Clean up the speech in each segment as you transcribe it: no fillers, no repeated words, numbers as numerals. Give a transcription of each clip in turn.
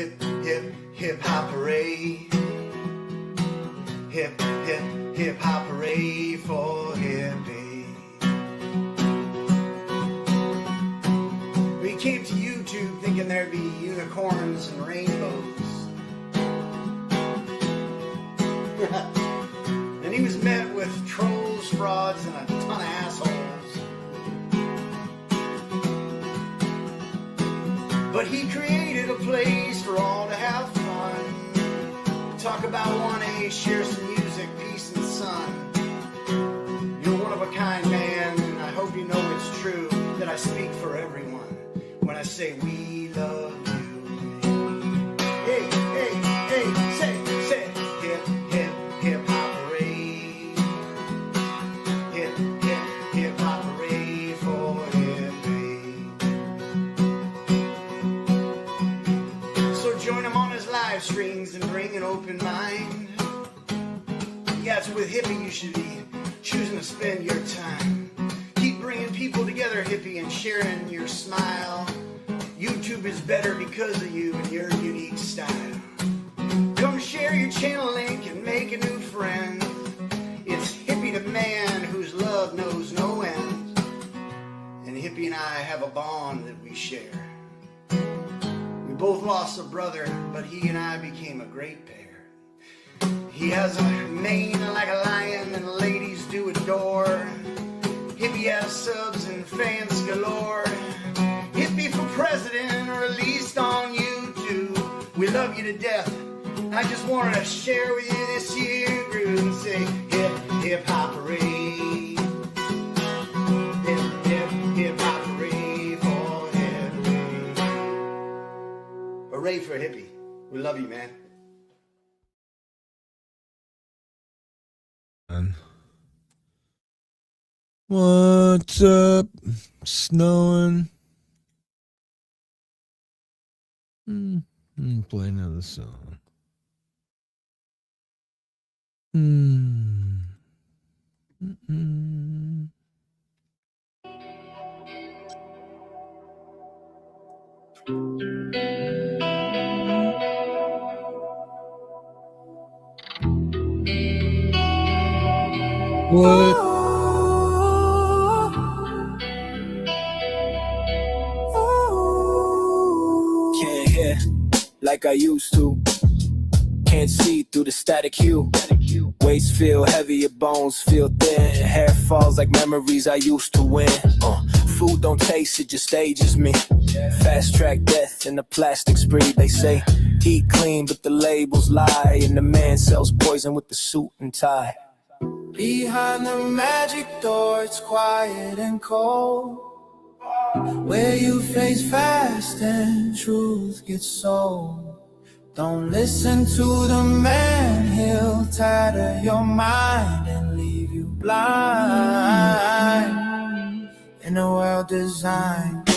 hip, hip, hip hop hooray. Hip, hip, hip hop hooray for hippie. We came to YouTube thinking there'd be unicorns and rainbows. And he was met with trolls, frauds, and a ton of assholes. But he created a place for all to have fun. Talk about 1A, share some music, peace and sun. You're one of a kind, man, and I hope you know it's true that I speak for everyone when I say we love you. Hey, hey, hey, say, hip, hip, hip hop hooray. Hip, hip, hip hop hooray for hippie. So join him on his live streams and bring an open mind. Yeah, it's with hippie you should be choosing to spend your time. Keep bringing people together, hippie, and sharing your smile. YouTube is better because of you and your unique style. Come share your channel link and make a new friend. It's hippie to man whose love knows no end. And hippie and I have a bond that we share. We both lost a brother, but he and I became a great pair. He has a mane like a lion and ladies do adore. Hippie has subs and fans galore. Hippie for president, released on YouTube. We love you to death. I just wanted to share with you this year groove and say hip, hip hop hooray. Hip, hip, hip hop hooray for hippie. Hooray for hippie. We love you, man. What's up? Snowing. Play another song. What? Can't hear like I used to. Can't see through the static hue. Weights feel heavy, your bones feel thin. Hair falls like memories I used to win. Food don't taste, it just ages me. Fast track death in the plastic spree. They say eat clean, but the labels lie. And the man sells poison with the suit and tie. Behind the magic door, it's quiet and cold, where you face fast and truth gets sold. Don't listen to the man, he'll tatter your mind and leave you blind in a world designed.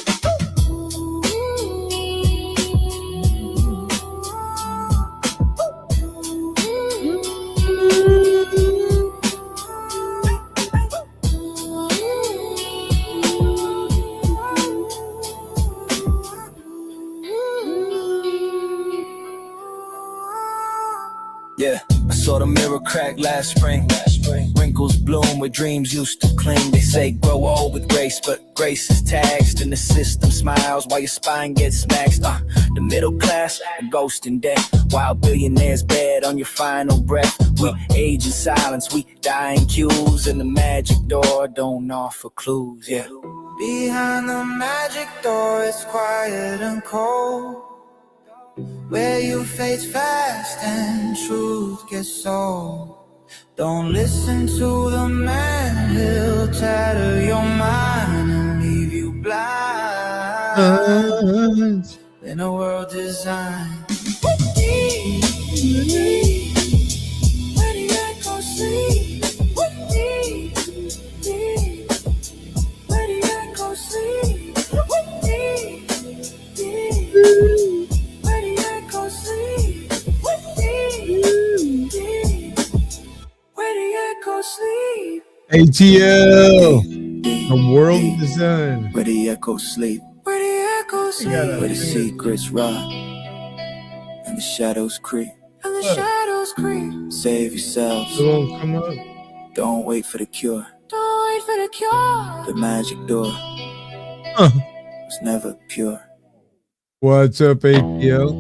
Yeah, I saw the mirror crack last spring. Wrinkles bloom where dreams used to cling. They say grow old with grace, but grace is taxed. And the system smiles while your spine gets smashed. The middle class, a ghost in debt, while billionaires bed on your final breath. We age in silence, we die in queues, and the magic door don't offer clues. Yeah. Behind the magic door, it's quiet and cold, where you face fast and truth gets sold. Don't listen to the man, he'll tatter your mind and leave you blind in a world designed. Where do you go sleep? Where do you go sleep? Sleep. ATL, the world design. Where the echo sleep. Where the echo sleep. Where the secrets rot. and the shadows creep. And the shadows creep. Save yourselves. It won't come up. Don't wait for the cure. Don't wait for the cure. The magic door Huh. was never pure. What's up, ATL?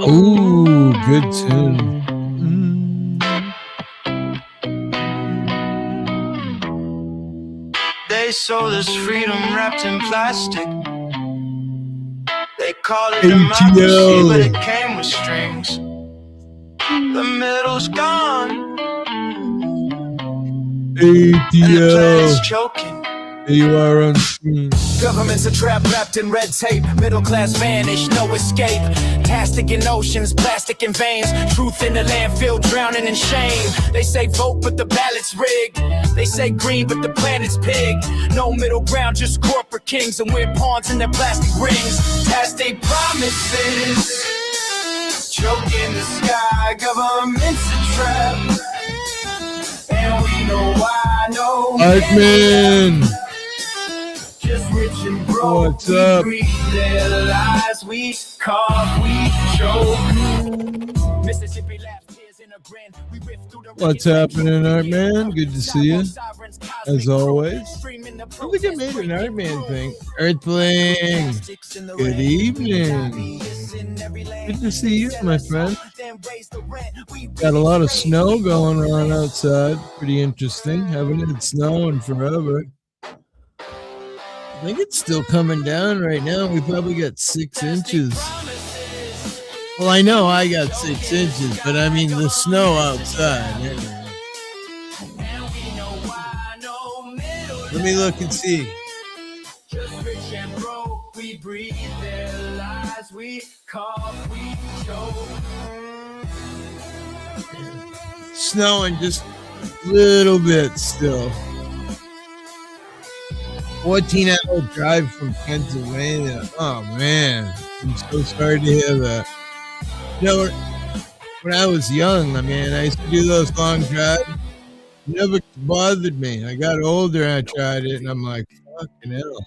Ooh, good tune. They sold us freedom wrapped in plastic. They call it democracy, but it came with strings. The middle's gone, and the planet's ATL. choking. There you are on screen. Government's a trap wrapped in red tape. Middle class vanish, no escape. Plastic in oceans, plastic in veins. Truth in the landfill, drowning in shame. They say vote, but the ballot's rigged. They say green, but the planet's pig. No middle ground, just corporate kings. And we're pawns in their plastic rings. Past they promises. Choke in the sky, government's a trap. And we know why, no Artman. just rich and broke. What's up? We breathe their lies, we cough, we choke. Mississippi laughs, tears in a grin. We riff through the What's happening, Artman? Good to see you, as always. I think I made an Artman thing. Earthling. Good evening. Good to see you, my friend. Got a lot of snow going on outside. Pretty interesting. Haven't had snow in forever. I think it's still coming down right now. We probably got 6 inches. Well, I know I got 6 inches, but I mean the snow outside. Anyway. Let me look and see. Just rich and broke, we breathe their lies, we cough, we choke. Snowing just a little bit still. 14-hour drive from Pennsylvania. Oh man, I'm so sorry to hear that. You know, when I was young, I mean, I used to do those long drives. It never bothered me. I got older and I tried it, and I'm like, fucking hell.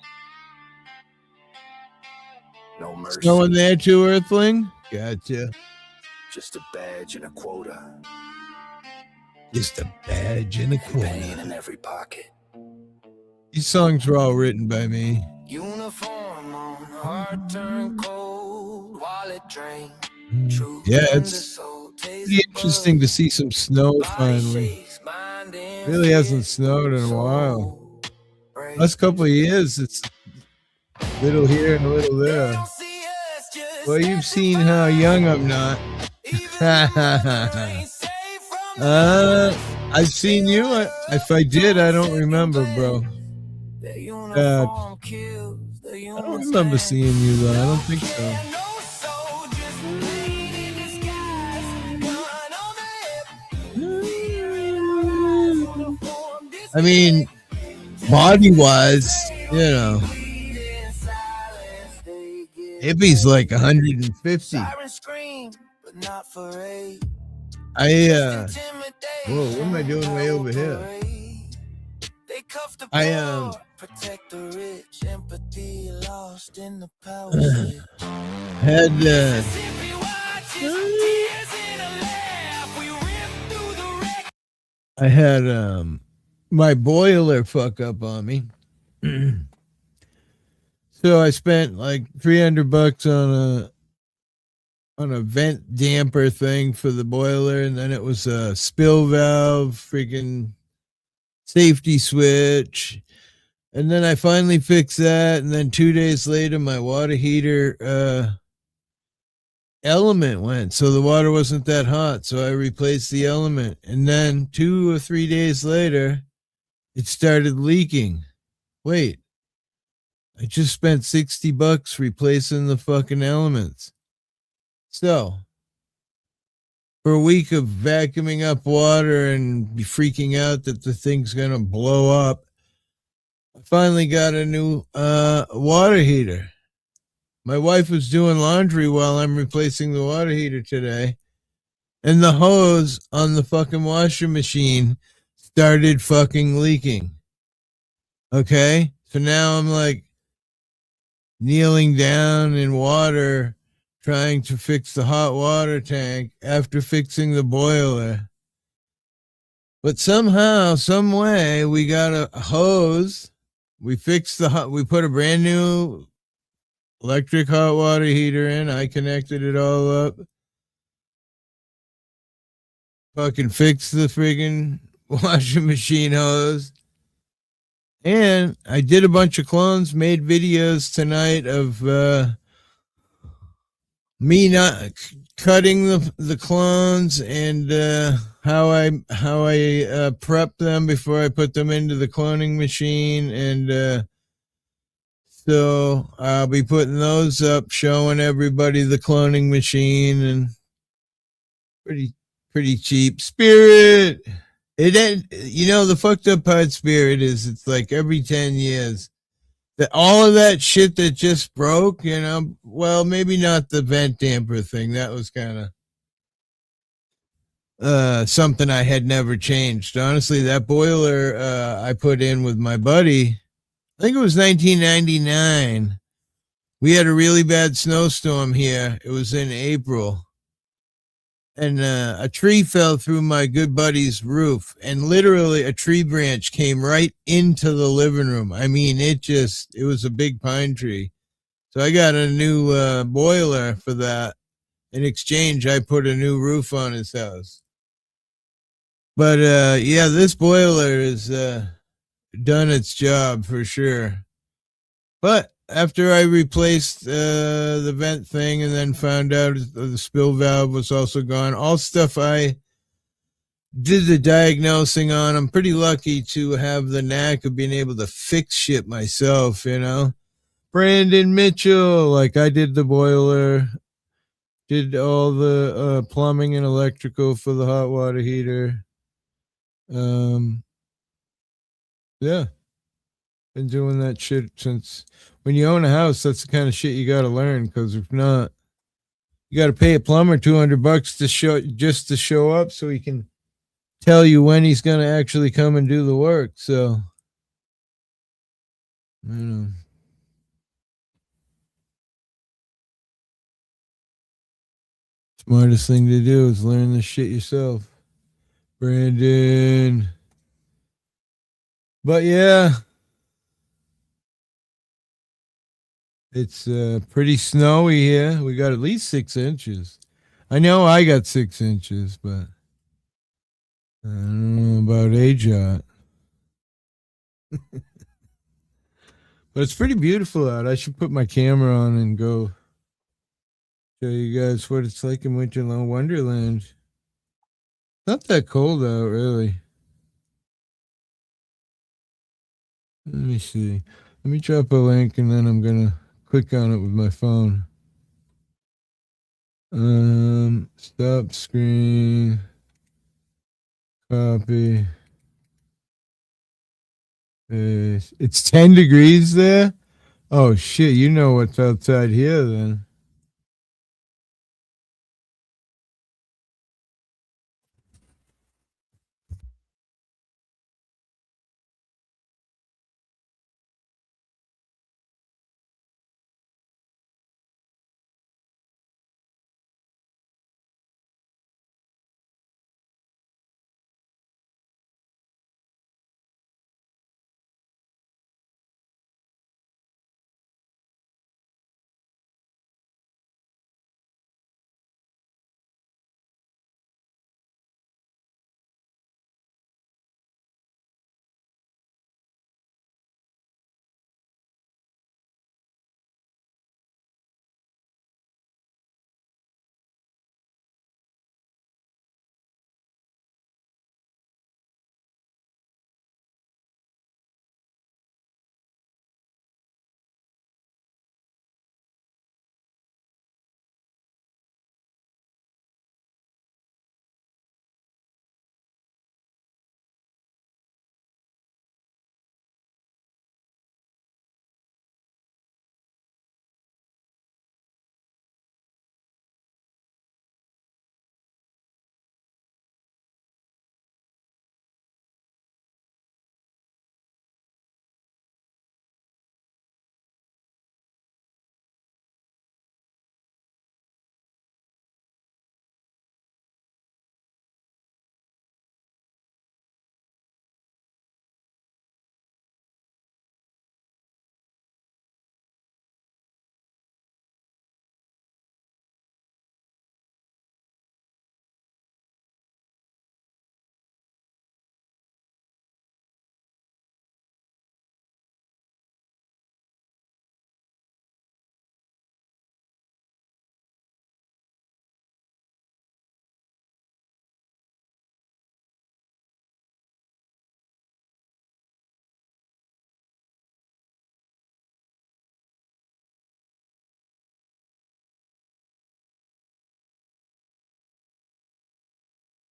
No mercy, Snowing there too, Earthling? Gotcha. just a badge and a quota. Just a badge and a Pain coin. in every pocket. These songs were all written by me. Uniform on, heart turn cold, wallet drain. Yeah, it's pretty interesting to see some snow finally. Really hasn't snowed in a while. Last couple of years, it's a little here and a little there. Well, you've seen how young I'm not. I've seen you. If I did, I don't remember, bro. I don't remember seeing you, though. I don't think so. I mean, body-wise, you know, Hippie's like 150. Whoa, what am I doing way over here? I had my boiler fuck up on me. So I spent like $300 on a vent damper thing for the boiler, and then it was a spill valve, freaking safety switch. And then I finally fixed that, and then 2 days later my water heater element went, so the water wasn't that hot, so I replaced the element. And then 2 or 3 days later it started leaking. Wait, I just spent $60 replacing the fucking elements. So for a week of vacuuming up water and be freaking out that the thing's gonna blow up, I finally got a new water heater. My wife was doing laundry while I'm replacing the water heater today, and the hose on the fucking washing machine started fucking leaking. Okay? So now I'm like kneeling down in water trying to fix the hot water tank after fixing the boiler. But somehow, some way, we got a hose. We fixed we put a brand new electric hot water heater in. I connected it all up. Fucking fixed the friggin' washing machine hose. And I did a bunch of clones, made videos tonight of me not cutting the clones and how I prep them before I put them into the cloning machine, and so I'll be putting those up, showing everybody the cloning machine, and pretty cheap. Spirit. The fucked up part, Spirit, is it's like every 10 years that all of that shit that just broke, well, maybe not the vent damper thing. That was kind of something I had never changed. Honestly, that boiler I put in with my buddy, I think it was 1999. We had a really bad snowstorm here. It was in April. And a tree fell through my good buddy's roof, and literally a tree branch came right into the living room. I mean, it was a big pine tree. So I got a new boiler for that. In exchange, I put a new roof on his house. But yeah, this boiler has done its job for sure. But after I replaced the vent thing and then found out the spill valve was also gone, all stuff I did the diagnosing on. I'm pretty lucky to have the knack of being able to fix shit myself, Brandon Mitchell, like I did the boiler, did all the plumbing and electrical for the hot water heater. Yeah. Been doing that shit since when you own a house. That's the kind of shit you got to learn, because if not, you got to pay a plumber $200 to show up so he can tell you when he's going to actually come and do the work. So, smartest thing to do is learn this shit yourself, Brandon. But yeah. It's pretty snowy here. We got at least 6 inches. I know I got 6 inches, but I don't know about AJOT. But it's pretty beautiful out. I should put my camera on and go show you guys what it's like in Winterland Wonderland. Not that cold out, really. Let me see. Let me drop a link and then I'm going to click on it with my phone. Stop screen. Copy. It's 10 degrees there? Oh shit, you know what's outside here then.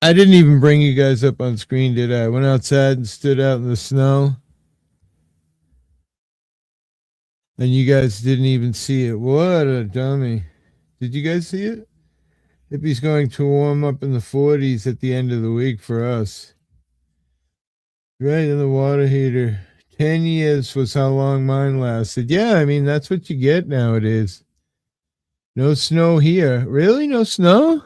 I didn't even bring you guys up on screen, did I? I went outside and stood out in the snow. And you guys didn't even see it. What a dummy. Did you guys see it? Hippie's going to warm up in the 40s at the end of the week for us. Right in the water heater. 10 years was how long mine lasted. Yeah, I mean, that's what you get nowadays. No snow here. Really? No snow?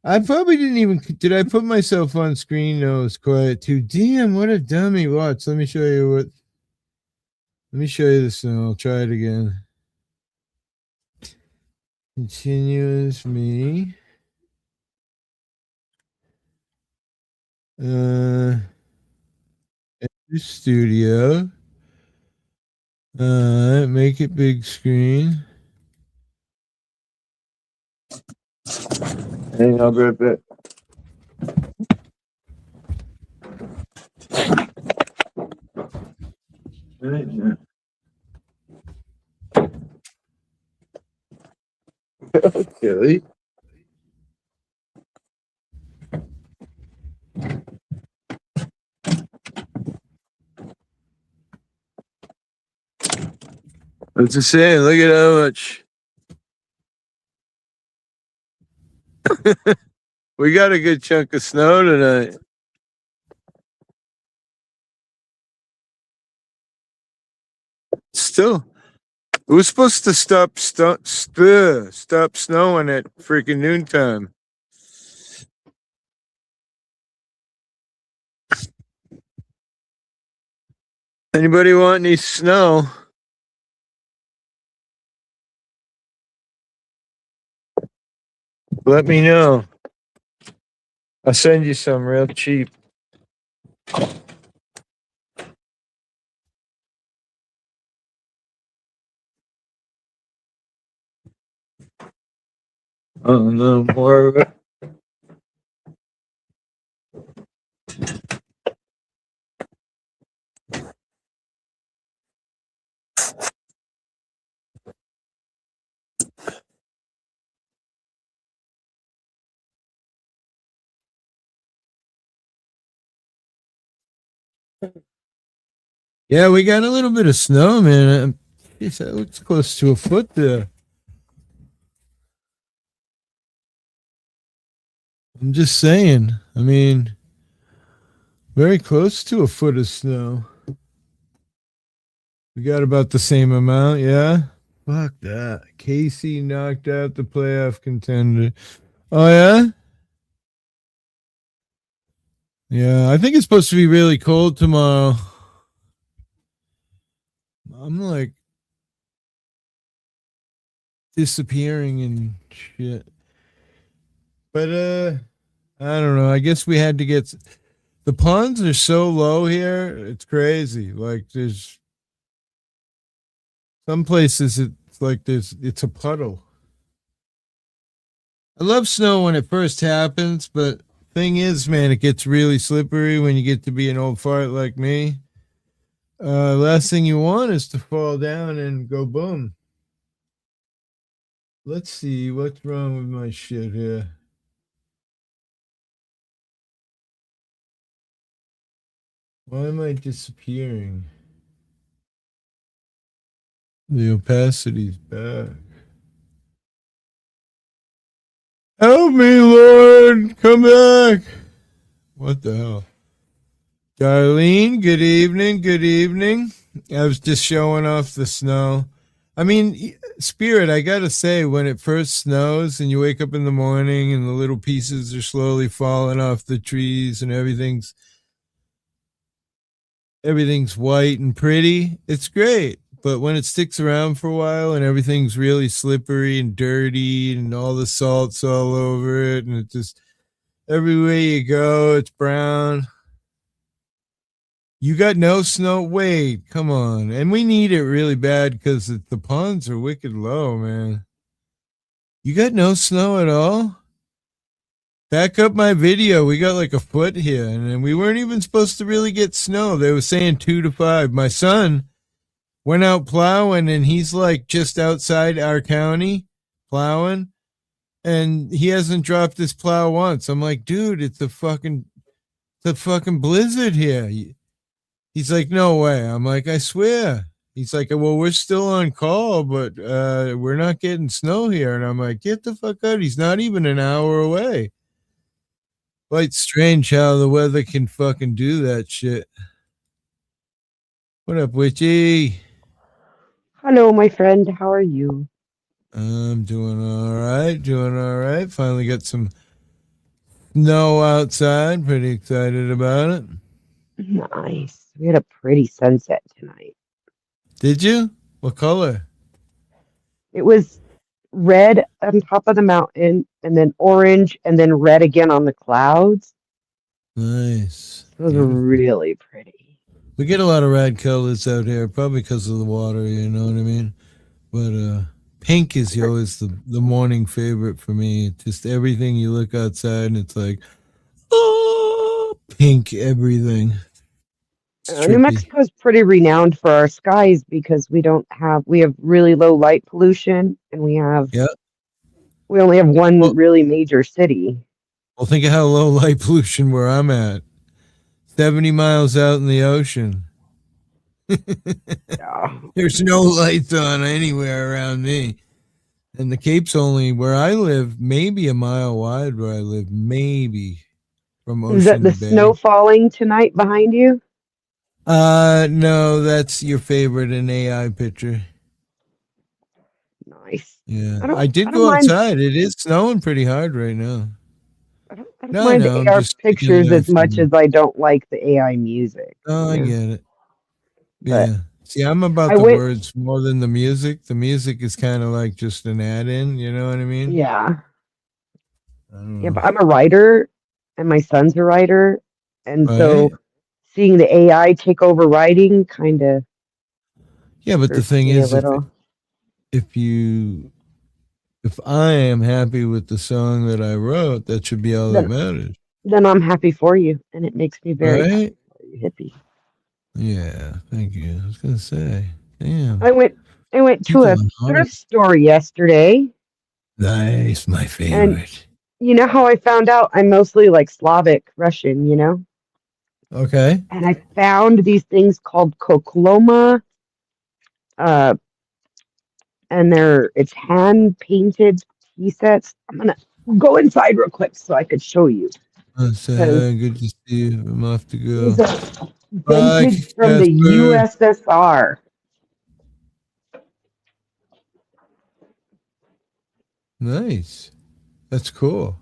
I probably didn't even... Did I put myself on screen? No, it was quiet too. Damn, what a dummy. Watch, let me show you what... Let me show you the snow. I'll try it again. Continuous me. Enter studio. Make it big screen. Hang on, I'll be right back. Right now. Okay. What's it saying? Look at how much. We got a good chunk of snow tonight. Still, it was supposed to stop snowing at freaking noontime. Anybody want any snow? Let me know. I'll send you some real cheap. Oh no, more of it. Yeah, we got a little bit of snow, man. It looks close to a foot there. I'm just saying. I mean, very close to a foot of snow. We got about the same amount, yeah? Fuck that. Casey knocked out the playoff contender. Oh, yeah? Yeah, I think it's supposed to be really cold tomorrow. I'm like disappearing and shit. But I don't know. I guess we had to get the ponds are so low here. It's crazy. Like there's some places it's like it's a puddle. I love snow when it first happens, but thing is, man, it gets really slippery when you get to be an old fart like me. Last thing you want is to fall down and go boom. Let's see what's wrong with my shit here. Why am I disappearing? The opacity's back. Help me, Lord! Come back! What the hell? Darlene, good evening, good evening. I was just showing off the snow. I mean, Spirit, I gotta say, when it first snows and you wake up in the morning and the little pieces are slowly falling off the trees and everything's white and pretty, it's great. But when it sticks around for a while and everything's really slippery and dirty and all the salt's all over it and it just, everywhere you go, it's brown. You got no snow? Wait, come on. And we need it really bad because the ponds are wicked low, man. You got no snow at all? Back up my video. We got like a foot here, and we weren't even supposed to really get snow. They were saying 2 to 5. My son went out plowing, and he's like just outside our county plowing, and he hasn't dropped his plow once. I'm like, dude, it's a fucking blizzard here. He's like, no way. I'm like, I swear. He's like, well, we're still on call, but we're not getting snow here. And I'm like, get the fuck out. He's not even an hour away. Quite strange how the weather can fucking do that shit. What up, Witchy? Hello, my friend. How are you? I'm doing all right. Finally got some snow outside. Pretty excited about it. Nice. We had a pretty sunset tonight. Did you? What color? It was red on top of the mountain, and then orange, and then red again on the clouds. Nice. It was Beautiful. really pretty. We get a lot of rad colors out here, probably because of the water, you know what I mean? But pink is always the morning favorite for me. Just everything you look outside and it's like, oh, pink everything. New Mexico is pretty renowned for our skies because we have really low light pollution, and we only have one really major city. Well, think of how low light pollution where I'm at. 70 miles out in the ocean. Yeah. There's no lights on anywhere around me. And the Cape's only where I live, maybe a mile wide where I live, maybe from ocean Is that the to bay. snow falling tonight behind you? No, that's your favorite in AI picture. Nice. Yeah. I I did don't go mind- outside. It is snowing pretty hard right now. I don't No, mind no, I'm the AR just pictures thinking as much as I don't like the AI music. Oh, I you know? get it. But Yeah. See, I'm about I the went- words more than the music. The music is kind of like just an add-in, you know what I mean? Yeah. I don't Yeah, know. but I'm a writer and my son's a writer. And so Right? seeing the AI take over writing kind of Yeah, but the hurts thing me a is, little. if I am happy with the song that I wrote, that should be all that matters. Then I'm happy for you, and it makes me very happy Right? for you, hippie. Yeah, thank you. I was gonna say, damn. I went to People a are hard. thrift store yesterday. Nice, my favorite. You know how I found out I'm mostly like Slavic Russian, you know? Okay. And I found these things called kokloma, and it's hand painted tea sets. I'm gonna go inside real quick so I could show you. Good to see you. I'm off to go. These are vintage from the USSR. Nice. That's cool.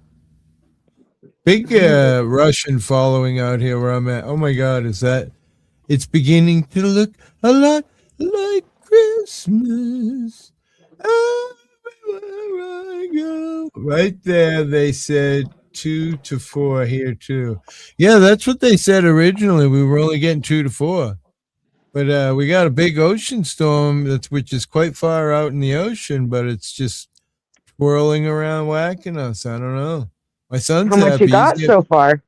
Big Russian following out here where I'm at. Oh my God, it's beginning to look a lot like Christmas everywhere I go. Right there, they said 2 to 4 here too. Yeah, that's what they said originally. We were only getting 2 to 4. But we got a big ocean storm which is quite far out in the ocean, but it's just swirling around whacking us. I don't know. My son's How much happy. you got so far?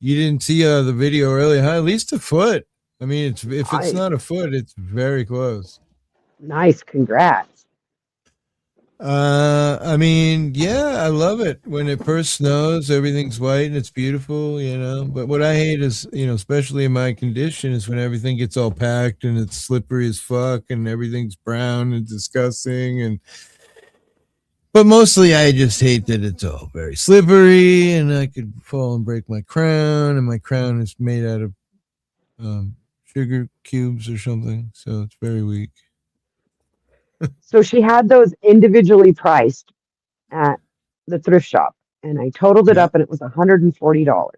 You didn't see the video earlier, huh? At least a foot. I mean, if it's Nice. not a foot, it's very close. Nice, congrats. I mean, yeah, I love it. When it first snows, everything's white and it's beautiful, you know. But what I hate is, you know, especially in my condition, is when everything gets all packed and it's slippery as fuck and everything's brown and disgusting. But mostly I just hate that it's all very slippery and I could fall and break my crown, and my crown is made out of sugar cubes or something, so it's very weak. So she had those individually priced at the thrift shop, and I totaled it up, and it was $140.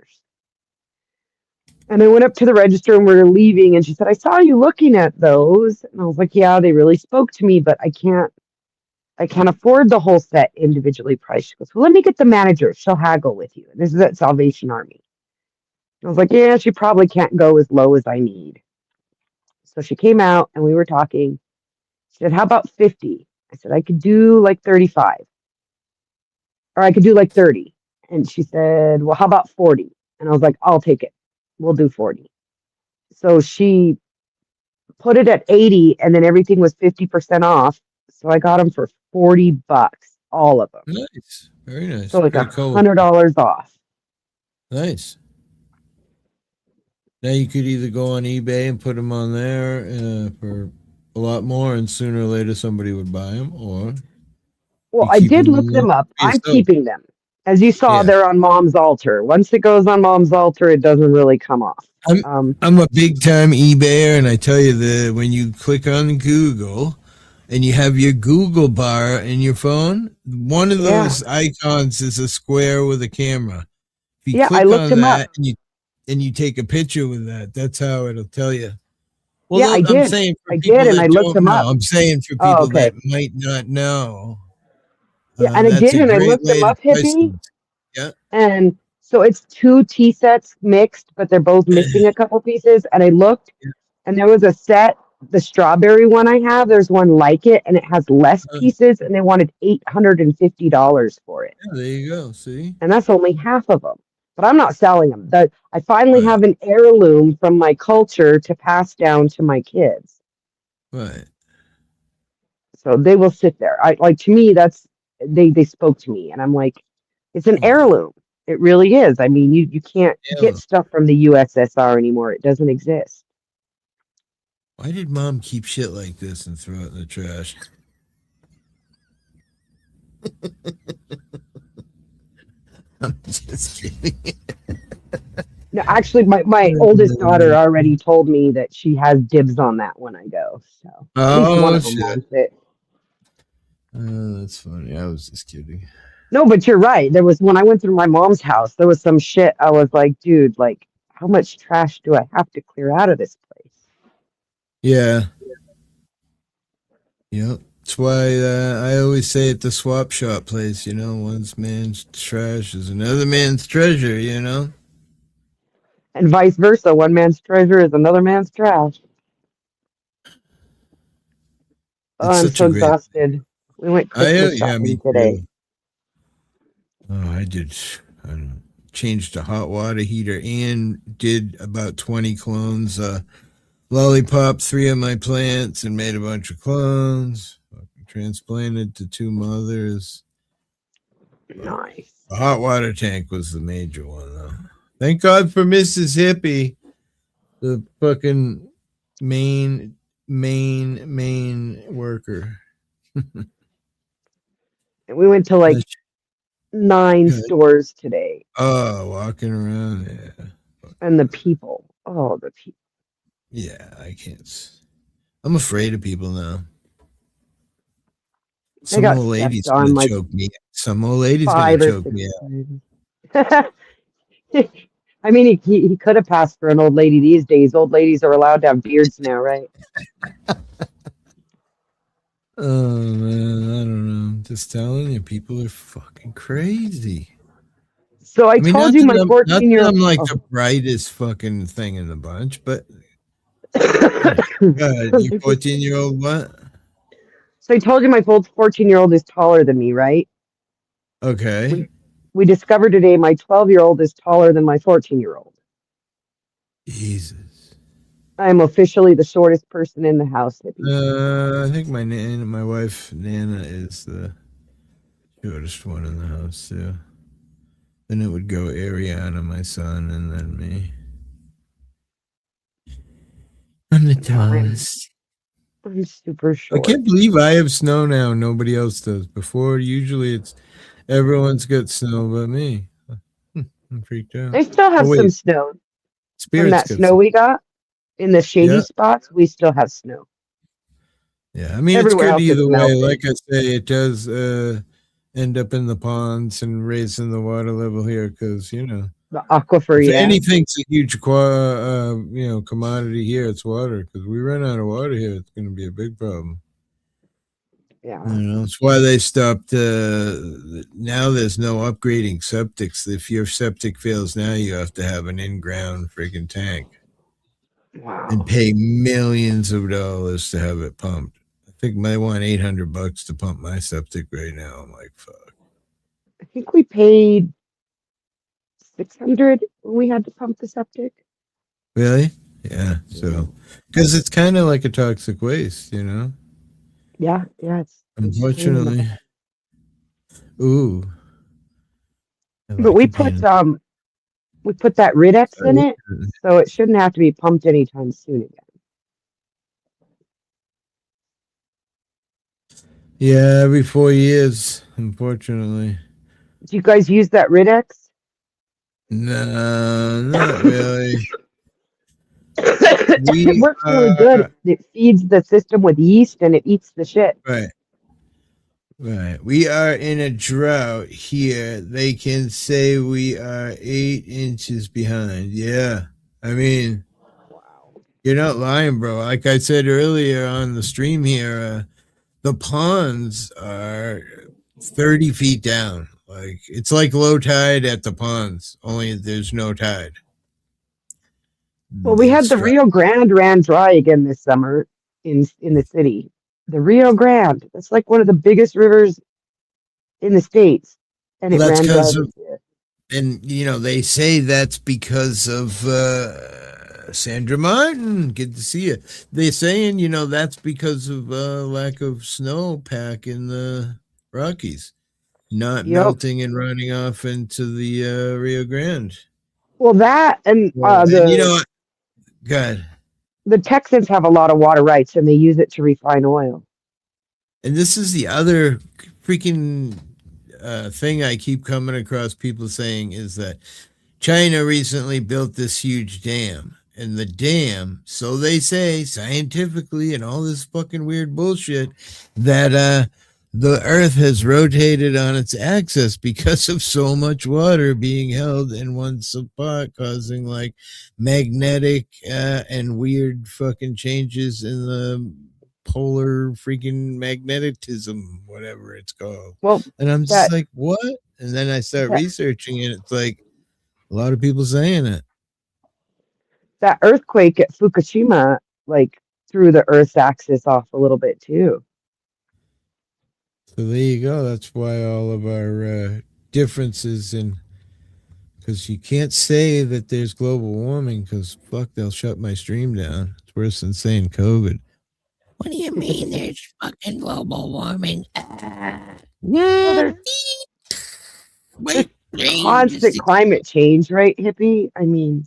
And I went up to the register and we were leaving, and she said, I saw you looking at those. And I was like, yeah, they really spoke to me, but I can't afford the whole set individually priced. She goes, well, let me get the manager. She'll haggle with you. This is at Salvation Army. I was like, yeah, she probably can't go as low as I need. So she came out and we were talking. She said, how about 50? I said, I could do like 35. Or I could do like 30. And she said, well, how about 40? And I was like, I'll take it. We'll do 40. So she put it at 80, and then everything was 50% off. So I got them for $40, all of them. Nice. Very nice. So like Pretty cool. $100 off. Nice. Now you could either go on eBay and put them on there for a lot more, and sooner or later somebody would buy them, or Well, you I keep did them look them up. for I'm yourself. keeping them. As you saw, Yeah. they're on Mom's altar. Once it goes on Mom's altar, it doesn't really come off. I'm a big time eBayer, and I tell you that when you click on Google and you have your Google bar in your phone, one of those icons is a square with a camera. If you Yeah, click I looked on them that up. and you take a picture with that, that's how it'll tell you. Well, Yeah, I I'm did. saying for I people did, and that I looked don't them know. up. I'm saying for Oh, people okay. that might not know. Yeah, and I That's did, a and I great looked them way to up, price Hippie. them. Yeah. And so it's 2 tea sets mixed, but they're both missing a couple pieces. And I looked, and there was a set, the strawberry one I have, there's one like it, and it has less pieces, and they wanted $850 for it. Yeah, there you go. See? And that's only half of them. But I'm not selling them. I finally Right. have an heirloom from my culture to pass down to my kids. Right. So they will sit there. To me, that's they spoke to me, and I'm like, it's an heirloom. It really is. I mean, you can't get stuff from the USSR anymore. It doesn't exist. Why did Mom keep shit like this and throw it in the trash? I'm just kidding. No, actually, my oldest daughter already told me that she has dibs on that when I go. So at least one of them wants it. Oh, that's funny. I was just kidding. No, but you're right. There was when I went through my mom's house, there was some shit. I was like, dude, like, how much trash do I have to clear out of this place? Yeah. Yep. That's why I always say at the swap shop place, one man's trash is another man's treasure, And vice versa. One man's treasure is another man's trash. Oh, I'm so exhausted. We went Christmas shopping today. Oh, I did. Changed a hot water heater and did about 20 clones. Lollipop 3 of my plants and made a bunch of clones. Transplanted to 2 mothers. Nice. The hot water tank was the major one, though. Thank God for Mrs. Hippie, the fucking main worker. We went to like 9 stores today. Oh, walking around, yeah. And the people. Oh, the people. Yeah, I can't. I'm afraid of people now. Some old lady's gonna choke me. Some old lady's gonna choke me out. I mean, he could have passed for an old lady these days. Old ladies are allowed to have beards now, right? Oh man, I don't know. I'm just telling you, people are fucking crazy. So I told you my 14-year-old. I'm like the brightest fucking thing in the bunch, but your 14-year-old what? So I told you my 14-year-old is taller than me, right? Okay. We discovered today my 12-year-old is taller than my 14-year-old. Jesus. I am officially the shortest person in the house. I think my wife Nana is the shortest one in the house too. Then it would go Ariana, my son, and then me. I'm the tallest. I'm super short. I can't believe I have snow now. Nobody else does. Before, usually it's everyone's got snow but me. I'm freaked out. I still have some snow. From that snow we got in the shady spots, we still have snow. Yeah, I mean, everywhere it's good either way. Melted. Like I say, it does end up in the ponds and raising the water level here because, the aquifer, if anything's a huge commodity here, it's water, because we run out of water here. It's going to be a big problem. Yeah, that's why they stopped. Now there's no upgrading septics. If your septic fails now, you have to have an in-ground freaking tank. Wow. And pay millions of dollars to have it pumped. I think I want $800 to pump my septic right now. I'm like, fuck. I think we paid $600 when we had to pump the septic. Really? Yeah. So, because it's kind of like a toxic waste, Yeah. It's unfortunately. Ooh, I But like it being. we put that Ridex in it, so it shouldn't have to be pumped anytime soon again. Yeah, every 4 years, unfortunately. Do you guys use that Ridex? No, not really. It We works really good. are It feeds the system with yeast and it eats the shit. right. Right. We are in a drought here. They can say we are 8 inches behind. Yeah. I mean, Wow. you're not lying, bro. Like I said earlier on the stream here, the ponds are 30 feet down. Like it's like low tide at the ponds, only there's no tide. Well, we had It's the dry. Rio Grande ran dry again this summer in the city. The Rio Grande. That's like one of the biggest rivers in the States. And Well, it that's ran dry because this of, year. and they say that's because of Sandra Martin. Good to see you. They're saying, that's because of lack of snowpack in the Rockies, not Yep. melting and running off into the Rio Grande. Well, that and Well, and what? God. the Texans have a lot of water rights and they use it to refine oil. And this is the other freaking thing I keep coming across people saying is that China recently built this huge dam. And the dam, so they say scientifically and all this fucking weird bullshit, that the earth has rotated on its axis because of so much water being held in one spot, causing like magnetic and weird fucking changes in the polar freaking magnetism, whatever it's called. Well, And I'm just that like, what? And then I start that researching it. It's like a lot of people saying it. that earthquake at Fukushima like threw the Earth's axis off a little bit too. So there you go. That's why all of our differences in, because you can't say that there's global warming because fuck, they'll shut my stream down. It's worse than saying COVID. What do you mean there's fucking global warming? Well, there's Wait, constant climate change, right, hippie? I mean,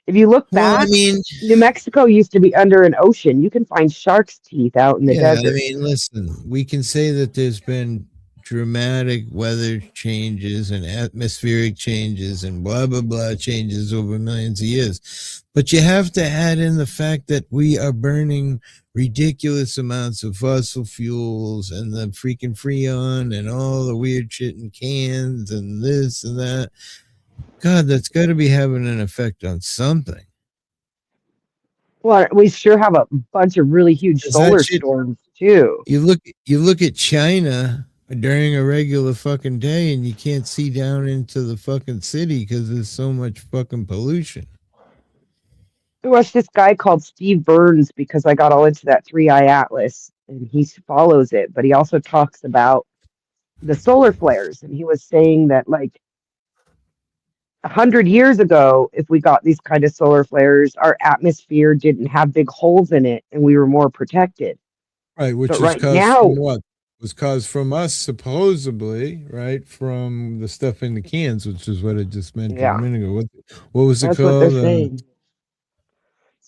if you look well, I back, mean, New Mexico used to be under an ocean. You can find shark's teeth out in the yeah, I desert. mean, listen, we can say that there's been dramatic weather changes and atmospheric changes and blah, blah, blah changes over millions of years. But you have to add in the fact that we are burning ridiculous amounts of fossil fuels and the freaking Freon and all the weird shit in cans and this and that. God, that's got to be having an effect on something. Well, we sure have a bunch of really huge Is that solar shit? storms too. You look at China during a regular fucking day and you can't see down into the fucking city because there's so much fucking pollution. I watched this guy called Steve Burns because I got all into that 3i Atlas and he follows it, but he also talks about the solar flares. And he was saying that like 100 years ago, if we got these kind of solar flares, our atmosphere didn't have big holes in it and we were more protected. Right, which But is right caused now, from what? Was caused from us, supposedly, right? From the stuff in the cans, which is what I just mentioned a yeah, minute ago. What was it that's what they're called? saying.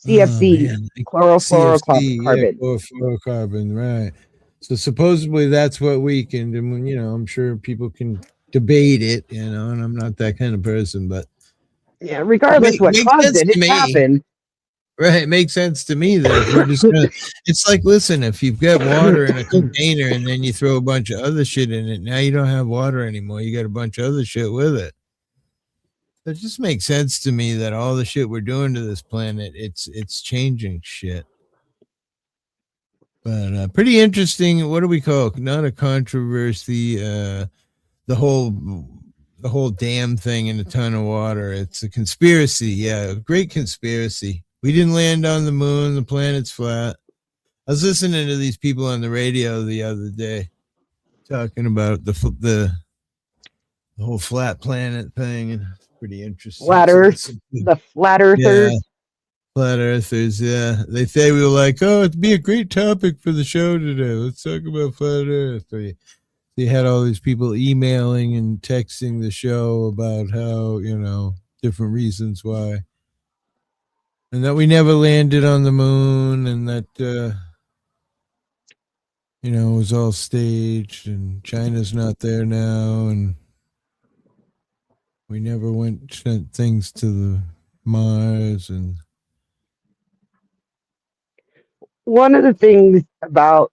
Oh CFC, man, CFC, yeah, chlorofluorocarbon. chlorofluorocarbon, right? So supposedly that's what weakened, and I'm sure people can debate it, and I'm not that kind of person, but Yeah, regardless what makes caused sense it, to it's me. happened. Right, it makes sense to me that if we're just gonna, it's like, listen, if you've got water in a container and then you throw a bunch of other shit in it, now you don't have water anymore. You got a bunch of other shit with it. It just makes sense to me that all the shit we're doing to this planet, it's changing shit. But pretty interesting. What do we call it? Not a controversy. The whole damn thing in a ton of water. It's a conspiracy. Yeah, a great conspiracy. We didn't land on the moon. The planet's flat. I was listening to these people on the radio the other day talking about the whole flat planet thing, and it's pretty interesting Flat to Earth, listen to. the flat Yeah, earthers. flat earthers. Yeah, they say we were like, oh, it'd be a great topic for the show today. Let's talk about flat Earth. So they had all these people emailing and texting the show about how, different reasons why. And that we never landed on the moon, and that, it was all staged, and China's not there now, and we never sent things to the Mars, and One of the things about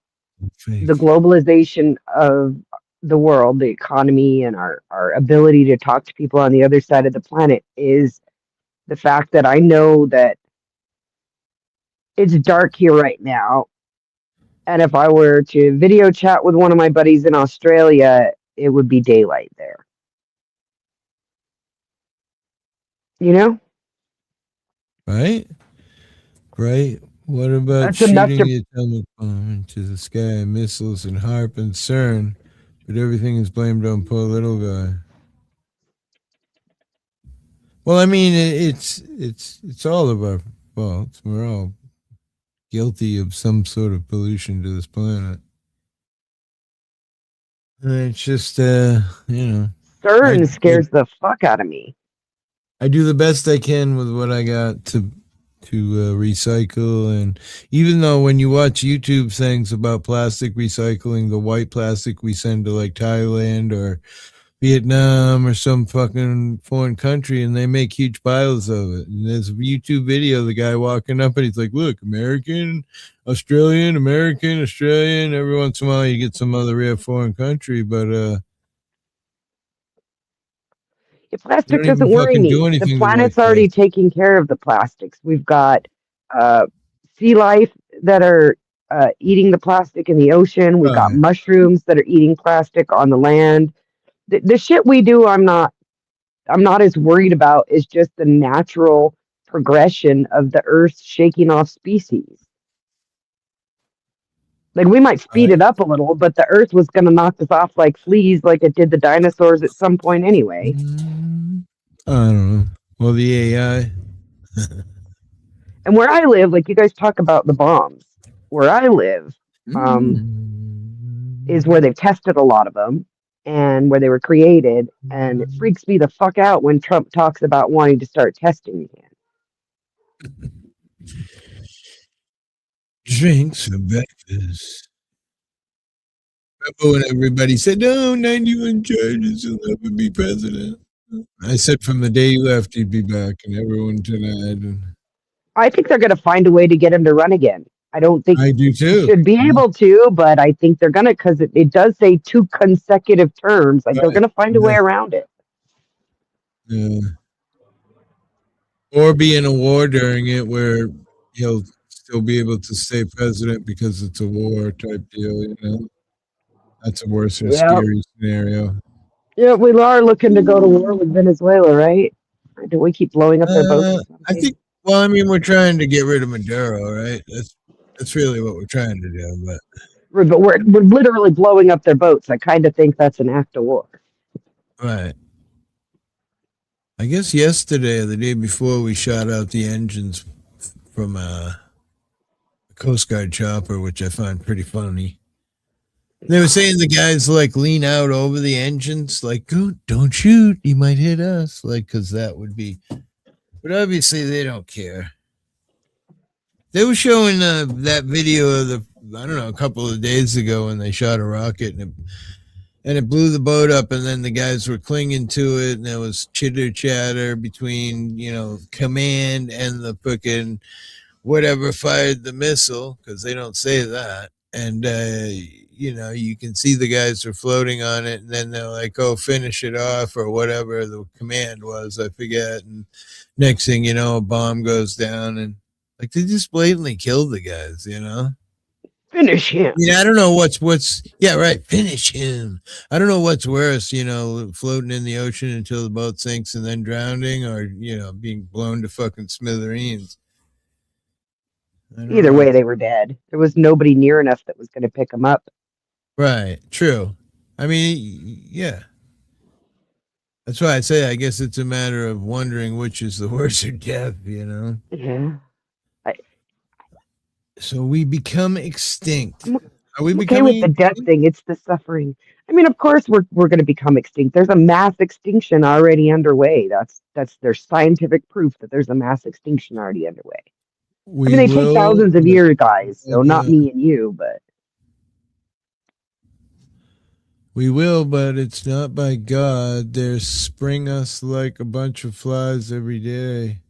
fake. the globalization of the world, the economy, and our ability to talk to people on the other side of the planet is the fact that I know that it's dark here right now. And if I were to video chat with one of my buddies in Australia, it would be daylight there. You know? Right? Right? What about That's enough shooting to. the atomic bomb into the sky, missiles and HARP and CERN, but everything is blamed on poor little guy? Well, I mean, it's all of our fault. We're all guilty of some sort of pollution to this planet. And it's just, CERN scares the fuck out of me. I do the best I can with what I got to recycle. And even though when you watch YouTube things about plastic recycling, the white plastic we send to like Thailand or Vietnam or some fucking foreign country, and they make huge piles of it. And there's a YouTube video of the guy walking up and he's like, look, American, Australian, American, Australian. Every once in a while you get some other rare foreign country, but Plastic don't even doesn't worry fucking do me. anything The to planet's like already taking care of the plastics. We've got sea life that are eating the plastic in the ocean. We've got Right. mushrooms that are eating plastic on the land. The shit we do, I'm not as worried about. Is just the natural progression of the Earth shaking off species. Like we might speed it up a little, but the Earth was going to knock us off like fleas, like it did the dinosaurs at some point anyway. I don't know. Well, the AI. And where I live, like you guys talk about the bombs, where I live is where they've tested a lot of them and where they were created. And it freaks me the fuck out when Trump talks about wanting to start testing again. Drinks for breakfast. Remember when everybody said, no, 91 charges, he'll never be president? I said from the day he left, he'd be back, and everyone denied. I think they're going to find a way to get him to run again. I don't think I do too. he should be able to, but I think they're going to, because it does say 2 consecutive terms. Like they're going to find a way around it. Yeah. Or be in a war during it where he'll still be able to stay president because it's a war type deal, That's a worse or scary scenario. Yeah, we are looking to go to war with Venezuela, right? Or do we keep blowing up their boats? I think. Well, I mean, we're trying to get rid of Maduro, right? That's really what we're trying to do. But we're literally blowing up their boats. I kind of think that's an act of war. Right. I guess yesterday or the day before, we shot out the engines from a Coast Guard chopper, which I find pretty funny. They were saying the guys like lean out over the engines, like, don't shoot, you might hit us, like, because that would be. But obviously they don't care. They were showing that video of a couple of days ago when they shot a rocket and it blew the boat up, and then the guys were clinging to it, and there was chitter chatter between command and the frickin' whatever fired the missile, because they don't say that. And you can see the guys are floating on it, and then they're like, oh, finish it off, or whatever the command was, I forget. And next thing you know, a bomb goes down, and like they just blatantly killed the guys, Finish him. I don't know what's yeah, right, finish him. I don't know what's worse, floating in the ocean until the boat sinks and then drowning, or being blown to fucking smithereens. Either way, they were dead. There was nobody near enough that was going to pick them up. Right. True. I mean, yeah. That's why I say I guess it's a matter of wondering which is the worse death, Yeah. So we become extinct. I'm Are we okay becoming with the death thing? It's the suffering. I mean, of course, we're going to become extinct. There's a mass extinction already underway. That's there's scientific proof that there's a mass extinction already underway. I mean, We they take will. thousands of years, guys. So But, not me and you, but we will, but it's not by God. They spring us like a bunch of flies every day,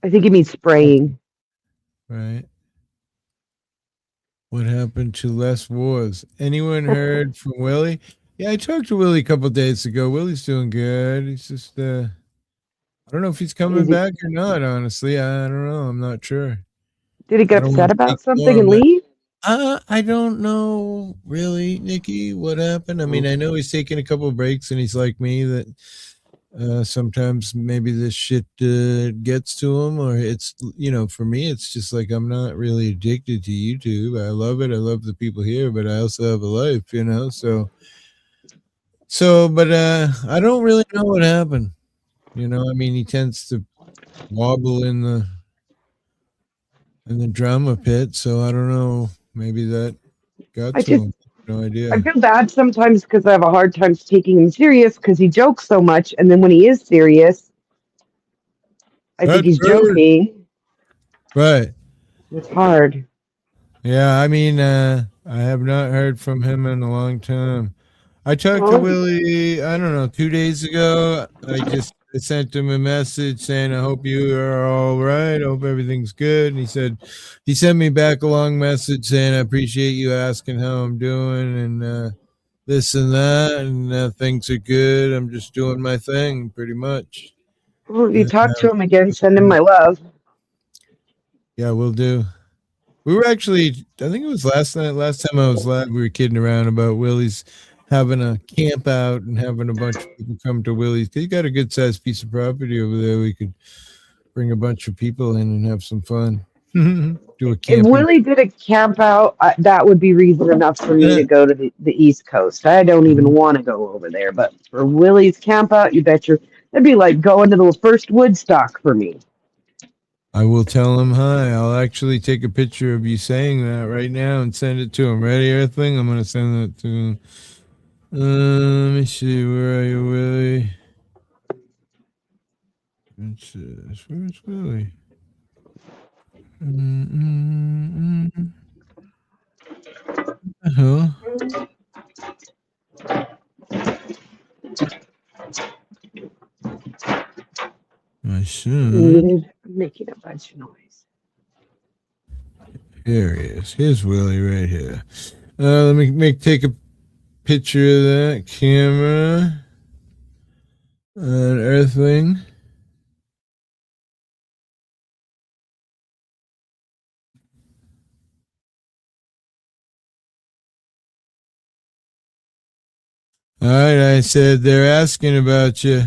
I think it means spraying. right? What happened to less wars? Anyone heard from Willie? Yeah, I talked to Willie a couple days ago. Willie's doing good. He's just, I don't know if he's coming Is he, back or not, honestly. I don't know. I'm not sure. did he I get don't want upset to speak about for something and him. leave? I don't know really, Nikki, what happened. I mean, I know he's taking a couple of breaks and he's like me that sometimes maybe this shit gets to him, or it's, for me, it's just like I'm not really addicted to YouTube. I love it. I love the people here, but I also have a life, but I don't really know what happened. I mean, he tends to wobble in the drama pit, so I don't know. Maybe that got I to just him. No I idea. feel bad sometimes because I have a hard time taking him serious because he jokes so much, and then when he is serious, I think That's he's better. joking. Right. It's hard. Yeah, I mean, I have not heard from him in a long time. I talked to Well, Willie, I don't know, 2 days ago. I sent him a message saying, I hope you are all right. I hope everything's good. And he sent me back a long message saying, I appreciate you asking how I'm doing and this and that. And things are good. I'm just doing my thing pretty much. if you And, talk to him again, send him my love. yeah, we'll do. We were actually, I think it was last night, last time I was live, we were kidding around about Willie's having a camp out and having a bunch of people come to Willie's. He got a good sized piece of property over there. We could bring a bunch of people in and have some fun. Do a If camping. Willie did a camp out, that would be reason enough for me to go to the East Coast. I don't even want to go over there, but for Willie's camp out, you bet your that'd be like going to the first Woodstock for me. I will tell him hi. I'll actually take a picture of you saying that right now and send it to him. Ready, Earthling? I'm going to send that to him. Let me see. Where are you, Willie? Where's Willie? Huh? My son. Muted, making a bunch of noise. Here he is. Here's Willie right here. Let me take a picture of that camera. Earthling. All right, I said they're asking about you.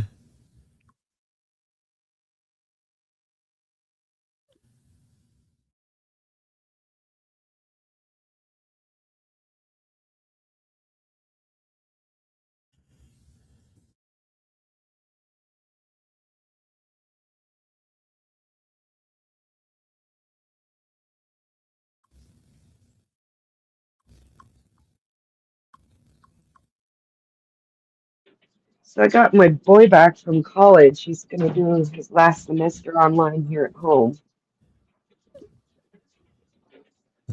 So I got my boy back from college. He's going to do his last semester online here at home.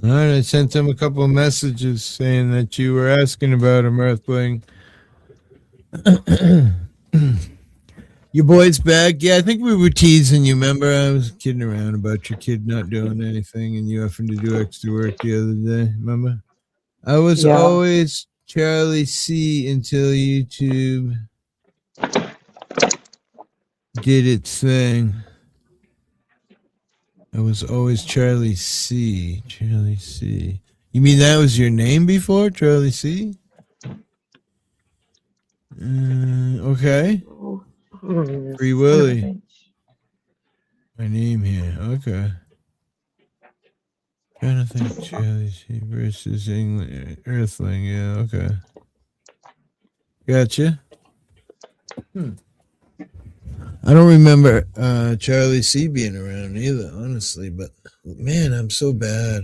All right, I sent him a couple of messages saying that you were asking about him, Earthling. Your boy's back. Yeah, I think we were teasing you. Remember, I was kidding around about your kid not doing anything and you having to do extra work the other day. Remember? I was always Charlie C until YouTube did its thing. I was always Charlie C. Charlie C. You mean that was your name before, Charlie C? Okay. Free Willy. My name here. Okay. Trying to think. Charlie C versus England, Earthling. Yeah. Okay. Gotcha. I don't remember Charlie C being around either, honestly. But man, I'm so bad.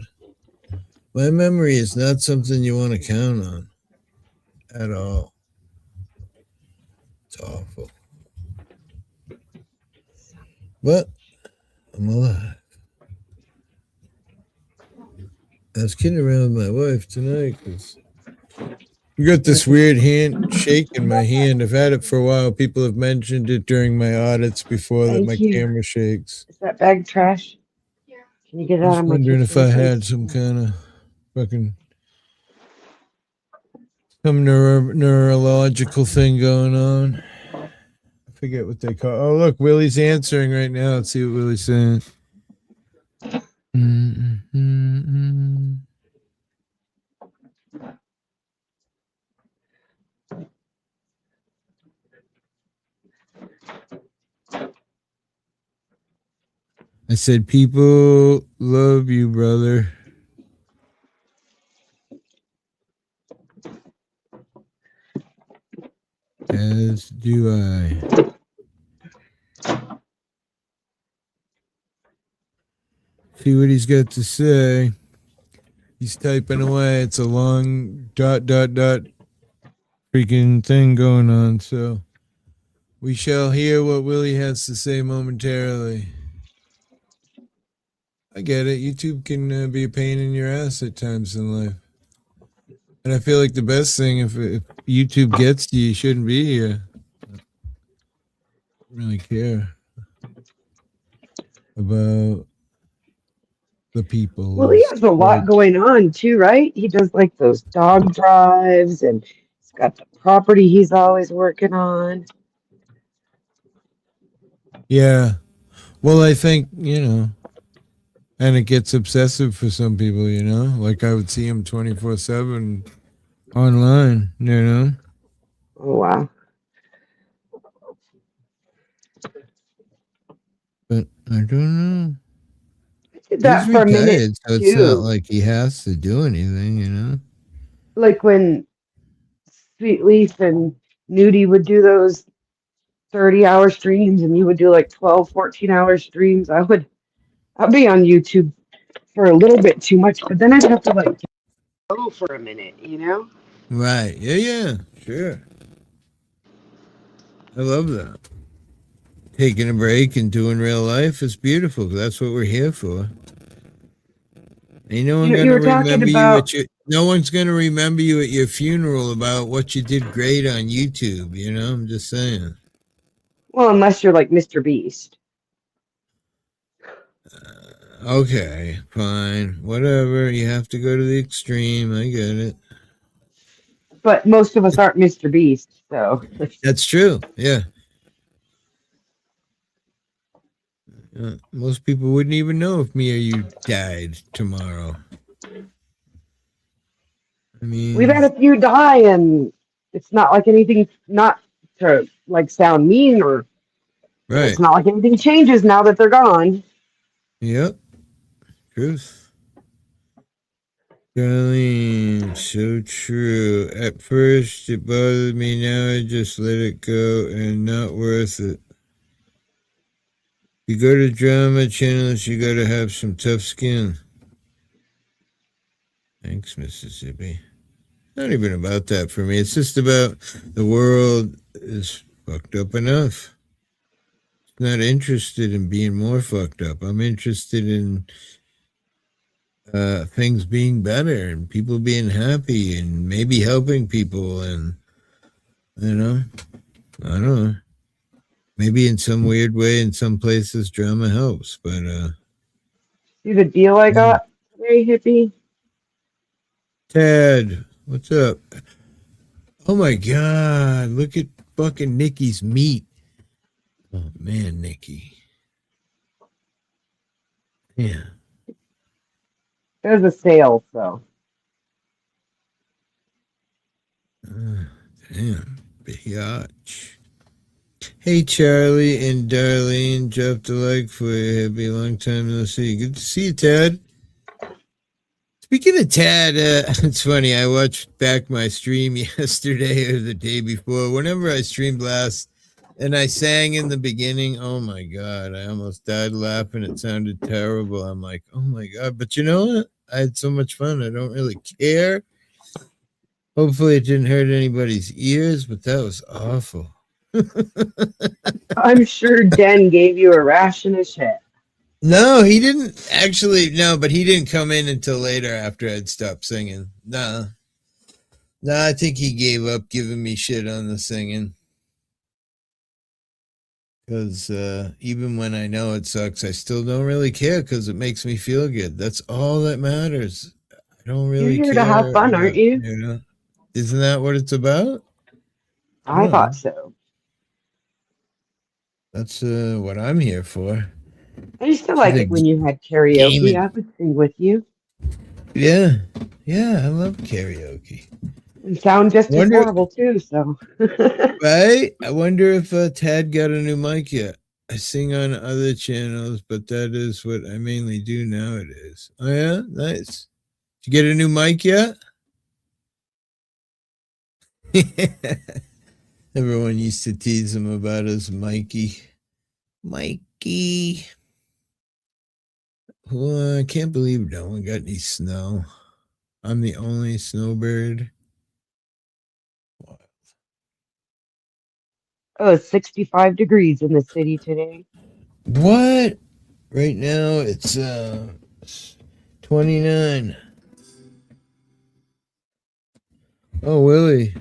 My memory is not something you want to count on at all. It's awful. But I'm alive. I was kidding around with my wife tonight because you got this weird hand shake in my hand. I've had it for a while. People have mentioned it during my audits before that my Thank you. camera shakes. Is that bag trash? Can you get it I out was of my wondering if kitchen, I please? had some kind of fucking some neurological thing going on. I forget what they call. Oh, look, Willie's answering right now. Let's see what Willie's saying. Mm-mm-mm-mm. I said, people love you, brother. As do I. See what he's got to say. He's typing away. It's a long ... freaking thing going on. So we shall hear what Willie has to say momentarily. I get it. YouTube can be a pain in your ass at times in life. And I feel like the best thing, if YouTube gets you, you shouldn't be here. I don't really care about the people. Well, he has a lot going on too, right? He does like those dog drives, and he's got the property he's always working on. Yeah. Well, I think, and it gets obsessive for some people, like I would see him 24/7 online, Oh, wow. But I don't know. I did He's that for a minute retired, so it's not too. like he has to do anything, Like when Sweet Leaf and Nudie would do those 30-hour streams, and you would do like 12, 14-hour streams. I'd be on YouTube for a little bit too much, but then I'd have to like go for a minute, Right. Yeah, sure. I love that. Taking a break and doing real life is beautiful. That's what we're here for. Ain't no one You gonna were talking remember you about, no one's gonna remember you at your funeral about what you did great on YouTube, I'm just saying. well, unless you're like Mr. Beast. Okay, fine. Whatever. You have to go to the extreme. I get it. But most of us aren't Mr. Beast, so. That's true. Yeah. Most people wouldn't even know if me or you died tomorrow. I mean, We've had a few die, and it's not like anything, not to like sound mean, or right. it's not like anything changes now that they're gone. Yep. Truth. Darlene, so true. At first it bothered me, now I just let it go and not worth it. You go to drama channels, you gotta have some tough skin. Thanks, Mississippi. Not even about that for me. It's just about the world is fucked up enough. It's not interested in being more fucked up. I'm interested in things being better and people being happy and maybe helping people, and I don't know. Maybe in some weird way, in some places, drama helps, but See the deal I got today, hippie? Ted, what's up? Oh my God, look at fucking Nikki's meat. Oh man, Nikki. Yeah. There's a sale, so. Damn, biatch. Hey, Charlie and Darlene, dropped a like for you. Happy long time no see. Good to see you, Ted. Speaking of Ted, it's funny. I watched back my stream yesterday or the day before. Whenever I streamed last, and I sang in the beginning, oh my God, I almost died laughing. It sounded terrible. I'm like, oh my God. But you know what? I had so much fun. I don't really care. Hopefully it didn't hurt anybody's ears, but that was awful. I'm sure Den gave you a ration of shit. No, he didn't actually. No, but he didn't come in until later after I'd stopped singing. No, I think he gave up giving me shit on the singing. Because even when I know it sucks, I still don't really care because it makes me feel good. That's all that matters. I don't You're really here care to have fun, aren't about, you? Isn't that what it's about? I Oh, thought so. that's what I'm here for. I used to She's like a it when you had karaoke. gaming. I would sing with you Yeah, I love karaoke. and sound just as Wonder, horrible too. So right? I wonder if Tad got a new mic yet. I sing on other channels, but that is what I mainly do nowadays. Oh yeah, nice. Did you get a new mic yet? Everyone used to tease him about his Mikey. Mikey. Well, I can't believe no one got any snow. I'm the only snowbird. it's 65 degrees in the city today. What? Right now it's 29. Oh, Willie.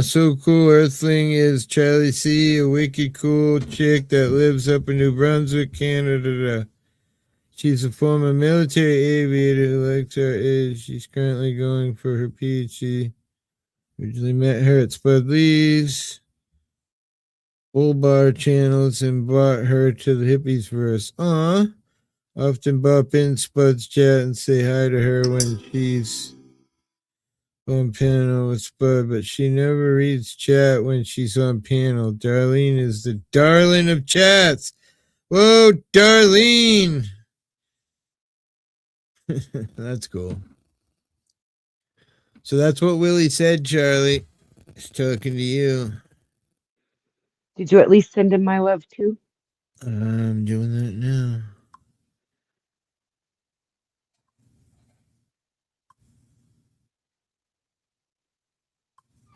So cool. Earthling is Charlie C., a wicked cool chick that lives up in New Brunswick, Canada. She's a former military aviator who likes our age. She's currently going for her PhD. Originally met her at Spud Lee's Bull Bar channels and brought her to the hippies verse. Often bop in Spud's chat and say hi to her when she's on panel with Spud, but she never reads chat when she's on panel. Darlene is the darling of chats. Whoa, Darlene! That's cool. So that's what Willie said, Charlie. He's talking to you. Did you at least send him my love too? I'm doing that now.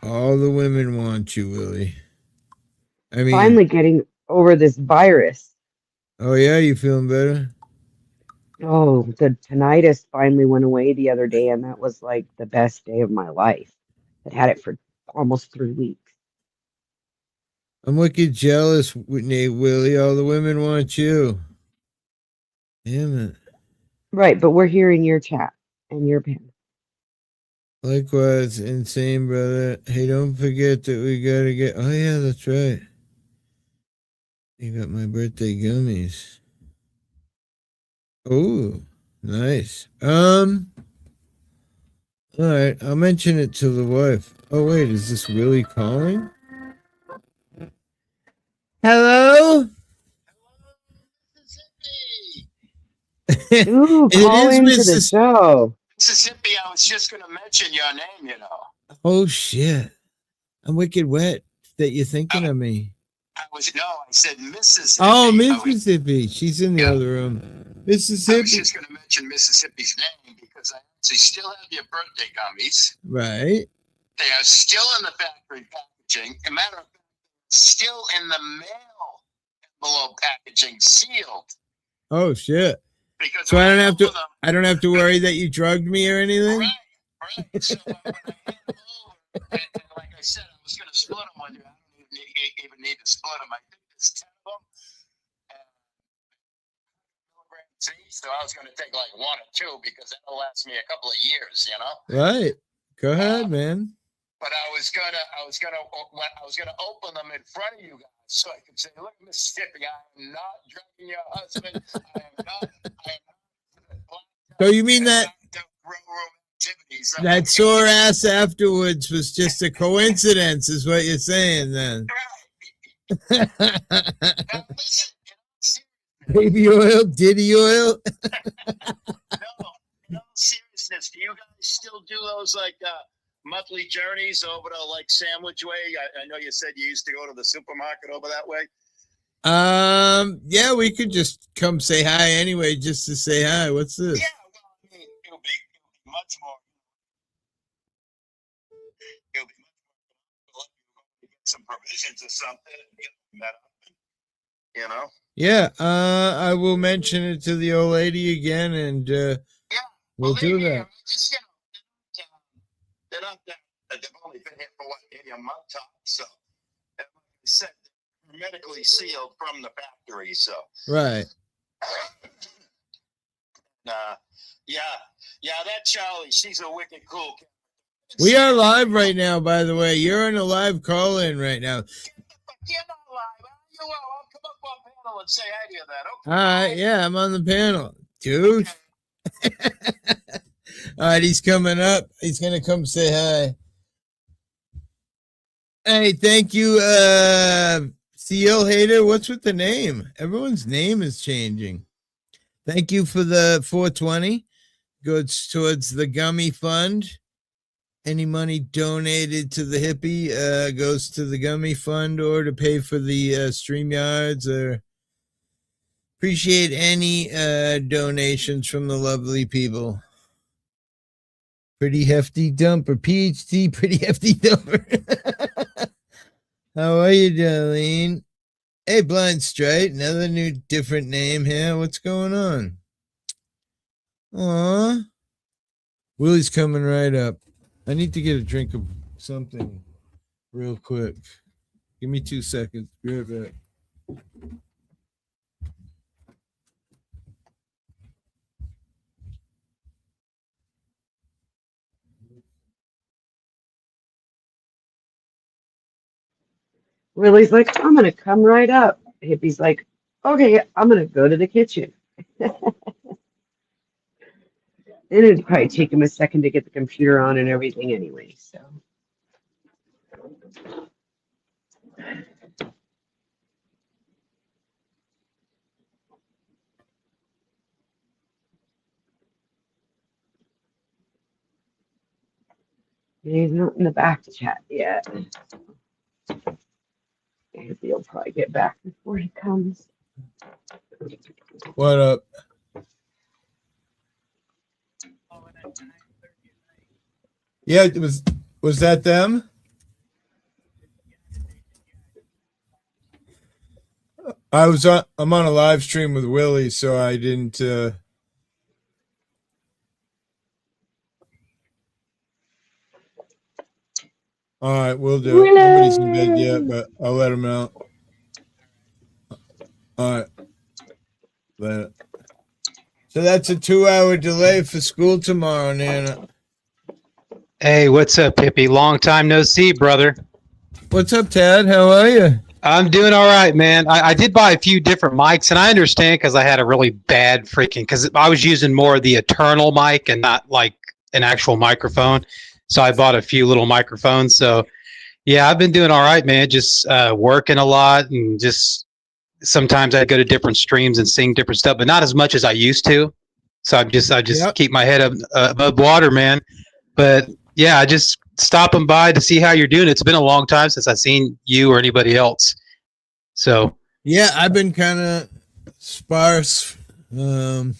All the women want you, Willie. I mean, Finally getting over this virus. oh yeah, you feeling better? Oh, the tinnitus finally went away the other day, and that was like the best day of my life. I'd had it for almost 3 weeks. I'm wicked jealous, Nate Willie. All the women want you. Damn it. Right, but we're here in your chat and your pen. Likewise, insane, brother. Hey, don't forget that we gotta get. Oh yeah, that's right. You got my birthday gummies. Oh, nice. All right, I'll mention it to the wife. Oh wait, is this Willie calling? Hello? Ooh, It call is into the show. Mississippi, I was just going to mention your name, Oh shit. I'm wicked wet that you're thinking of me. I said Mississippi. Oh, Mississippi. She's in the other room. Mississippi. I was just going to mention Mississippi's name because I actually still have your birthday gummies. Right. They are still in the factory packaging. As a matter of fact, still in the mail envelope packaging, sealed. Oh shit. Because so I don't have to worry that you drugged me or anything? Right. So when I hand them over, and like I said, I was going to split them with you. I don't even need to split them. I think there's 10 of them. So I was going to take like 1 or 2 because that'll last me a couple of years, Right. Go ahead, man. But I was gonna open them in front of you guys so I could say, "Look, Mississippi, I am not drugging your husband. I am not." So you mean that sore ass afterwards was just a coincidence, is what you're saying then? Now, listen, baby oil, Diddy oil. No seriousness. Do you guys still do those like monthly journeys over to like Sandwich Way? I know you said you used to go to the supermarket over that way. Yeah, we could just come say hi anyway, just to say hi. What's this? Yeah, well, I mean, it'll be much more some provisions or something. You know. Yeah, I will mention it to the old lady again, and we'll do that. Just, they're not that. They've only been here for maybe a month top. So, like I said, they're hermetically sealed from the factory. So. Right. Yeah, that Charlie, she's a wicked cool kid. We are live right now, by the way. You're on a live call-in right now. You're not live. You will. I'll come up on panel and say hi to you then. Okay. All right, yeah, I'm on the panel. Dude. All right, he's coming up. He's going to come say hi. Hey, thank you, CL Hater. What's with the name? Everyone's name is changing. Thank you for the 420. Goes towards the Gummy Fund. Any money donated to the hippie goes to the Gummy Fund or to pay for the StreamYards. Or appreciate any donations from the lovely people. Pretty hefty dumper, PhD, pretty hefty dumper. How are you, Darlene? Hey, Blind Straight, another new different name here. What's going on? Aw. Willie's coming right up. I need to get a drink of something real quick. Give me 2 seconds. Be right back. Willie's like, I'm going to come right up. Hippie's like, okay, I'm going to go to the kitchen. And it'd probably take him a second to get the computer on and everything anyway, so. He's not in the back chat yet. He'll probably get back before he comes. What up? Yeah, it was that them? I'm on a live stream with Willie, so I didn't all right, we'll do it. Nobody's in bed yet, but I'll let him out. All right. Let it. So that's a 2-hour delay for school tomorrow, Nana. Hey, what's up, Hippie? Long time no see, brother. What's up, Tad? How are you? I'm doing all right, man. I did buy a few different mics, and I understand because I had a really bad because I was using more of the Eternal mic and not like an actual microphone. So I bought a few little microphones. So, yeah, I've been doing all right, man. Just working a lot and just sometimes I go to different streams and sing different stuff, but not as much as I used to. So I just keep my head up above water, man. But yeah, I just stopping by to see how you're doing. It's been a long time since I've seen you or anybody else. So yeah, I've been kind of sparse. I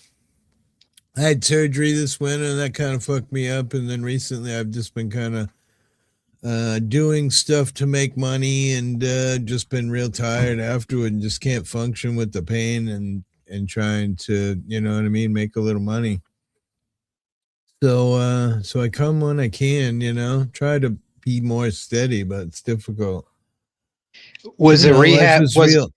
had surgery this winter and that kind of fucked me up. And then recently I've just been kind of doing stuff to make money and just been real tired afterward and just can't function with the pain and trying to, you know what I mean, make a little money. So I come when I can, you know, try to be more steady, but it's difficult. Was it rehab? Real.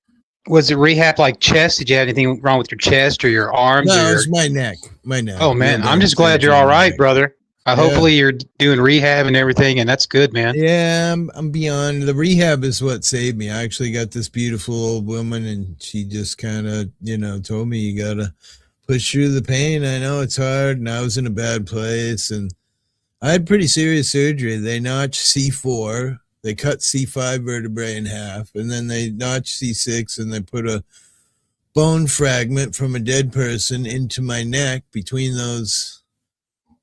Was it rehab like chest? Did you have anything wrong with your chest or your arms? No, it was my neck. My neck. Oh man, I'm just glad you're all right, brother. Hopefully you're doing rehab and everything, and that's good, man. Yeah, I'm beyond. The rehab is what saved me. I actually got this beautiful old woman, and she just kind of, you know, told me you gotta push through the pain. I know it's hard, and I was in a bad place, and I had pretty serious surgery. They notched C4. They cut C5 vertebrae in half, and then they notched C6, and they put a bone fragment from a dead person into my neck between those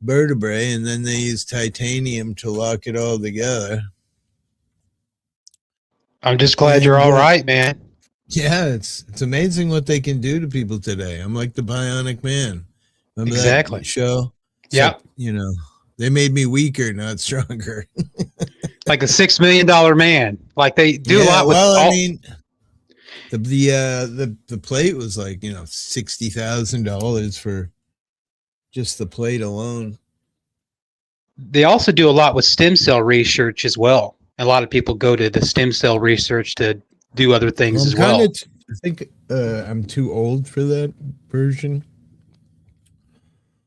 vertebrae, and then they used titanium to lock it all together. I'm just glad you're all right, man. Yeah, it's amazing what they can do to people today. I'm like the Bionic Man. Remember exactly. that show? Yeah. You know, They made me weaker, not stronger. Like a $6 million man. Like they do a lot with. Well, I mean, the plate was like $60,000 for just the plate alone. They also do a lot with stem cell research as well. A lot of people go to the stem cell research to do other things as well. I think I'm too old for that version.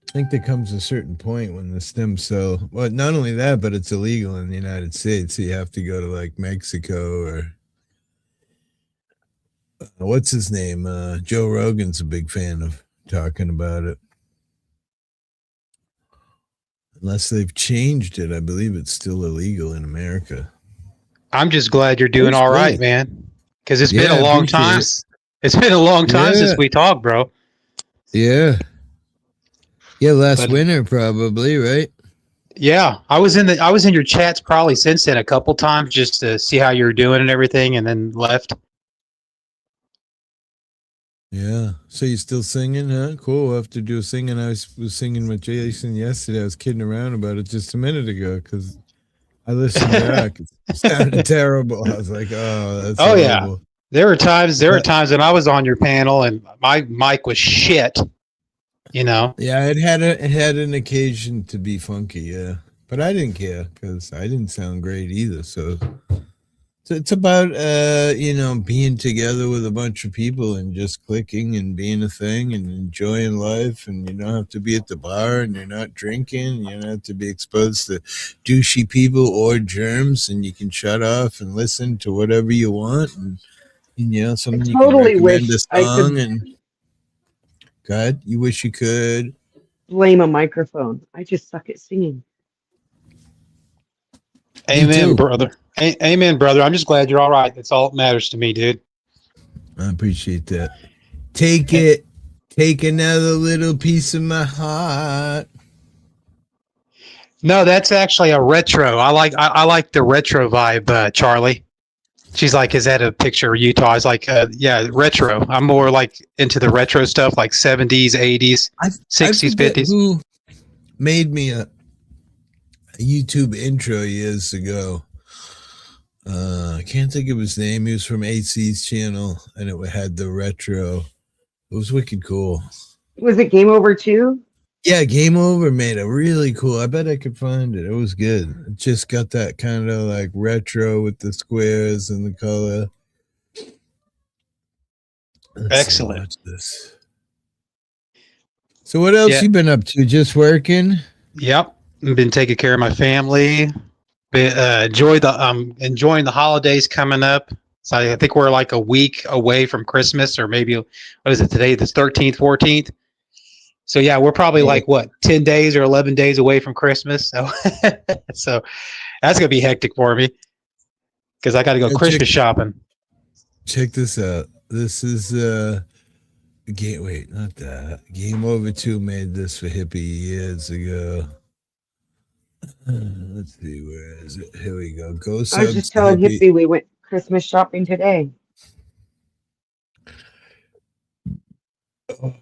I think there comes a certain point when the stem cell, well, not only that, but it's illegal in the United States. So you have to go to like Mexico or what's his name? Joe Rogan's a big fan of talking about it. Unless they've changed it, I believe it's still illegal in America. I'm just glad you're doing all right, man. Because it's been a long time. It's been a long time since we talked, bro. Yeah. Yeah, last winter probably, right? Yeah, I was in your chats probably since then a couple times just to see how you're doing and everything, and then left. Yeah. So you still singing, huh? Cool. We'll have to do a singing. I was singing with Jason yesterday. I was kidding around about it just a minute ago because I listened back. It sounded terrible. I was like, oh, that's horrible. Yeah. There were times when I was on your panel and my mic was shit. You know? Yeah, it had an occasion to be funky, yeah. But I didn't care because I didn't sound great either. So it's about being together with a bunch of people and just clicking and being a thing and enjoying life, and you don't have to be at the bar and you're not drinking, you don't have to be exposed to douchey people or germs, and you can shut off and listen to whatever you want, and something you totally can recommend wish a song and God, you wish you could blame a microphone. I just suck at singing. Amen, brother. Amen, brother. I'm just glad you're all right. That's all that matters to me, dude. I appreciate that. Take another little piece of my heart. No, that's actually a retro. I like the retro vibe, Charlie. She's like, is that a picture of Utah? I was like, yeah, retro. I'm more like into the retro stuff, like 70s, 80s, 60s, 50s. Who made me a YouTube intro years ago? I can't think of his name. He was from AC's channel, and it had the retro. It was wicked cool. Was it Game Over 2? Yeah, Game Over made a really cool. I bet I could find it. It was good. It just got that kind of like retro with the squares and the color. Excellent. This. So what else you been up to? Just working? Yep. I've been taking care of my family. Enjoying the holidays coming up. So I think we're like a week away from Christmas, or maybe, what is it today? The 13th, 14th. So yeah, we're probably like 10 days or 11 days away from Christmas. So, so that's gonna be hectic for me because I got to go Christmas shopping. Check this out. This is not that. Game Over 2 made this for Hippie years ago. Let's see, where is it? Here we go. Go. I was just telling Hippie we went Christmas shopping today. Oh,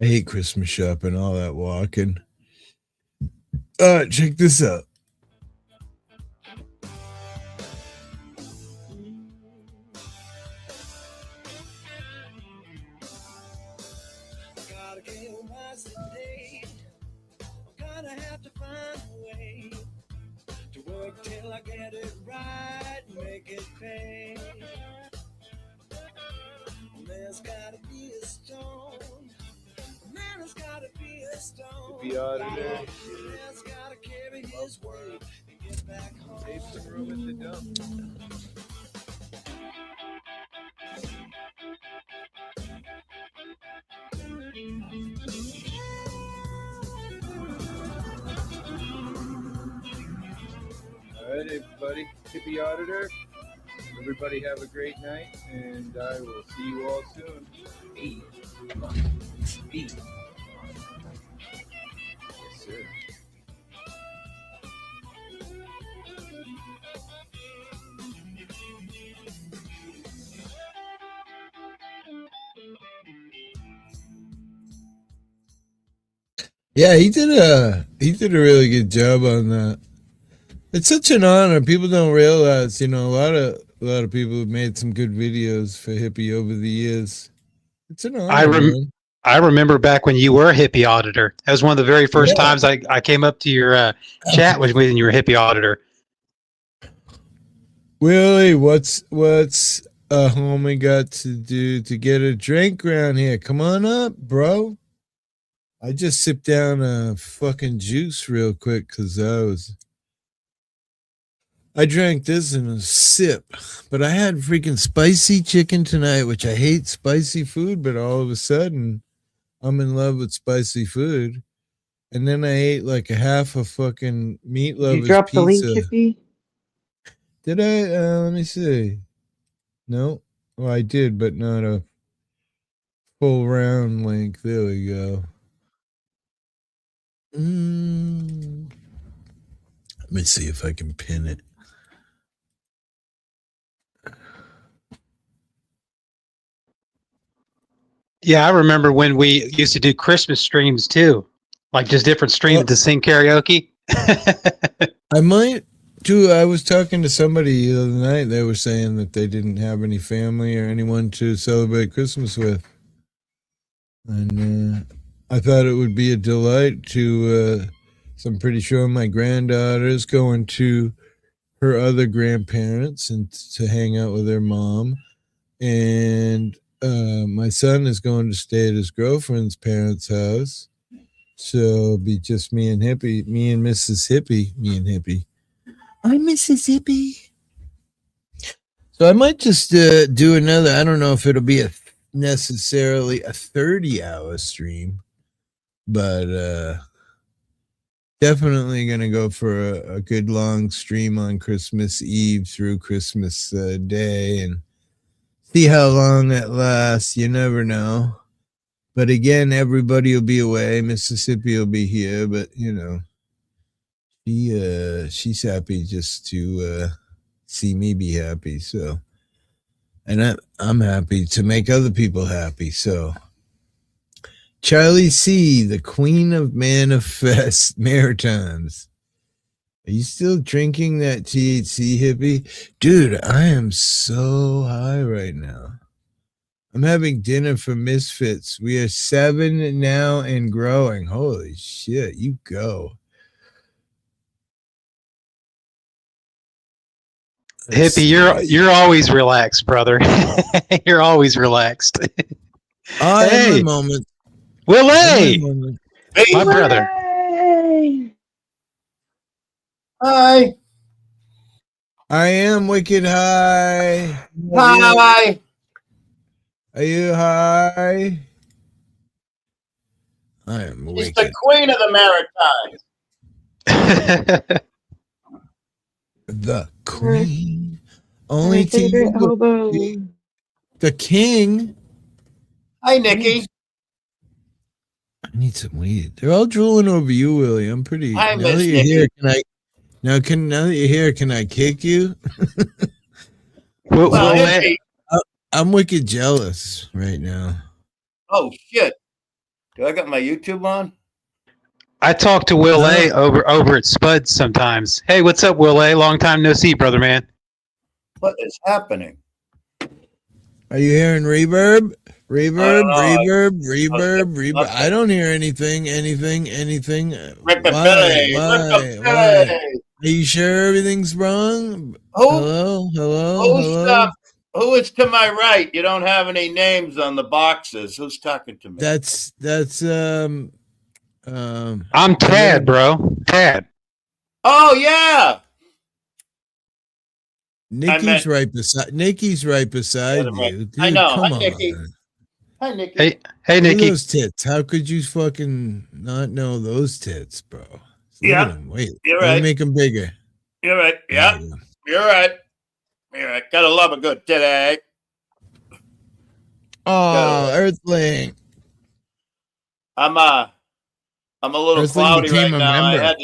I hate Christmas shopping, all that walking. Check this out. Till I get it right, make it pay. There's gotta be a stone. Man has gotta be a stone. Man's gotta carry his weight and get back home. Save some room at the dump. All right, everybody. Hippie Auditor. Everybody have a great night, and I will see you all soon. Peace. Peace. Yes, sir. Yeah, he did a really good job on that. It's such an honor. People don't realize, a lot of people have made some good videos for Hippie over the years. It's an honor, man. I remember back when you were a hippie auditor. That was one of the very first times I came up to your chat was when you were a hippie auditor. Willie, what's a homie got to do to get a drink around here? Come on up, bro. I just sipped down a fucking juice real quick because I drank this in a sip, but I had freaking spicy chicken tonight, which I hate spicy food, but all of a sudden I'm in love with spicy food. And then I ate like a half a fucking meat lovers You drop pizza. the link, Hippie? Did I? Let me see. No. Well, I did, but not a full round link. There we go. Let me see if I can pin it. Yeah, I remember when we used to do Christmas streams too, like just different streams to sing karaoke. I might do. I was talking to somebody the other night. They were saying that they didn't have any family or anyone to celebrate Christmas with, and I thought it would be a delight to. So I'm pretty sure my granddaughter's going to her other grandparents and to hang out with her mom, and my son is going to stay at his girlfriend's parents' house. So it'll be just me and Hippie, me and Mrs. Hippie, me and Hippie. I'm Mrs. Hippie. So I might just do another. I don't know if it'll be necessarily a 30-hour stream, but definitely going to go for a good long stream on Christmas Eve through Christmas Day and see how long that lasts. You never know. But again, everybody will be away. Mississippi will be here, but she's happy just to see me be happy. So, and I'm happy to make other people happy. So, Charlie C, the Queen of Manifest Maritimes. Are you still drinking that THC, Hippie? Dude, I am so high right now. I'm having dinner for Misfits. We are 7 now and growing. Holy shit, you go. Hippie, you're always relaxed, brother. You're always relaxed. Hey, moment. Willie, my brother. Hi. I am wicked high. Hi. Are you high? I am She's wicked. the queen of the Maritimes. The queen. Only My to favorite you. hobo. The king. Hi, Nikki. I need some weed. They're all drooling over you, Willie. I'm pretty. Hi, now Miss that you're Nikki. here, now that you're here, can I kick you? Well, Hippie. I'm wicked jealous right now. Oh shit! Do I got my YouTube on? I talk to Will A over at Spud sometimes. Hey, what's up, Will A? Long time no see, brother man. What is happening? Are you hearing reverb? Reverb. Okay. I don't hear anything. Rip-a-billy. Why? Are you sure everything's wrong? Hello? Who is to my right? You don't have any names on the boxes. Who's talking to me? That's I'm Tad, bro. Tad. Oh yeah. Nikki's right beside you. Dude, I know. Come Hi, on. Nikki. Hi, Nikki. Hey, Look at Nikki. those tits. How could you fucking not know those tits, bro? Look Yeah. at them. Wait. You're Let me right. make them bigger. You're right. Yeah. You're right. You're right. Gotta love a good titty. Oh, Earthling. I'm a little Earthling cloudy became right a now. member. I had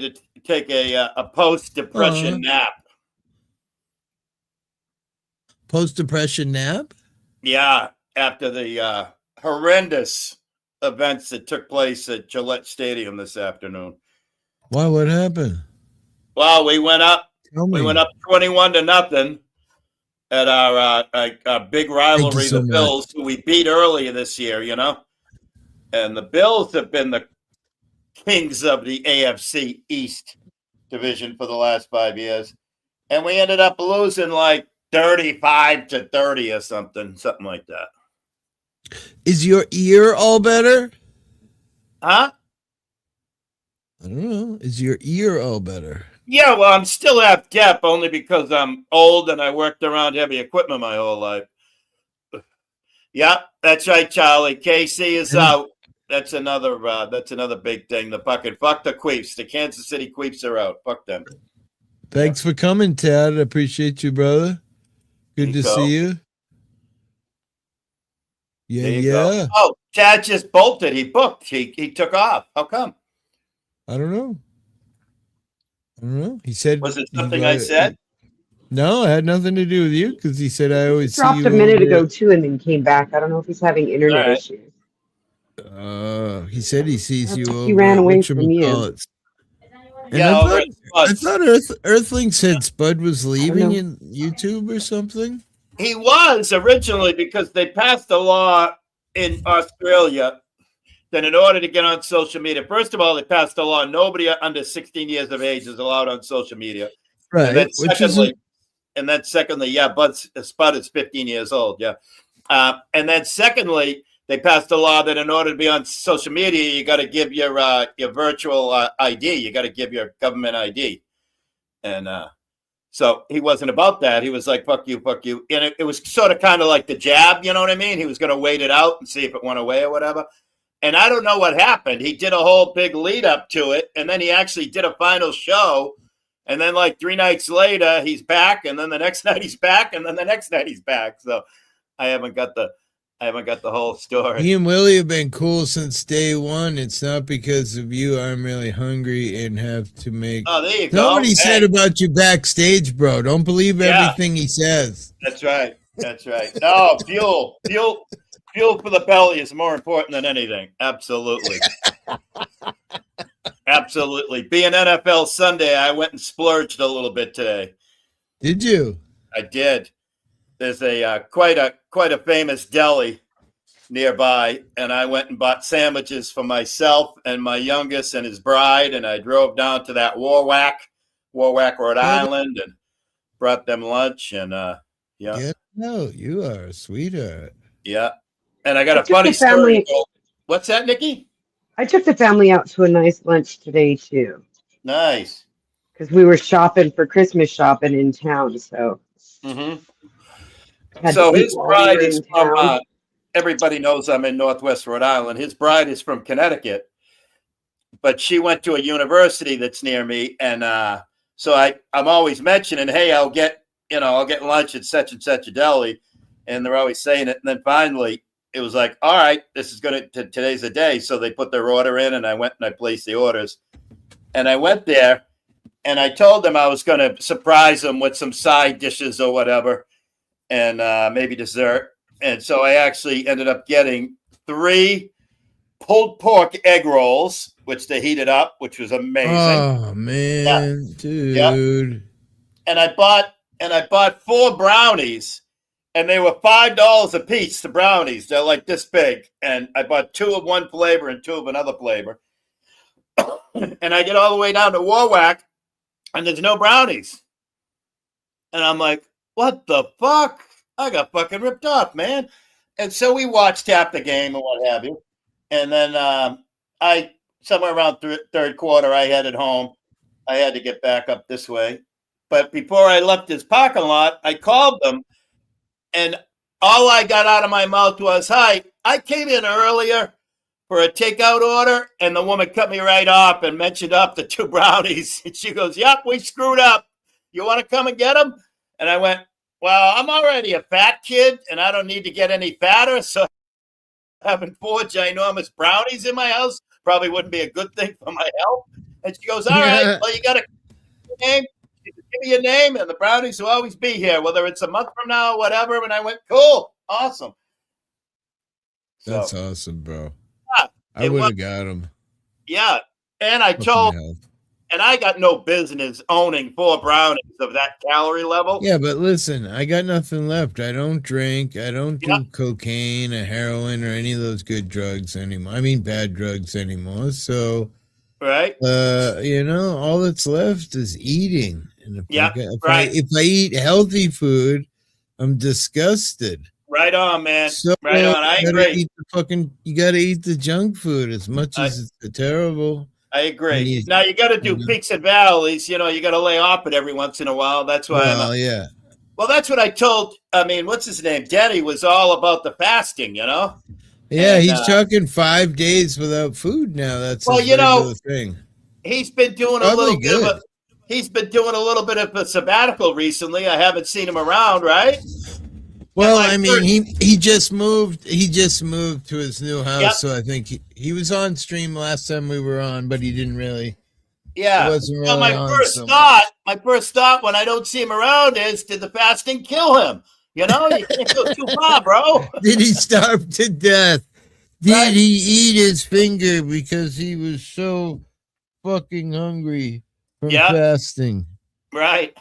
to take a post-depression nap. Post-depression nap? Yeah, after the horrendous events that took place at Gillette Stadium this afternoon. Why? What happened? Well, we went up. Tell me. We went up 21-0 at our big rivalry, so the Bills, who we beat earlier this year. And the Bills have been the kings of the AFC East division for the last 5 years, and we ended up losing like 35-30 or something like that. Is your ear all better? Huh? I don't know. Is your ear all better? Yeah, well, I'm still half deaf only because I'm old and I worked around heavy equipment my whole life. Yeah, that's right, Charlie. KC is out. That's another big thing. Fuck the Queefs. The Kansas City Queefs are out. Fuck them. Thanks for coming, Tad. I appreciate you, brother. Good to see you. Yeah. Go. Oh, Tad just bolted. He booked. He took off. How come? I don't know. He said. Was it something I said? No, it had nothing to do with you because he said I always dropped see you a minute ago too, and then came back. I don't know if he's having internet issues. He said he sees you. He ran away from you. Yeah, I thought Earthling said Spud was leaving in YouTube or something. He was originally because they passed a law in Australia that in order to get on social media, first of all, they passed a law nobody under 16 years of age is allowed on social media. Right. And then secondly, Spud is 15 years old. Yeah. And then secondly, they passed a law that in order to be on social media, you got to give your virtual ID. You got to give your government ID. And so he wasn't about that. He was like, fuck you. And it was sort of kind of like the jab, you know what I mean? He was going to wait it out and see if it went away or whatever. And I don't know what happened. He did a whole big lead up to it. And then he actually did a final show. And then like 3 nights later, he's back. And then the next night he's back. And then the next night he's back. So I haven't got the whole story. Me and Willie have been cool since day one. It's not because of you. I'm really hungry and have to make. Oh, there you go. Nobody said about you backstage, bro. Don't believe everything he says. That's right. No, fuel for the belly is more important than anything. Absolutely. Absolutely. Being NFL Sunday, I went and splurged a little bit today. Did you? I did. There's quite a famous deli nearby, and I went and bought sandwiches for myself and my youngest and his bride, and I drove down to that Warwack, Rhode Island, and brought them lunch. And yeah. No, you are a sweetheart. Yeah, and I got a funny story. What's that, Nikki? I took the family out to a nice lunch today too. Nice. Because we were shopping for Christmas shopping in town, so. Mm-hmm. So his bride is from, everybody knows I'm in Northwest Rhode Island. His bride is from Connecticut, but she went to a university that's near me. And so I'm always mentioning, hey, I'll get lunch at such and such a deli. And they're always saying it. And then finally it was like, all right, today's the day. So they put their order in and I went and I placed the orders. And I went there and I told them I was going to surprise them with some side dishes or whatever. And maybe dessert. And so I actually ended up getting 3 pulled pork egg rolls, which they heated up, which was amazing. Oh man, dude. Yeah. And I bought 4 brownies, and they were $5 a piece. The brownies, they're like this big. And I bought 2 of one flavor and 2 of another flavor. And I get all the way down to Warwack, and there's no brownies. And I'm like, what the fuck? I got fucking ripped off, man. And so we watched half the game and what have you. And then somewhere around third quarter, I headed home. I had to get back up this way. But before I left this parking lot, I called them. And all I got out of my mouth was, hi, I came in earlier for a takeout order. And the woman cut me right off and mentioned up the 2 brownies. And she goes, yep, we screwed up. You want to come and get them? And I went, well, I'm already a fat kid, and I don't need to get any fatter, so having 4 ginormous brownies in my house probably wouldn't be a good thing for my health. And she goes, all right, well, you got to give me your name, and the brownies will always be here, whether it's a month from now or whatever. And I went, cool, awesome. That's awesome, bro. I would have got them. Yeah. And I told, and I got no business owning 4 brownies of that calorie level. Yeah, but listen, I got nothing left. I don't drink. I don't do cocaine or heroin or any of those good drugs anymore. I mean, bad drugs anymore. So, right. You know, all that's left is eating. And if I eat healthy food, I'm disgusted. Right on, man. So right on. I agree. You got to eat the junk food as much as it's terrible. I agree. Now you got to do peaks and valleys. You know, you got to lay off it every once in a while. That's why. Yeah. Well, that's what I told. I mean, what's his name? Denny was all about the fasting. You know. Yeah, he's talking 5 days without food now. That's his regular thing. He's been doing he's been doing a little bit of a sabbatical recently. I haven't seen him around, right? Well, I mean, he just moved. He just moved to his new house, so I think he was on stream last time we were on, but he didn't really. Yeah. Wasn't really my first thought when I don't see him around is, did the fasting kill him? You know, you can't go too far, bro. Did he starve to death? Did he eat his finger because he was so fucking hungry from fasting? Right.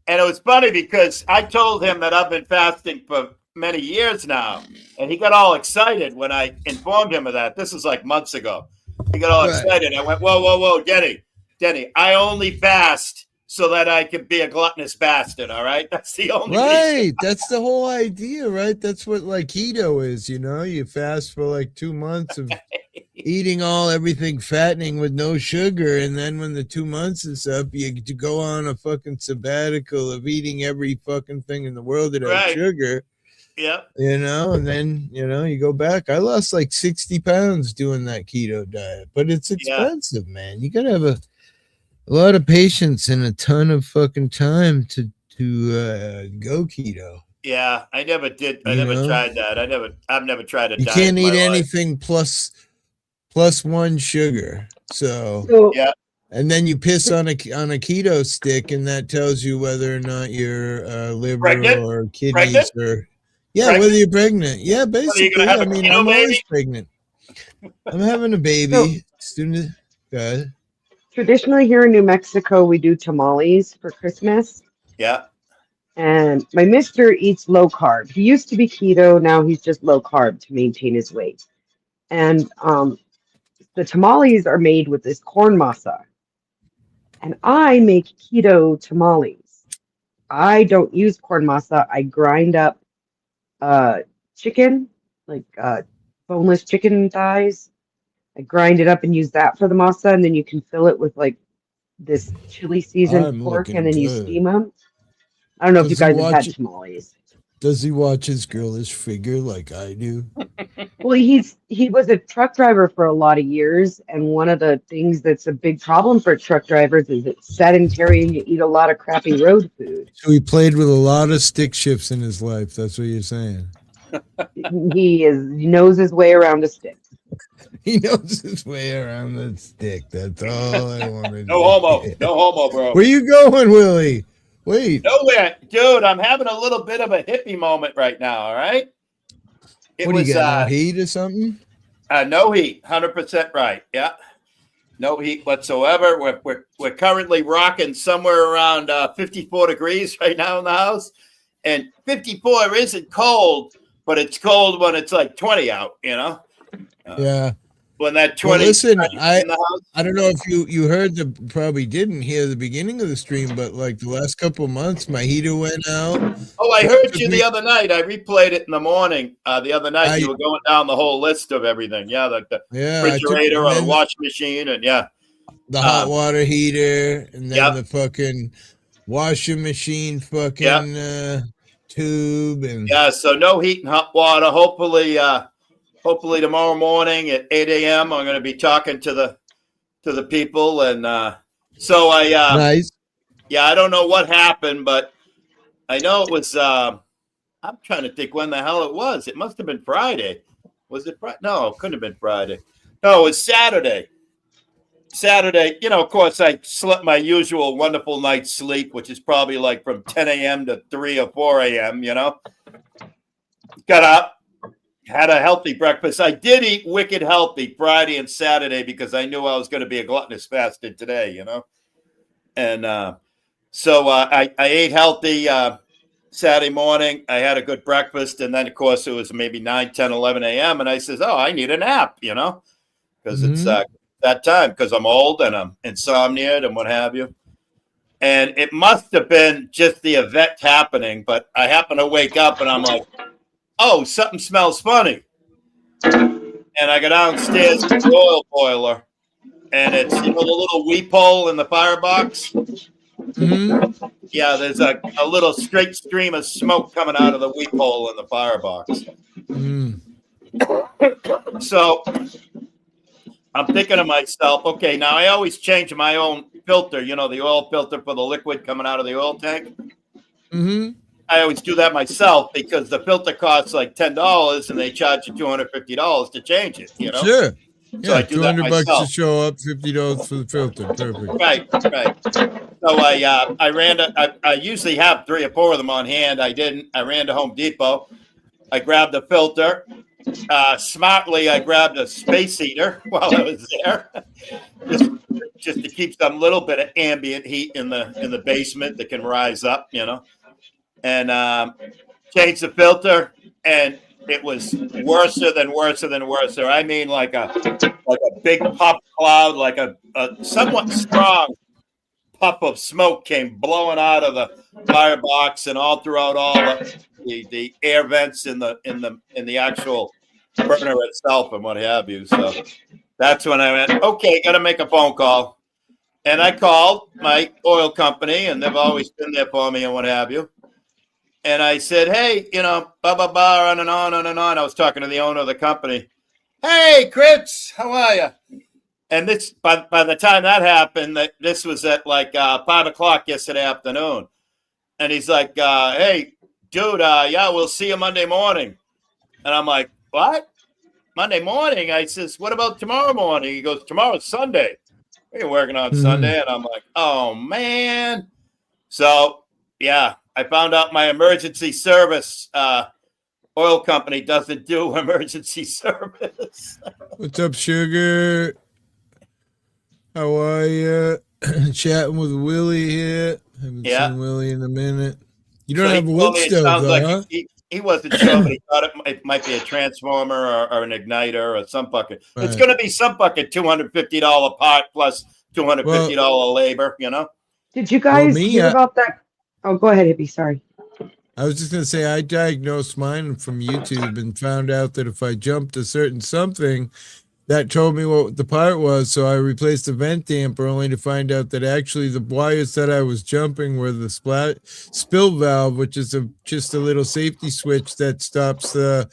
And it was funny because I told him that I've been fasting for many years now. And he got all excited when I informed him of that. This was like months ago. He got all excited. I went, whoa, Denny, I only fast so that I can be a gluttonous bastard, all right? That's the only reason. That's the whole idea, right? That's what like keto is, you know? You fast for like 2 months of eating everything fattening with no sugar, and then when the 2 months is up, you get to go on a fucking sabbatical of eating every fucking thing in the world that has sugar. Yeah. You know, and then, you know, you go back. I lost like 60 pounds doing that keto diet, but it's expensive, man. You got to have a lot of patience and a ton of fucking time to go keto. Yeah, I never did. I never tried that. I've never tried a diet. You can't eat anything plus 1 sugar. So yeah. And then you piss on a keto stick, and that tells you whether or not you're liver or kidneys or whether you're pregnant. Yeah, basically. I mean, I'm always pregnant. I'm having a baby. Traditionally here in New Mexico, we do tamales for Christmas. Yeah. And my mister eats low carb. He used to be keto. Now he's just low carb to maintain his weight. And the tamales are made with this corn masa. And I make keto tamales. I don't use corn masa. I grind up chicken, like boneless chicken thighs. I grind it up and use that for the masa, and then you can fill it with like this chili seasoned pork, and then you steam them. I don't know if you guys have had tamales. Does he watch his girlish figure like I do? Well, he was a truck driver for a lot of years, and one of the things that's a big problem for truck drivers is it's sedentary and you eat a lot of crappy road food. So he played with a lot of stick shifts in his life. That's what you're saying. He knows his way around a stick. He knows his way around the stick. That's all I wanted. No homo, bro. Where you going, Willie? Wait. Nowhere, dude. I'm having a little bit of a hippie moment right now. All right. What do you got? No heat or something? No heat. 100% right. Yeah. No heat whatsoever. We're currently rocking somewhere around 54 degrees right now in the house, and 54 isn't cold, but it's cold when it's like 20 out. You know. Yeah. When that 20. Well, listen, I don't know if you heard probably didn't hear the beginning of the stream, but like the last couple of months, my heater went out. Oh, I heard you the other night. I replayed it in the morning. The other night, you were going down the whole list of everything. Yeah, like the refrigerator or the washing machine, and the hot water heater, and then the fucking washing machine, fucking tube, and so no heat and hot water. Hopefully tomorrow morning at 8 a.m. I'm going to be talking to the people, and so I nice. Yeah, I don't know what happened, but I know it was. I'm trying to think when the hell it was. It must have been Friday. Was it Friday? No, it couldn't have been Friday. No, it was Saturday. Saturday, of course, I slept my usual wonderful night's sleep, which is probably like from 10 a.m. to 3 or 4 a.m. Got up. had a healthy breakfast. I did eat wicked healthy Friday and Saturday because I knew I was going to be a gluttonous bastard today, you know? And so I ate healthy Saturday morning. I had a good breakfast. And then, of course, it was maybe 9, 10, 11 a.m. And I says, oh, I need a nap, you know, because it's that time because I'm old and I'm insomniac and what have you. And it must have been just the event happening. But I happen to wake up and I'm like, oh, something smells funny. And I go downstairs to the oil boiler. And it's, you know, the little weep hole in the firebox. Yeah, there's a little straight stream of smoke coming out of the weep hole in the firebox. So I'm thinking to myself, okay, now I always change my own filter, you know, the oil filter for the liquid coming out of the oil tank. I always do that myself because the filter costs like $10 and they charge you $250 to change it, you know? Sure. So I Yeah, do that $200 myself. to show up, $50 for the filter. Perfect. Right. So I usually have 3 or 4 of them on hand. I didn't. I ran to Home Depot. I grabbed the filter. Smartly, I grabbed a space heater while I was there, just to keep some little bit of ambient heat in the basement that can rise up, you know. And changed the filter, and it was worse than worse. I mean, like a big puff cloud, like a somewhat strong puff of smoke came blowing out of the firebox and all throughout all the air vents in the actual burner itself and what have you. So that's when I went, okay, got to make a phone call. And I called my oil company, and they've always been there for me and what have you. And I said, hey, you know, blah, blah, blah, on and on. I was talking to the owner of the company. Hey, Chris, how are you? And this, by the time that happened, this was at like 5 o'clock yesterday afternoon. And he's like, hey, dude, yeah, we'll see you Monday morning. And I'm like, what? Monday morning? I says, what about tomorrow morning? He goes, tomorrow's Sunday. We're working on Sunday. And I'm like, oh, man. So, yeah. I found out my emergency service oil company doesn't do emergency service. What's up, sugar? How are you? Chatting with Willie here. Haven't seen Willie in a minute. You don't have a wood stove, though, like huh? He wasn't sure, but he thought it might be a transformer or an igniter or some fucking. Right. It's going to be some fucking $250 part plus $250 labor, you know? Did you guys hear about that? Oh, go ahead, Hippie. Sorry. I was just going to say, I diagnosed mine from YouTube and found out that if I jumped a certain something, that told me what the part was. So I replaced the vent damper only to find out that actually the wires that I was jumping were the spill valve, which is just a little safety switch that stops the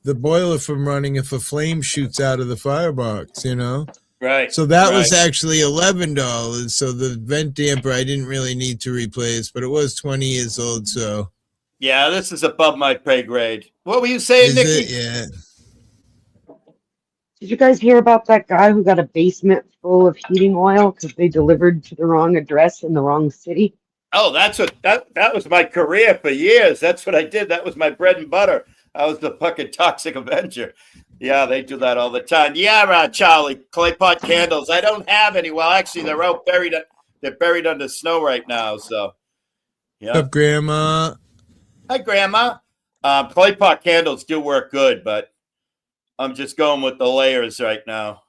boiler from running if a flame shoots out of the firebox, you know? Right. So that was actually $11. So the vent damper I didn't really need to replace, but it was 20 years old. So yeah, this is above my pay grade. What were you saying, Nikki? Yeah. Did you guys hear about that guy who got a basement full of heating oil because they delivered to the wrong address in the wrong city? Oh, that was my career for years. That's what I did. That was my bread and butter. I was the fucking toxic avenger. Yeah, they do that all the time. Yeah, Charlie, clay pot candles. I don't have any. Well, actually, they're out buried. They're buried under snow right now. So, yeah. What's up, Grandma? Hi, Grandma. Clay pot candles do work good, but I'm just going with the layers right now.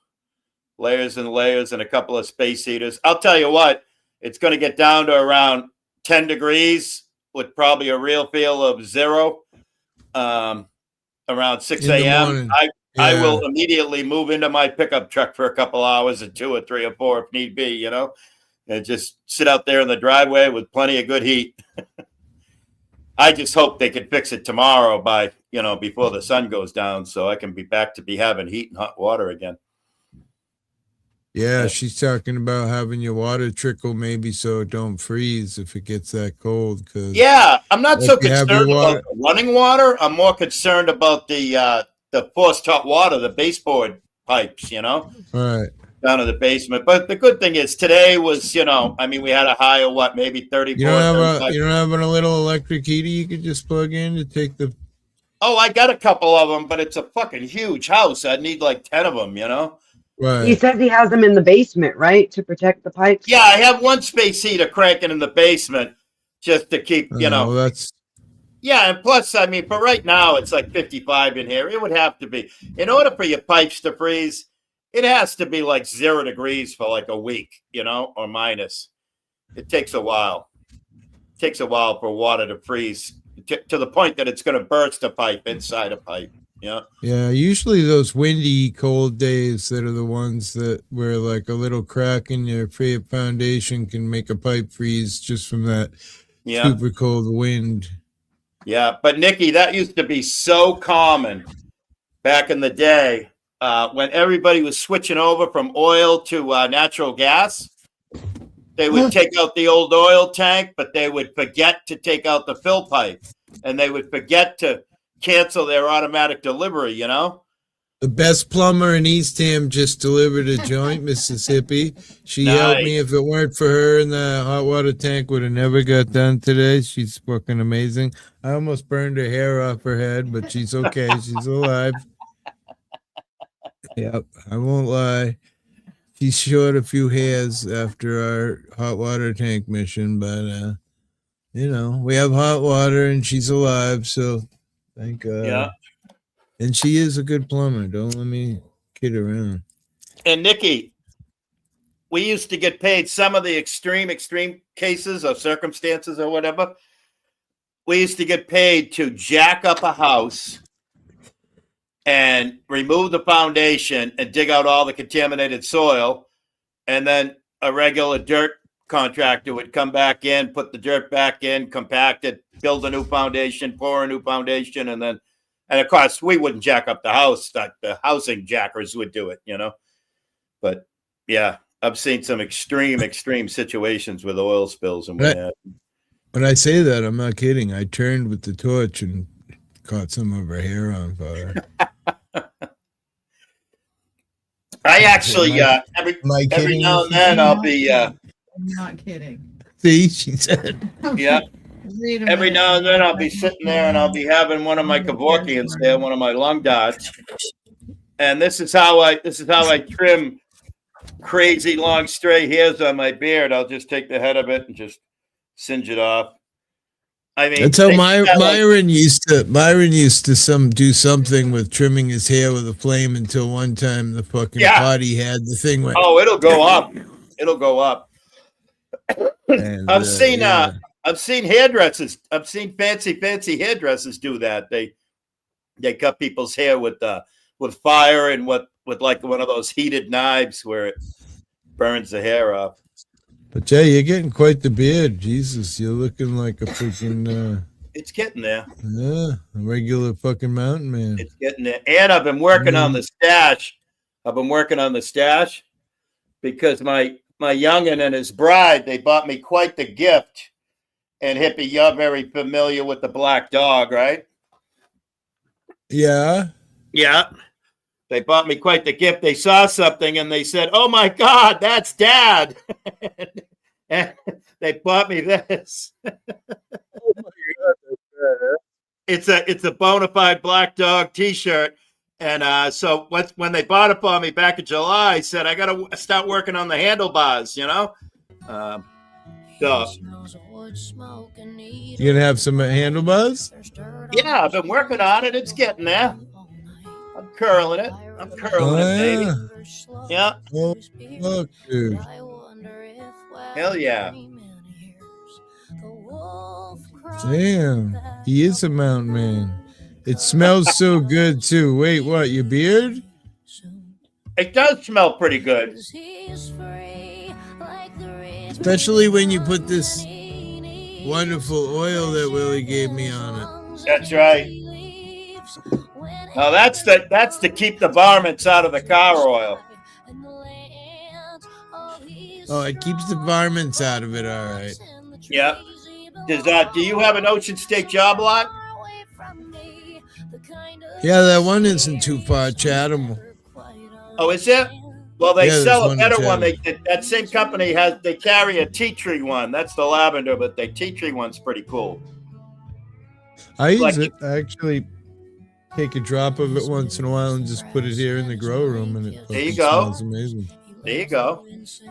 Layers and layers and a couple of space heaters. I'll tell you what, it's going to get down to around 10 degrees with probably a real feel of 0 around 6 a.m. I will immediately move into my pickup truck for a couple hours and 2 or 3 or 4 if need be, you know, and just sit out there in the driveway with plenty of good heat. I just hope they can fix it tomorrow by, you know, before the sun goes down so I can be back to having heat and hot water again. Yeah, she's talking about having your water trickle maybe so it don't freeze if it gets that cold. Yeah, I'm not so concerned about the running water. I'm more concerned about the forced hot water, the baseboard pipes, you know, down to the basement. But the good thing is today was, you know, I mean, we had a high of what, maybe 34. You don't have a little electric heater you could just plug in to take the Oh, I got a couple of them, but it's a fucking huge house. I need like 10 of them, you know? He Right. says he has them in the basement, right, to protect the pipes. Yeah, I have one space heater cranking in the basement just to keep, you know. Well, that's Yeah, and plus, I mean, for right now, it's like 55 in here. It would have to be. In order for your pipes to freeze, it has to be like 0 degrees for like a week, you know, or minus. It takes a while. It takes a while for water to freeze to the point that it's going to burst a pipe inside a pipe. Yeah. yeah. Usually those windy, cold days that are the ones that where like a little crack in your foundation can make a pipe freeze just from that Yeah. super cold wind. Yeah. But Nikki, that used to be so common back in the day when everybody was switching over from oil to natural gas. They would take out the old oil tank, but they would forget to take out the fill pipe, and they would forget to cancel their automatic delivery, you know? The best plumber in Eastham just delivered a joint, Mississippi. She helped me. If it weren't for her, and the hot water tank would have never got done today. She's fucking amazing. I almost burned her hair off her head, but she's okay. She's alive. Yep, I won't lie. She's short a few hairs after our hot water tank mission, but you know, we have hot water and she's alive, so thank God. Yeah. And she is a good plumber. Don't let me kid around. And Nikki, we used to get paid some of the extreme cases or circumstances or whatever. We used to get paid to jack up a house and remove the foundation and dig out all the contaminated soil. And then a regular dirt contractor would come back in, put the dirt back in, compact it, build a new foundation, pour a new foundation. And of course, we wouldn't jack up the house. The housing jackers would do it, you know. But yeah, I've seen some extreme situations with oil spills and whatnot. When I say that, I'm not kidding. I turned with the torch and caught some of her hair on fire. I actually every now and then I'll be I'm not kidding. See, she said. Yeah. Every now and then I'll be sitting there and I'll be having one of my Kevorkians there, one of my lung dots. And this is how I trim crazy long stray hairs on my beard. I'll just take the head of it and just singe it off. I mean, that's how Myron used to do something with trimming his hair with a flame until one time the fucking potty had the thing went. Oh, it'll go up. It'll go up. And, I've seen hairdressers. I've seen fancy hairdressers do that. They cut people's hair with fire and with like one of those heated knives where it burns the hair off. But yeah, you're getting quite the beard. Jesus, you're looking like a freaking it's getting there. Yeah, a regular fucking mountain man. It's getting there. And I've been working on the stash. Because my youngin' and his bride, they bought me quite the gift. And Hippie, you're very familiar with the black dog, right? Yeah. Yeah. They bought me quite the gift. They saw something and they said, "Oh my God, that's Dad." And they bought me this. Oh my God, that's bad. It's a bona fide black dog T-shirt. And so when they bought it for me back in July, I said, I got to start working on the handlebars, you know? So. You going to have some handlebars? Yeah, I've been working on it. It's getting there. I'm curling it. Baby. Yeah. Oh, look, dude. Hell yeah. Damn. He is a mountain man. It smells so good, too. Wait, what? Your beard? It does smell pretty good. Especially when you put this wonderful oil that Willie gave me on it. That's right. Now that's to keep the varmints out of the car oil. Oh, it keeps the varmints out of it, all right. Yep. Do you have an Ocean State job lot? Yeah, that one isn't too far, Chatham. Oh, is it? Well, they sell a better one. Chatham. That same company they carry a tea tree one. That's the lavender, but the tea tree one's pretty cool. I use it. Actually, take a drop of it once in a while and just put it here in the grow room, and it There you fucking go. smells amazing. There you go.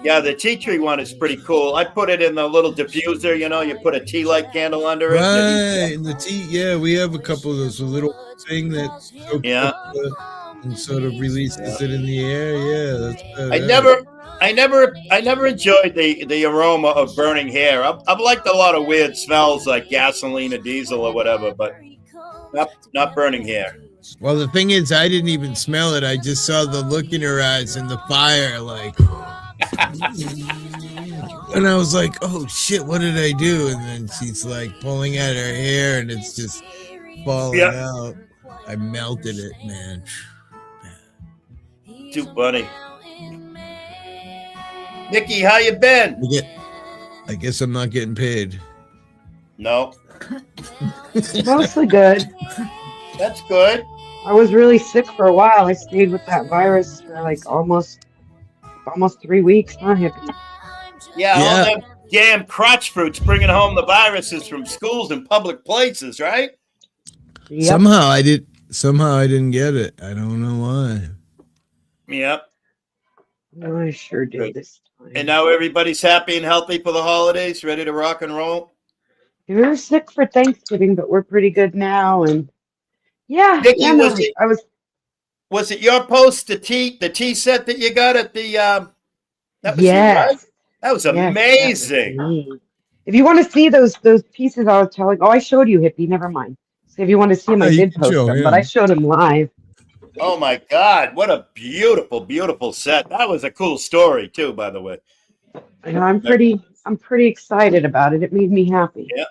Yeah, the tea tree one is pretty cool. I put it in the little diffuser. You know, you put a tea light candle under it. Right, and the tea. Yeah, we have a couple of those. A little thing that soaks Yeah. up and sort of releases it in the air. Yeah, that's I never enjoyed the aroma of burning hair. I've liked a lot of weird smells like gasoline or diesel or whatever, but not burning hair. Well, the thing is, I didn't even smell it. I just saw the look in her eyes and the fire, like, and I was like, "Oh shit, what did I do?" And then she's like pulling at her hair, and it's just falling out. I melted it, man. Too funny. Nikki, how you been? I guess I'm not getting paid. No. Mostly good. That's good. I was really sick for a while. I stayed with that virus for like almost 3 weeks, huh, Hippie? Yeah, all them damn crotch fruits bringing home the viruses from schools and public places, right? Yep. Somehow I didn't get it. I don't know why. Yep. I sure did this time. And now everybody's happy and healthy for the holidays, ready to rock and roll. We were sick for Thanksgiving, but we're pretty good now. And yeah, Nikki, yeah, was it your post, the tea set that you got at the that was yes. You, right? That was amazing. That was if you want to see those pieces I was telling, I showed you, Hippie, never mind. So if you want to see them, I did post them, but I showed them live. Oh my God, what a beautiful, beautiful set. That was a cool story too, by the way. I know, I'm pretty excited about it. It made me happy. Yeah.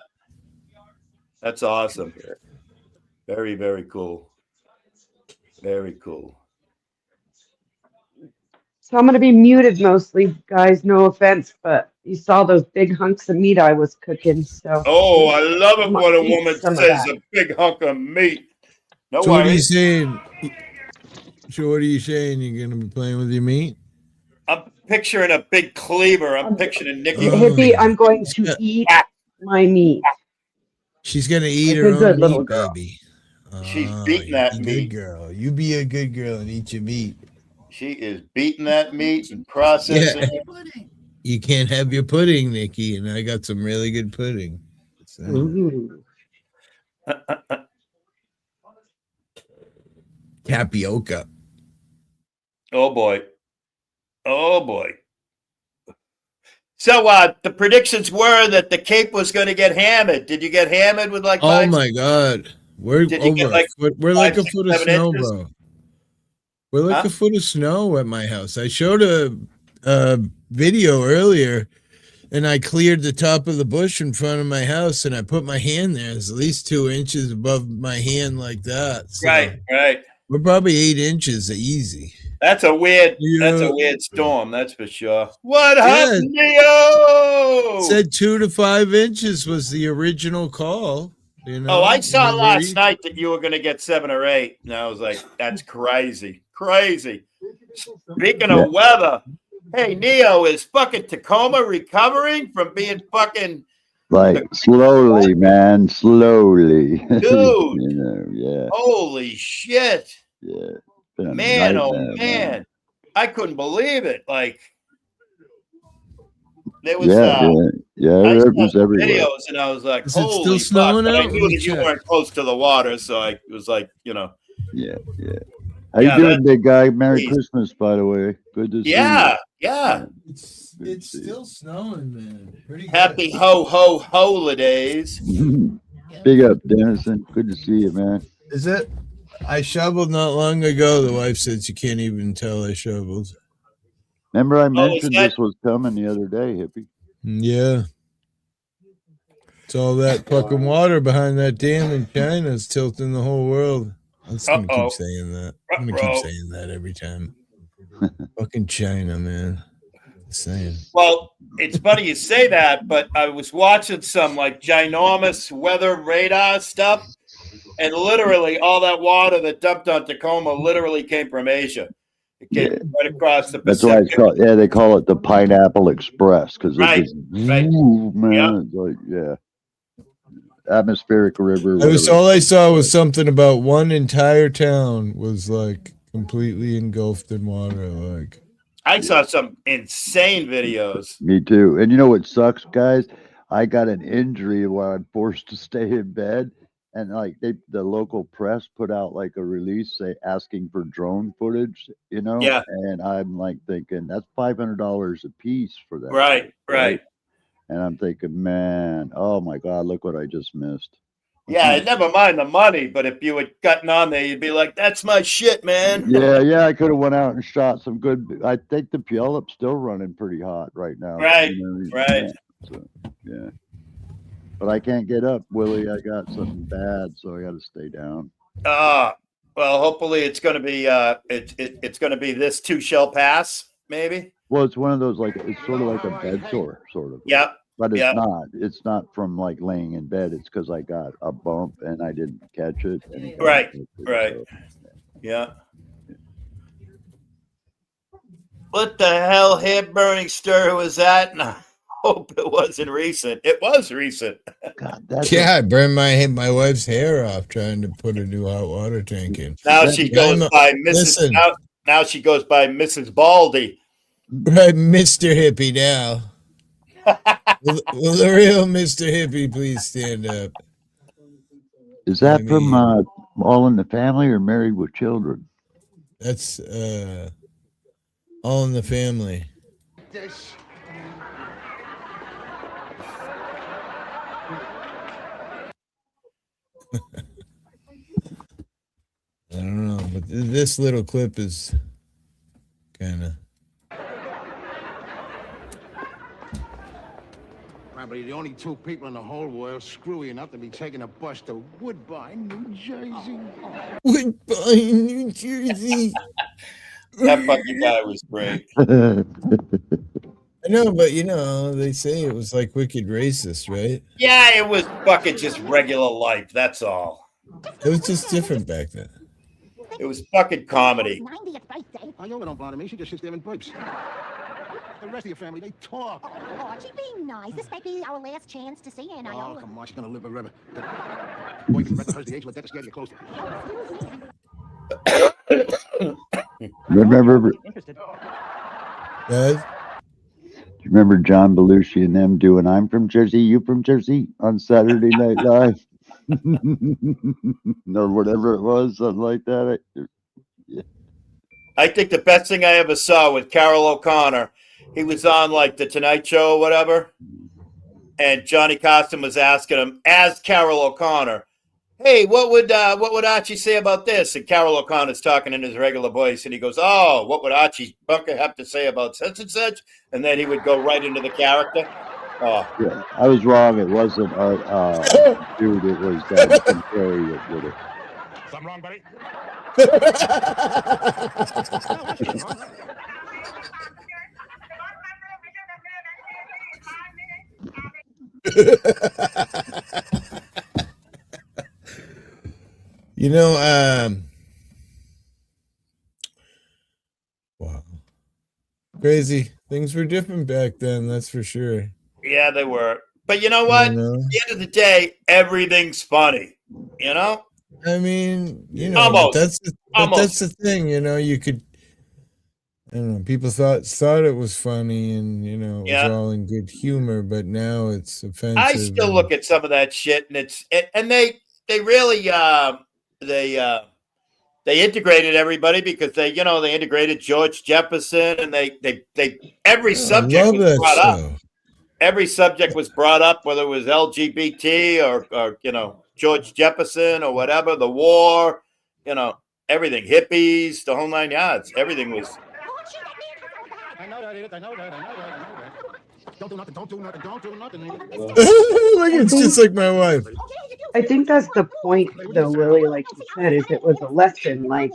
That's awesome. Very, very cool. Very cool. So I'm going to be muted mostly, guys. No offense, but you saw those big hunks of meat I was cooking. So. Oh, I love it when a woman says a big hunk of meat. No So worries. what are you saying? So what are you saying? You're going to be playing with your meat? I'm picturing a big cleaver. I'm picturing Nikki. Hippie, I'm going to eat my meat. She's going to eat like her own little meat, girl. baby. She's beating that meat. Good girl. You be a good girl and eat your meat. She is beating that meat and processing it. You can't have your pudding, Nikki, and I got some really good pudding. Tapioca. Oh boy. Oh boy. So the predictions were that the Cape was going to get hammered. Did you get hammered with like? Oh my God, we're like a foot of snow, inches? bro. We're like a foot of snow at my house. I showed a video earlier, and I cleared the top of the bush in front of my house, and I put my hand there. It's at least 2 inches above my hand, like that. So right. we're probably 8 inches easy. That's a weird storm, that's for sure. What happened, Neo? Said 2 to 5 inches was the original call. You know, I saw last night that you were going to get 7 or 8, and I was like, "That's crazy, crazy." Speaking of weather, hey, Neo, is fucking Tacoma recovering from being fucking like slowly, man, slowly, dude? Holy shit! Yeah. Man, man, I couldn't believe it. Like there was it was everywhere. Videos, and I was like, is it "Holy still fuck!" snowing But I out? knew that you weren't close to the water, so I was like, Yeah. How you doing, big guy? Merry Christmas, by the way. Good to see you. Yeah. It's still snowing, man. Pretty good. Happy holidays. Big up, Dennison. Good to see you, man. Is it? I shoveled not long ago. The wife said she can't even tell I shoveled. Remember I mentioned this was coming the other day, Hippie? Yeah. It's all that fucking water behind that dam in China is tilting the whole world. I'm just going to keep saying that. I'm going to keep saying that every time. Fucking China, man. Just saying. Well, it's funny you say that, but I was watching some like ginormous weather radar stuff. And literally, all that water that dumped on Tacoma literally came from Asia. It came right across the Pacific. That's why it's called, they call it the Pineapple Express because right. Move, man. It's like, atmospheric river. All I saw was something about one entire town was like completely engulfed in water. Like I saw some insane videos. Me too. And you know what sucks, guys? I got an injury where I'm forced to stay in bed, and like the local press put out like a release asking for drone footage, Yeah. And I'm like thinking that's $500 a piece for that. Right. And I'm thinking, man, oh my God, look what I just missed. Yeah, never mind the money, but if you had gotten on there, you'd be like, "That's my shit, man." Yeah, I could have went out and shot some good. I think the Puyallup's still running pretty hot right now. Right. So, yeah. But I can't get up, Willie. I got something bad, so I got to stay down. Well, hopefully it's going to be it's going to be this too shall pass, maybe. Well, it's one of those it's sort of like a bed sore, sort of. Yeah. But it's not. It's not from like laying in bed. It's because I got a bump and I didn't catch it. Right. So, Yeah. What the hell hair burning stir was that? And I hope it wasn't recent. It was recent. God, I burned my wife's hair off trying to put a new hot water tank in. Now she goes by Mrs. Now she goes by Mrs. Baldy. Right, Mr. Hippie now. Will the real Mr. Hippie please stand up? Is that from All in the Family or Married with Children? That's All in the Family. I don't know, but this little clip is kind of. Probably the only two people in the whole world screwy enough to be taking a bus to Woodbine, New Jersey. Woodbine, New Jersey. That fucking guy was great. I know, but they say it was like wicked racist, right? Yeah, it was fucking just regular life. That's all. It was just different back then. It was fucking comedy. 90th birthday. Iola don't bother me. She just sits there and burps. The rest of your family, they talk. Oh, Archie, be nice. This might be our last chance to see you, Iola. Oh, come on. She's going to live forever. That boy can record her the age like that to scare you closer. Remember? Yes? Do you remember John Belushi and them doing "I'm from Jersey, you from Jersey" on Saturday Night Live? Or whatever it was, something like that. I think the best thing I ever saw with Carol O'Connor, he was on like the Tonight Show or whatever, and Johnny Carson was asking him, as Carol O'Connor, "Hey, what would Archie say about this?" And Carol O'Connor's talking in his regular voice, and he goes, "Oh, what would Archie Bunker have to say about such and such?" And then he would go right into the character. Oh, yeah, I was wrong. It wasn't dude. It was Jim Carrey that did it. Something wrong, buddy? Wow. Crazy. Things were different back then, that's for sure. yeah, they were. But you know what? At the end of the day, everything's funny. I mean, Almost. That's the thing, you could. I don't know. People thought it was funny, and it was all in good humor. But now it's offensive. I still look at some of that shit, and they really they integrated everybody because they integrated George Jefferson, and they every subject was brought up. Every subject was brought up, whether it was LGBT or George Jefferson or whatever, the war, everything, hippies, the whole nine yards. Everything was. I know that. Don't do nothing. Like, it's just like my wife. I think that's the point, though, Willie, like you said, is it was a lesson. Like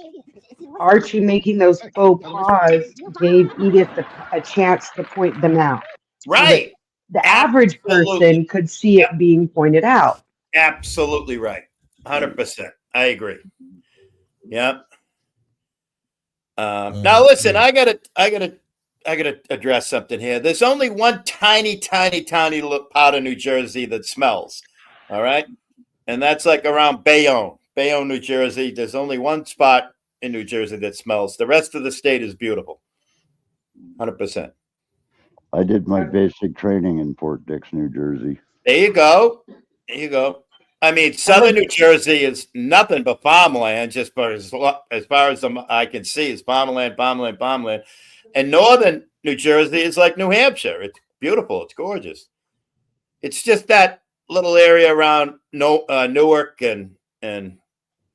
Archie making those faux pas gave Edith a chance to point them out. Right. So the average person could see it being pointed out. Absolutely right. 100%. I agree. Yep. Now listen, I gotta address something here. There's only one tiny little part of New Jersey that smells. All right. and that's like around Bayonne, New Jersey. There's only one spot in New Jersey that smells. The rest of the state is beautiful. 100%. I did my basic training in Fort Dix, New Jersey. There you go. There you go. I mean, southern New Jersey is nothing but farmland, just as far as I can see, is farmland. And northern New Jersey is like New Hampshire. It's beautiful. It's gorgeous. It's just that little area around Newark and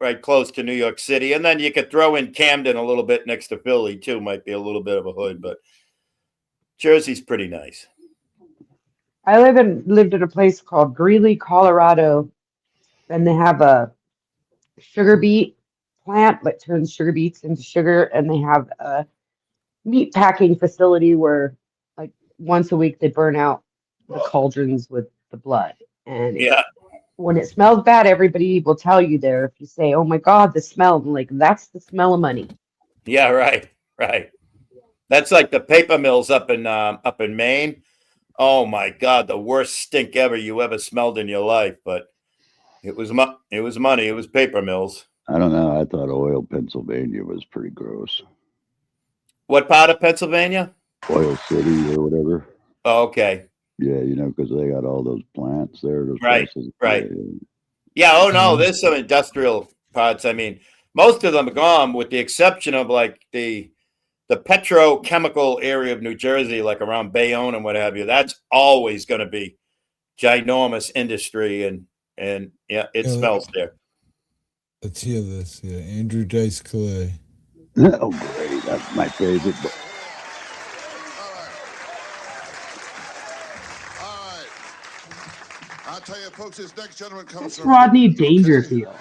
right close to New York City. And then you could throw in Camden a little bit next to Philly, too. Might be a little bit of a hood, but Jersey's pretty nice. I lived in a place called Greeley, Colorado, and they have a sugar beet plant that turns sugar beets into sugar, and they have a meat packing facility where, like, once a week they burn out the cauldrons with the blood. And when it smells bad, everybody will tell you there. If you say, "Oh my God, the smell," I'm like, that's the smell of money. Yeah, right. That's like the paper mills up in Maine. Oh my God, the worst stink you ever smelled in your life. But it was money. It was paper mills. I don't know. I thought Oil, Pennsylvania was pretty gross. What part of Pennsylvania? Oil City or whatever. Oh, okay. Yeah, because they got all those plants there. Those Right. places. Yeah. Oh no, there's some industrial parts. I mean, most of them are gone, with the exception of like the petrochemical area of New Jersey, like around Bayonne and what have you. That's always going to be ginormous industry, and yeah, it smells there. Let's hear this. Yeah, Andrew Dice Clay. Oh, great! That's my favorite. I'll tell you, folks, this next gentleman comes That's Rodney Dangerfield.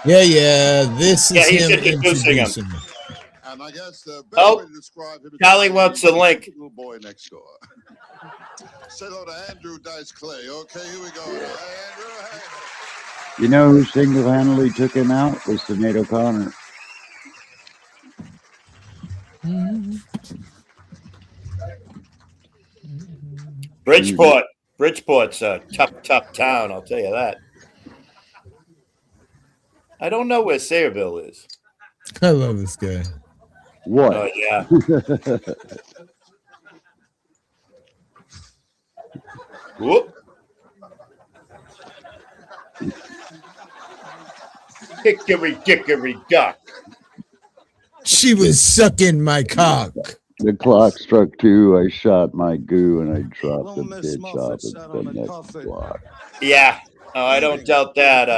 Yeah. This is he's him introducing him. introducing him. And I guess the best way to describe him is Charlie wants the link. Little boy next door. Say hello to Andrew Dice Clay. Okay, here we go. Hey, Andrew. Hey. You know who single-handedly took him out was Sinead O'Connor. Bridgeport's a tough town, I'll tell you that. I don't know where Sayreville is. I love this guy. What? Oh, yeah. Whoop. Hickory dickory dock. She was sucking my cock. The clock struck 2. I shot my goo and I dropped a bitch off at the next block. Yeah. Oh, I don't doubt that.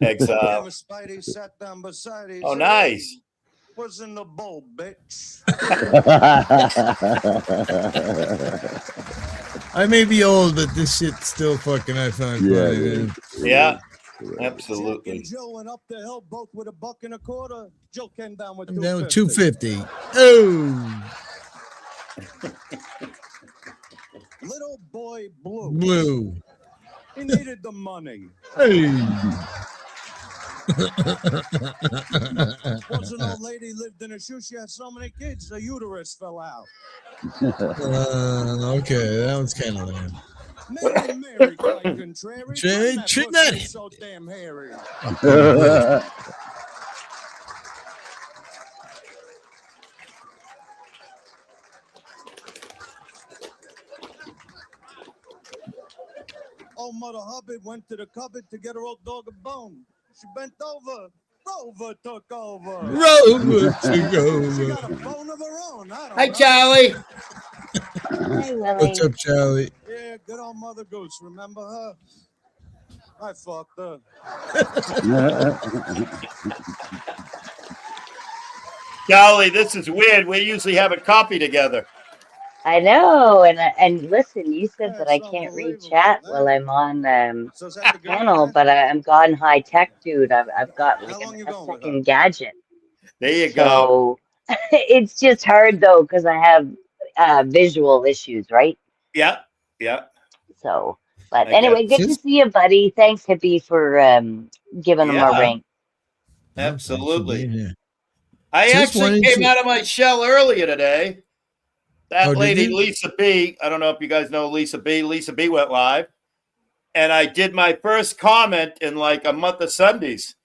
Exile. Oh, nice. Was in the bowl, bitch. I may be old, but this shit's still fucking I find funny, man. Yeah. Absolutely. Joe went up the hill both with $1.25. Joe came down with I'm down with $2.50. Oh. Little boy Blue. Blue. He needed the money. Hey. Was an old lady lived in a shoe. She had so many kids, the uterus fell out. Okay, that was kind of lame. Mary quite contrary. Trinity. So damn hairy. Old Mother Hubbard went to the cupboard to get her old dog a bone. She bent over. Rover took over. Rover took over. She got a phone of her own. Hi, Charlie. Hey, Willie. What's up, Charlie? Yeah, good old Mother Goose. Remember her? I fucked her. Charlie, this is weird. We usually have a coffee together. I know, and listen, you said that I can't read chat while I'm on panel, but I'm gone high tech, dude. I've got like a second gadget. There you go. So it's just hard though because I have visual issues, right? Yeah. So, but anyway, good to see you, buddy. Thanks, Hippie, for giving them a ring. Absolutely. I actually came out of my shell earlier today. That lady, Lisa B. I don't know if you guys know Lisa B. Lisa B. went live. and I did my first comment in like a month of Sundays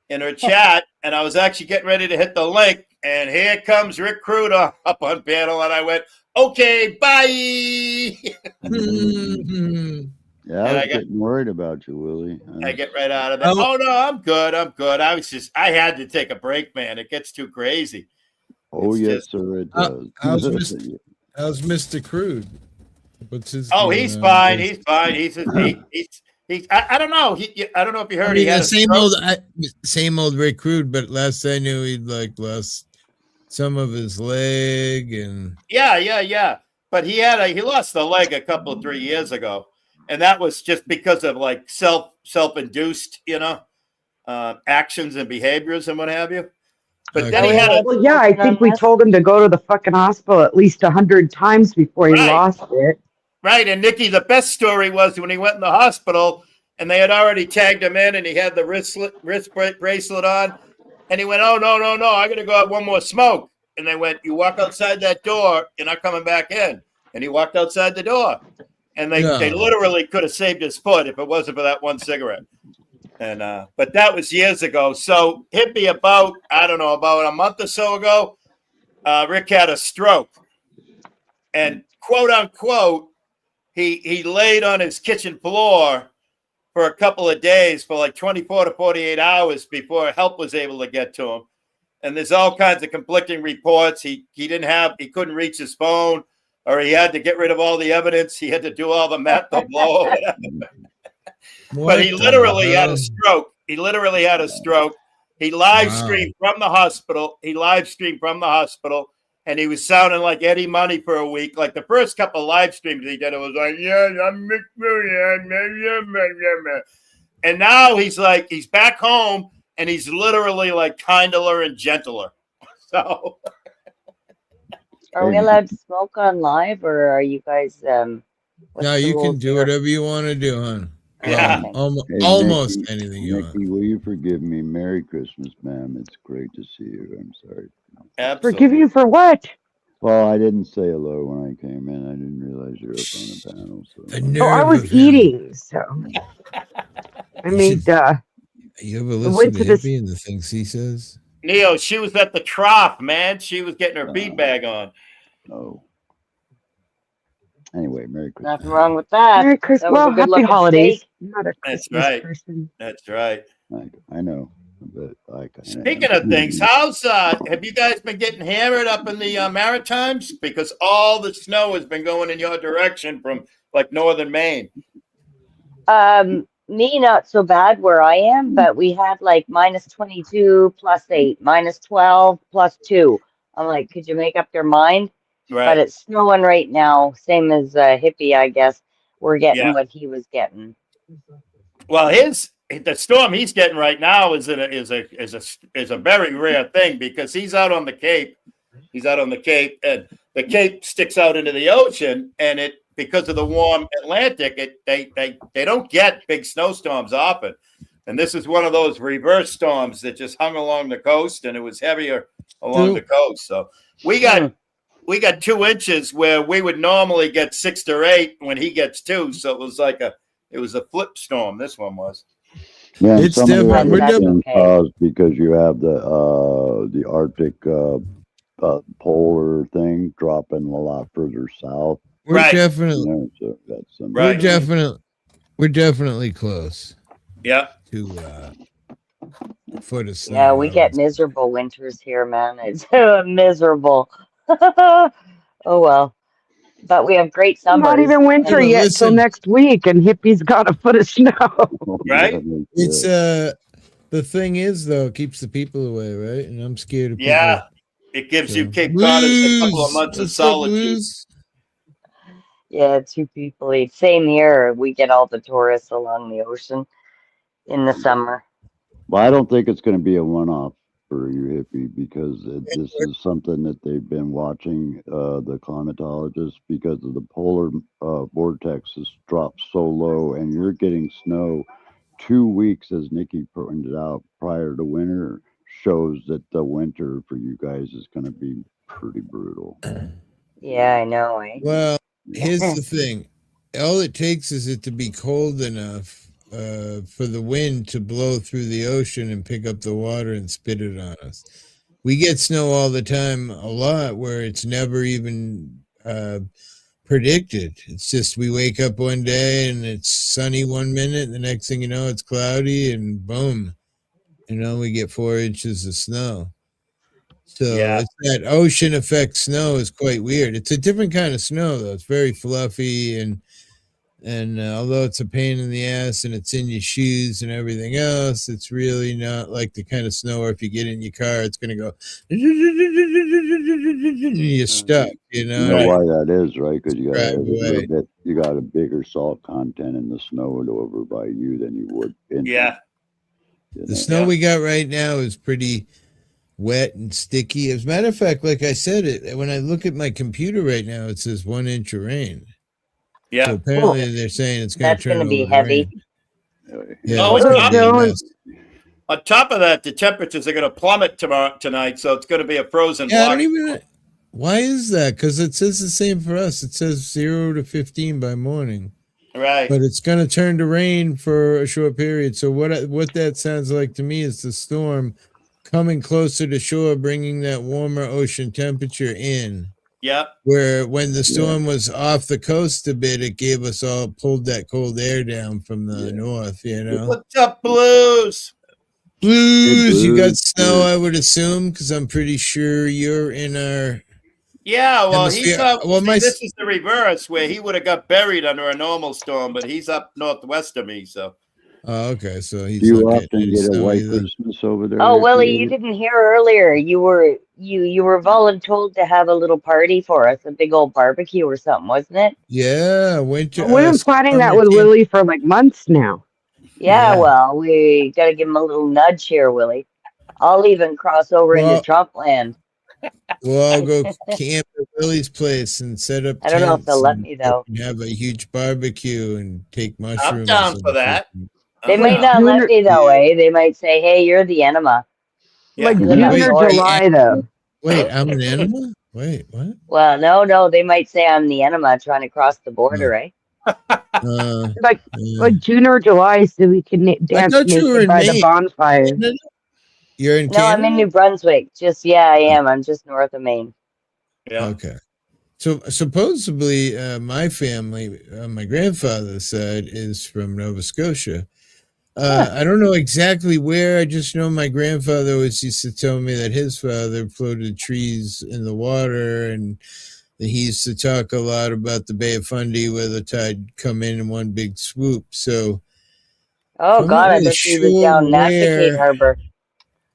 in her chat, and I was actually getting ready to hit the link, and here comes Rick Cruder up on panel, and I went, okay, bye. Yeah, I was getting worried about you, Willie. I get right out of it. Oh no, I'm good. I had to take a break, man. It gets too crazy. Oh, yes, sir, it does. How's Mr. Crude? What's his? He's fine. He's fine. He's I don't know. I don't know if you heard. He had same old Rick Crude, but last I knew he'd like lost some of his leg and yeah. But he lost the leg a couple of 3 years ago, and that was just because of like self-induced, actions and behaviors and what have you. But then he had I think we told him to go to the fucking hospital at least 100 times before he lost it. Right, and Nikki, the best story was when he went in the hospital and they had already tagged him in and he had the wrist bracelet on, and he went, oh, no, I got to go have one more smoke. And they went, you walk outside that door, you're not coming back in. And he walked outside the door. And they literally could have saved his foot if it wasn't for that one cigarette. And but that was years ago. So Hippie, about a month or so ago, Rick had a stroke. And quote unquote, he laid on his kitchen floor for a couple of days, for like 24 to 48 hours before help was able to get to him. And there's all kinds of conflicting reports. He couldn't reach his phone, or he had to get rid of all the evidence. He had to do all the meth, the blow. But he literally had a stroke. He live streamed from the hospital. And he was sounding like Eddie Money for a week. Like the first couple of live streams he did, it was like, yeah, I'm Mick Million. And now he's back home, and he's literally like kindler and gentler. So, are we allowed to smoke on live, or are you guys? No, you can do whatever you want to do, hon. Yeah, almost anything you want. Nikki, will you forgive me? Merry Christmas, ma'am. It's great to see you. I'm sorry. Absolutely. Forgive you for what? Well, I didn't say hello when I came in. I didn't realize you were up on the panel. So. I was eating, so. I mean, you ever listen to Hippie and the things he says? Neo, she was at the trough, man. She was getting her bead bag on. Oh. Anyway, Merry Christmas. Nothing wrong with that. Merry Christmas. Well, happy holidays. Not a Christmas person. That's right. I know. But speaking of things, how's have you guys been getting hammered up in the Maritimes? Because all the snow has been going in your direction from like northern Maine. Me, not so bad where I am, but we had like -22 +8, -12 +2. I'm like, could you make up your mind? Right. But it's snowing right now, same as Hippie, I guess. We're getting what he was getting. Well, the storm he's getting right now is a very rare thing, because he's out on the Cape. And the Cape sticks out into the ocean, and because of the warm Atlantic, they don't get big snowstorms often. And this is one of those reverse storms that just hung along the coast, and it was heavier along the coast. So we got 2 inches where we would normally get 6 to 8 when he gets 2. So it was a flip storm. This one was. Yeah, it's different. Caused because you have the Arctic polar thing dropping a lot further south. We're definitely close. Yeah. To foot of snow. Yeah, we get miserable winters here, man. It's miserable. Oh well. But we have great summers. Not even winter yet till next week, and Hippie's got a foot of snow. Right? It's the thing is though, it keeps the people away, right? And I'm scared of people. Yeah. It gives you Cape Cod a couple of months of solitude. Yeah, 2 people each. Same here. We get all the tourists along the ocean in the summer. Well, I don't think it's going to be a one-off for you, Hippie, because this is something that they've been watching, the climatologists, because of the polar vortex has dropped so low, and you're getting snow 2 weeks, as Nikki pointed out, prior to winter, shows that the winter for you guys is going to be pretty brutal. Yeah, I know. Eh? Well, here's the thing. all it takes is it to be cold enough for the wind to blow through the ocean and pick up the water and spit it on us. We get snow all the time, a lot, where it's never even predicted. It's just we wake up one day and it's sunny 1 minute, the next thing you know, it's cloudy, and boom, we get 4 inches of snow. So it's that ocean effect snow is quite weird. It's a different kind of snow, though. It's very fluffy, and although it's a pain in the ass and it's in your shoes and everything else, it's really not like the kind of snow where if you get in your car, it's going to go, and you're stuck, You know why that is, right? Because you got a bigger salt content in the snow over by you than you would in the snow we got right now is pretty wet and sticky. As a matter of fact, like I said, when I look at my computer right now, it says 1 inch of rain. Yeah. So apparently they're saying it's going to turn be over heavy. Rain. Yeah. On top of that, the temperatures are going to plummet tonight, so it's going to be a frozen block. I don't even. Why is that? Because it says the same for us. It says 0 to 15 by morning. Right. But it's going to turn to rain for a short period. So what that sounds like to me is the storm coming closer to shore, bringing that warmer ocean temperature in. Yep. Where when the storm was off the coast a bit, it gave us all pulled that cold air down from the north, What's up, Blues? Blues, you got snow, I would assume, because I'm pretty sure you're in our. Yeah, well, hemisphere. this is the reverse, where he would have got buried under a normal storm, but he's up northwest of me, so. Oh, okay, so he's. Do you often get a white Christmas over there? Oh, Willie, you didn't hear earlier. You were voluntold to have a little party for us, a big old barbecue or something, wasn't it? Yeah, winter. We've been planning that with Willie for like months now. Yeah, well, we got to give him a little nudge here, Willie. I'll even cross over into Trump land. We'll all go camp at Willie's place and set up. I don't know if they'll let me, though. And have a huge barbecue and take mushrooms. I'm down for that. They might not let me, though, eh? They might say, hey, you're the enema. Like June or July, though. Wait, I'm an enema? Wait, what? Well, no, they might say I'm the enema trying to cross the border, eh? Like June or July, so we can dance naked by the bonfire. You're in Canada? No, I'm in New Brunswick. I am. I'm just north of Maine. Yeah. Okay. So supposedly, my family, my grandfather's side is from Nova Scotia. I don't know exactly where. I just know my grandfather always used to tell me that his father floated trees in the water, and he used to talk a lot about the Bay of Fundy where the tide come in one big swoop. So, oh God, I bet he was down Advocate Harbor,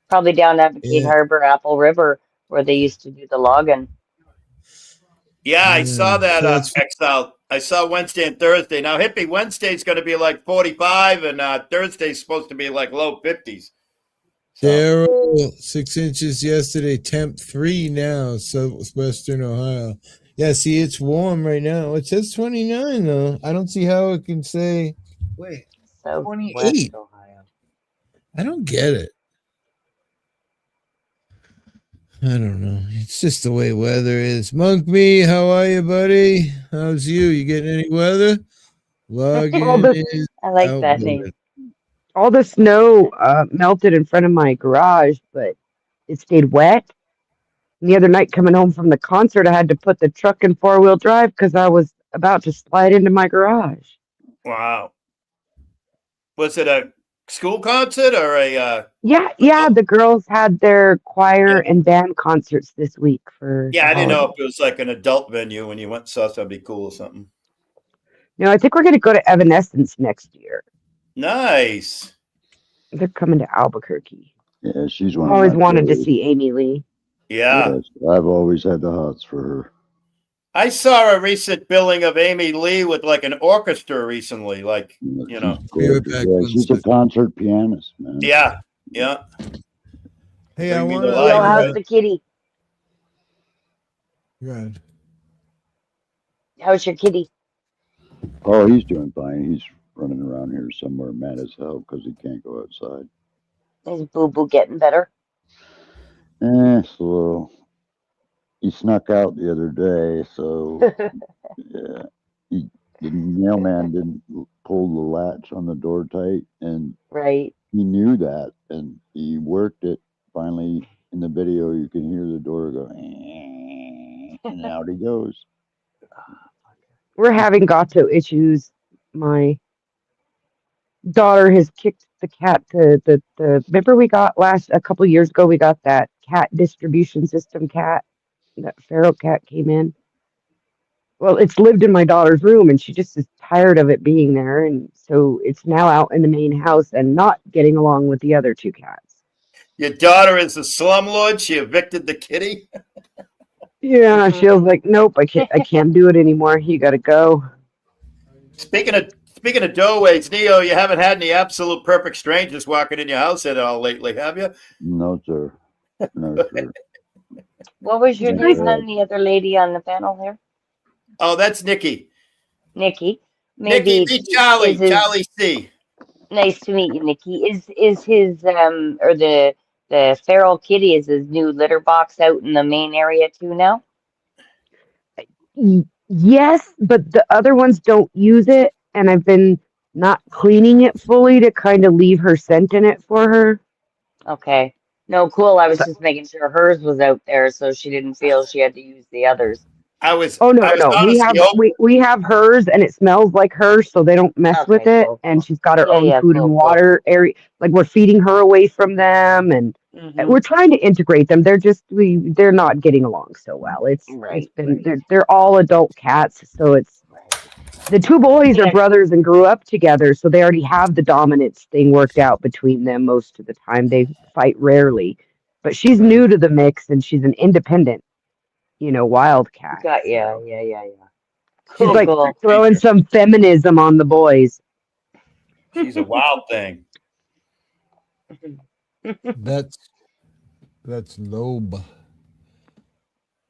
probably down Advocate Harbor, Apple River, where they used to do the logging. Yeah, I saw that Exile. I saw Wednesday and Thursday. Now, Hippie, Wednesday's going to be like 45, and Thursday's supposed to be like low 50s. Daryl, 6 inches yesterday, temp 3 now, southwestern Ohio. Yeah, see, it's warm right now. It says 29, though. I don't see how it can say. Wait, 28. Ohio. I don't get it. I don't know. It's just the way weather is. Monk Me, how are you, buddy? How's you? You getting any weather? I like that name. All the snow melted in front of my garage, but it stayed wet. And the other night coming home from the concert, I had to put the truck in 4-wheel drive because I was about to slide into my garage. Wow. Was it a school concert or a Yeah, the girls had their choir and band concerts this week for I didn't know if it was like an adult venue when you went and saw somebody cool or something. No, I think we're going to go to Evanescence next year. Nice. They're coming to Albuquerque. Yeah, she's one. I always wanted to see Amy Lee. Yeah. Yes, I've always had the hots for her. I saw a recent billing of Amy Lee with like an orchestra recently, like, you know. Yeah, she's a concert pianist, man. Yeah. Hey, I want to. How's the kitty? Good. How's your kitty? Oh, he's doing fine. He's running around here somewhere mad as hell because he can't go outside. Is Boo Boo getting better? So he snuck out the other day, so yeah. the mailman didn't pull the latch on the door tight, and Right. he knew that, and he worked it. Finally, in the video, you can hear the door go, and out he goes. We're having gato issues. My daughter has kicked the cat. The remember we got a couple years ago. We got that cat distribution system cat. That feral cat came in. Well, it's lived in my daughter's room, and she just is tired of it being there, and so it's now out in the main house and not getting along with the other two cats. Your daughter is a slumlord. She evicted the kitty. Yeah, she was like, "Nope, I can't do it anymore. You got to go." Speaking of doorways, Neo, you haven't had any absolute perfect strangers walking in your house at all lately, have you? No, sir. No, sir. What was your Never name had. and the other lady on the panel there? Oh, that's Nikki. Nikki. Nikki, Maybe meet Charlie. is his, Charlie C. nice to meet you, Nikki. Is his or the feral kitty, is his new litter box out in the main area too now? Yes, but the other ones don't use it, and I've been not cleaning it fully to kind of leave her scent in it for her. Okay. No, cool. I was So- just making sure hers was out there so she didn't feel she had to use the others. Oh no, no. We have hers, and it smells like hers, so they don't mess with it. cool, And she's got her Yeah, own yeah, food cool, and cool. water area. Like we're feeding her away from them, and we're trying to integrate them. They're not getting along so well. It's been they're all adult cats, so it's the two boys are brothers and grew up together, so they already have the dominance thing worked out between them. Most of the time, they fight rarely. But she's new to the mix, and she's an independent, wildcat. Yeah. She's like cool. throwing some feminism on the boys. She's a wild thing. That's Loeb.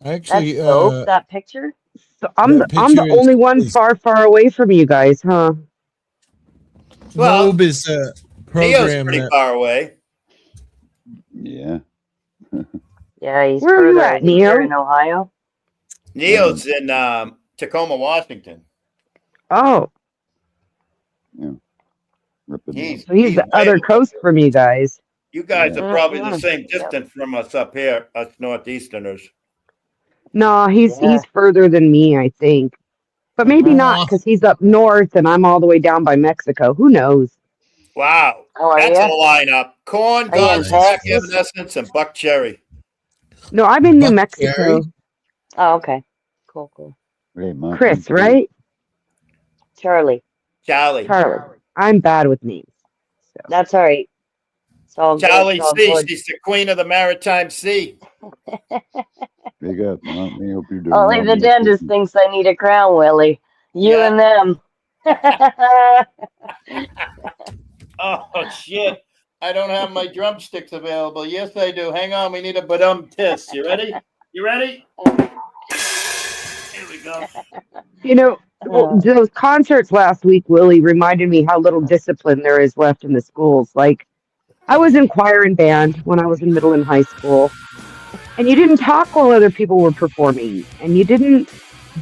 Actually, That's dope, that picture. So I'm the only one far away from you guys, huh? Well, Loeb is a Neo's program pretty that far away. Yeah. Yeah, he's Where are you further at, here Neo? in Ohio. Neo's in Tacoma, Washington. Oh, He's so he's the other coast from you guys. You guys are probably the Mhm. same distance from us up here, us northeasterners. No, he's further than me, I think. But maybe not, because he's up north and I'm all the way down by Mexico. Who knows? Wow, are that's ya? a lineup. Corn, Are you in Godsmack, Texas? Evanescence, and Buck Cherry. No, I'm in New Mexico. Oh, okay. Cool. Hey, Mom. Chris, right? Charlie. Charlie. I'm bad with names. That's all right. It's all good. Charlie It's all C. good. She's the queen of the maritime sea. Big up, Mom. I hope you're doing Only well. the dentist thinks I need a crown, Willie. You and them. Oh, shit. I don't have my drumsticks available. Yes, I do. Hang on. We need a badum tis. You ready? You ready? Here we go. Those concerts last week, Willie, reminded me how little discipline there is left in the schools. Like, I was in choir and band when I was in middle and high school, and you didn't talk while other people were performing, and you didn't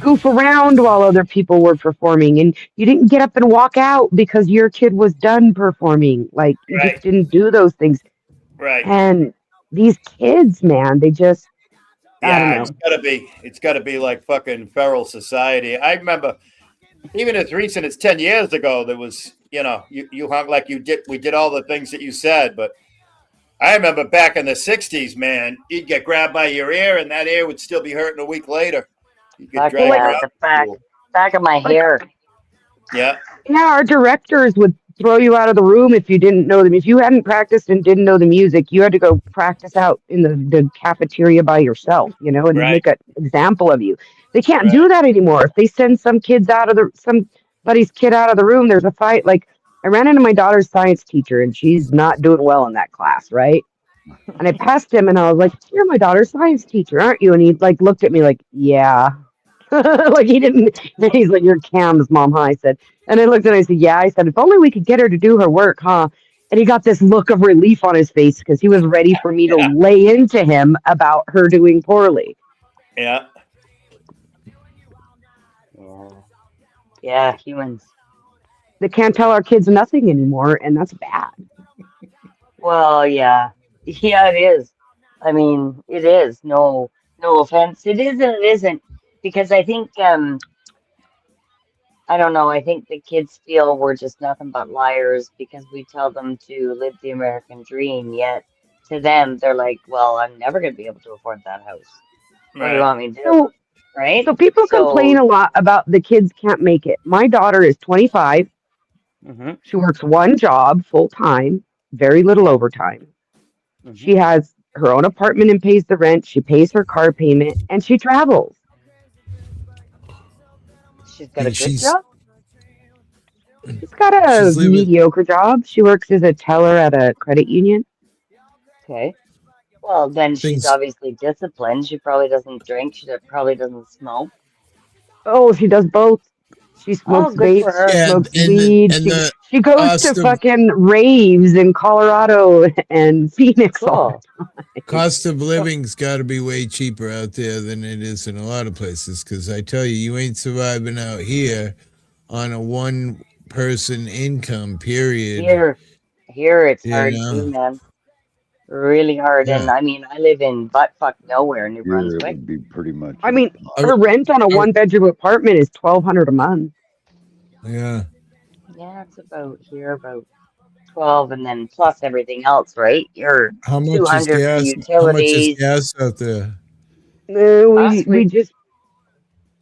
goof around while other people were performing, and you didn't get up and walk out because your kid was done performing. Like, you just didn't do those things. Right. And these kids, man, they just, I don't know. It's gotta be like fucking feral society. I remember even as recent as 10 years ago, there was, you hung like you did. We did all the things that you said, but I remember back in the 60s, man, you'd get grabbed by your ear and that ear would still be hurting a week later. You could drag her out. The back of my hair. Yeah. Yeah, our directors would throw you out of the room if you didn't know them. If you hadn't practiced and didn't know the music, you had to go practice out in the cafeteria by yourself, and make an example of you. They can't do that anymore. If they send somebody's kid out of the room, there's a fight. Like, I ran into my daughter's science teacher, and she's not doing well in that class, right? And I passed him, and I was like, "You're my daughter's science teacher, aren't you?" And he looked at me like, "Yeah." Like he didn't. He's like, "You're Cam's mom, huh?" I said, and I looked at him. I said, "Yeah." I said, "If only we could get her to do her work, huh?" And he got this look of relief on his face because he was ready for me to lay into him about her doing poorly. Yeah. Yeah, humans. They can't tell our kids nothing anymore, and that's bad. Well, yeah. Yeah, it is. I mean, it is. No offense. It is and it isn't. Because I think I don't know, I think the kids feel we're just nothing but liars because we tell them to live the American dream, yet to them they're like, well, I'm never gonna be able to afford that house. What do you Right. want me to do? So, Right? so people complain So a lot about the kids can't make it. My daughter is 25. mhm, She works one job full time, very little overtime. She mhm. has her own apartment and pays the rent. She pays her car payment, and she travels. She's got a good She's job? She's got a living. mediocre job. She works as a teller at a credit union. Okay. Well, then she's Things. obviously disciplined. She probably doesn't drink. Probably doesn't smoke. Oh, she does both. She Oh, smokes good for vapes. She her. Yeah, smokes and weed. the She goes to cost of fucking raves in Colorado and Phoenix all Cool. the time. cost of Well, living's got to be way cheaper out there than it is in a lot of places. Because I tell you, you ain't surviving out here on a one-person income. Period. here it's You hard too, know. man. Really hard. And Yeah. I mean, I live in buttfuck nowhere, New Here it Brunswick. would be pretty much I mean, I, her rent on a I, one-bedroom apartment is $1,200 a month. yeah. Yeah, it's about 12 and then plus everything else, right? You're How much is 200 for gas? How much is utilities. gas out there? We just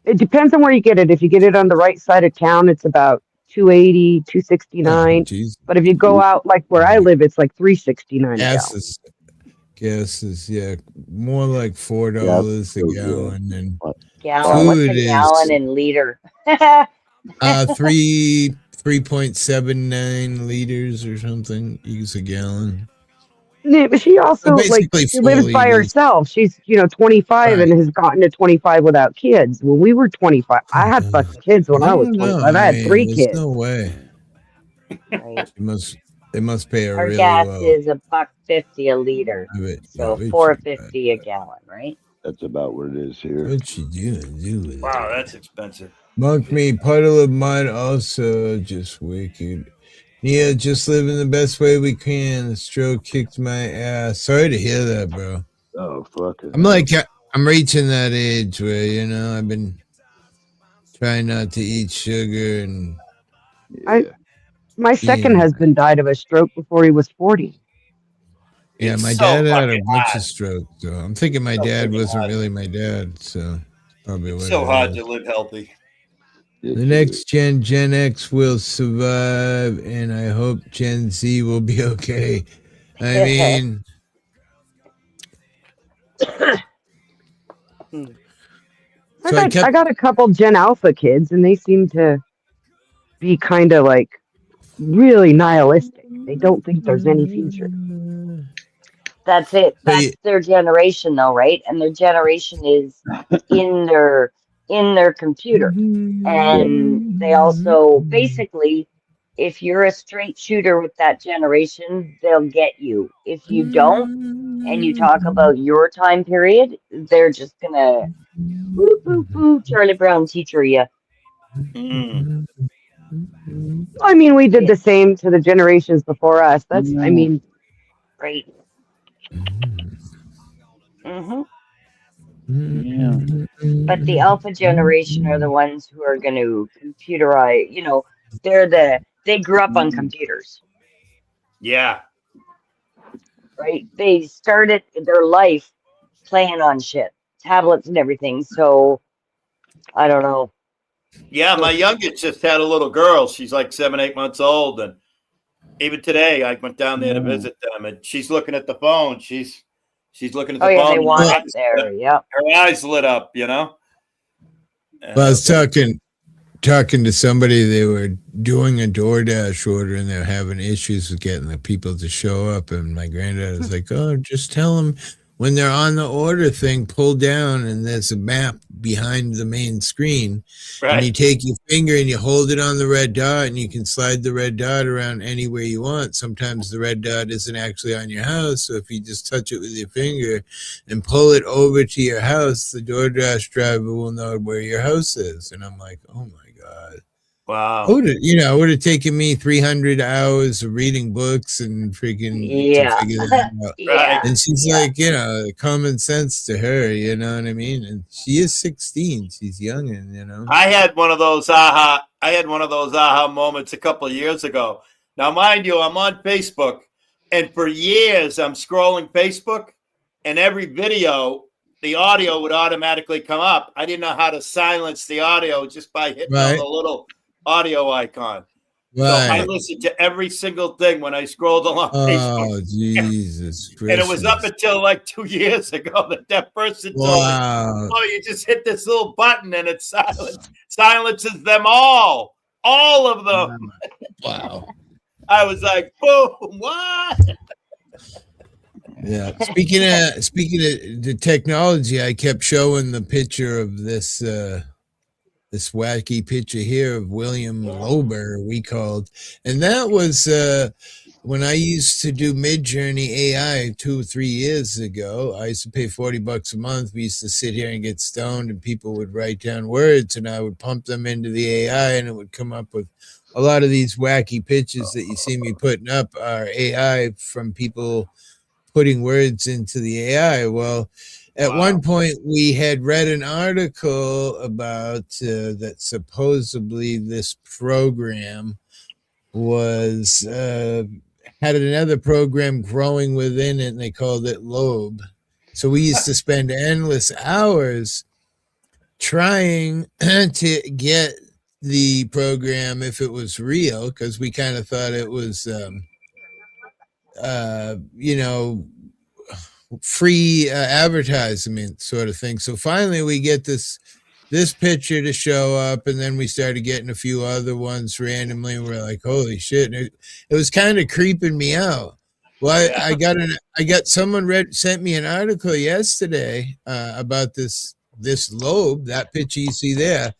it depends on where you get it. If you get it on the right side of town, it's about 280, Oh, 269. geez. But if you go out like where I live, it's like 369 a Gas gallon. is yeah, more like $4 a gallon, and Gallon. What's food a is gallon in liter? 3.79 liters or something. Use a gallon. Yeah, but she also basically she 4 lives by liters. herself. She's 25 Right. and has gotten to 25 without kids. When we were 25, I had fucking kids when I was don't know. 25. I had 3 there's kids. no way. Right. They must pay her Our really gas well. is $1.50 a liter. So $4.50 a gallon, right? That's about what it is here. What you doing? Wow, that's expensive. Monk me, puddle of mud, also just wicked. Nia, just living the best way we can. The stroke kicked my ass. Sorry to hear that, bro. Oh, fuck it. I'm reaching that age where, I've been trying not to eat sugar and. My second husband died of a stroke before he was 40. Yeah, my dad had a bunch of strokes, so I'm thinking my dad wasn't really my dad, so probably what So it hard is. to live healthy. The next Gen X will survive, and I hope Gen Z will be okay. I mean, I got a couple Gen Alpha kids, and they seem to be kind of like really nihilistic. They don't think there's any future. That's it. That's their generation, though, right? And their generation is in their computer, and they also basically, if you're a straight shooter with that generation, they'll get you. If you don't, and you talk about your time period, they're just gonna boo boo boo Charlie Brown teacher you. I mean, we did the same to the generations before us. That's, I mean, right. Mm-hmm. Yeah. But the alpha generation are the ones who are going to computerize. They grew up on computers, Yeah. right? They started their life playing on shit, tablets and everything. So I don't know. Yeah, my youngest just had a little girl. She's like 7, 8 months old, and even today I went down there to visit them, and she's looking at the phone. She's looking at the Oh yeah, phone. they want it there. Yep. Her eyes lit up, Well, I was talking to somebody. They were doing a DoorDash order, and they're having issues with getting the people to show up. And my granddad was like, "Oh, just tell them when they're on the order thing, pull down, and there's a map behind the main screen. Right. And you take your finger and you hold it on the red dot, and you can slide the red dot around anywhere you want. Sometimes the red dot isn't actually on your house, so if you just touch it with your finger and pull it over to your house, the DoorDash driver will know where your house is." And I'm like, oh my God. Wow. It would have taken me 300 hours of reading books and freaking to figure that out. Yeah. And she's like, common sense to her, you know what I mean? And she is 16. She's young, and I had one of those aha moments a couple of years ago. Now, mind you, I'm on Facebook, and for years I'm scrolling Facebook, and every video, the audio would automatically come up. I didn't know how to silence the audio just by hitting on the little audio icon. Right. So I listened to every single thing when I scrolled along Facebook. Oh, Jesus Christ. And it was up until like 2 years ago that person told me, oh, you just hit this little button and it silences them all of them. Wow. I was like, boom, what? Yeah. Speaking of the technology, I kept showing the picture of this wacky picture here of William Lober, we called, and that was when I used to do Midjourney AI 2 or 3 years ago. I used to pay $40 a month. We used to sit here and get stoned, and people would write down words, and I would pump them into the AI, and it would come up with a lot of these wacky pictures that you see me putting up are AI from people putting words into the AI. Well, at one point, we had read an article about that supposedly this program was had another program growing within it, and they called it Lobe. So we used to spend endless hours trying to get the program if it was real, because we kind of thought it was, free advertisement sort of thing. So finally we get this picture to show up, and then we started getting a few other ones randomly, and we're like, holy shit. And it was kind of creeping me out. Well, I got someone sent me an article yesterday about this lobe, that picture you see there.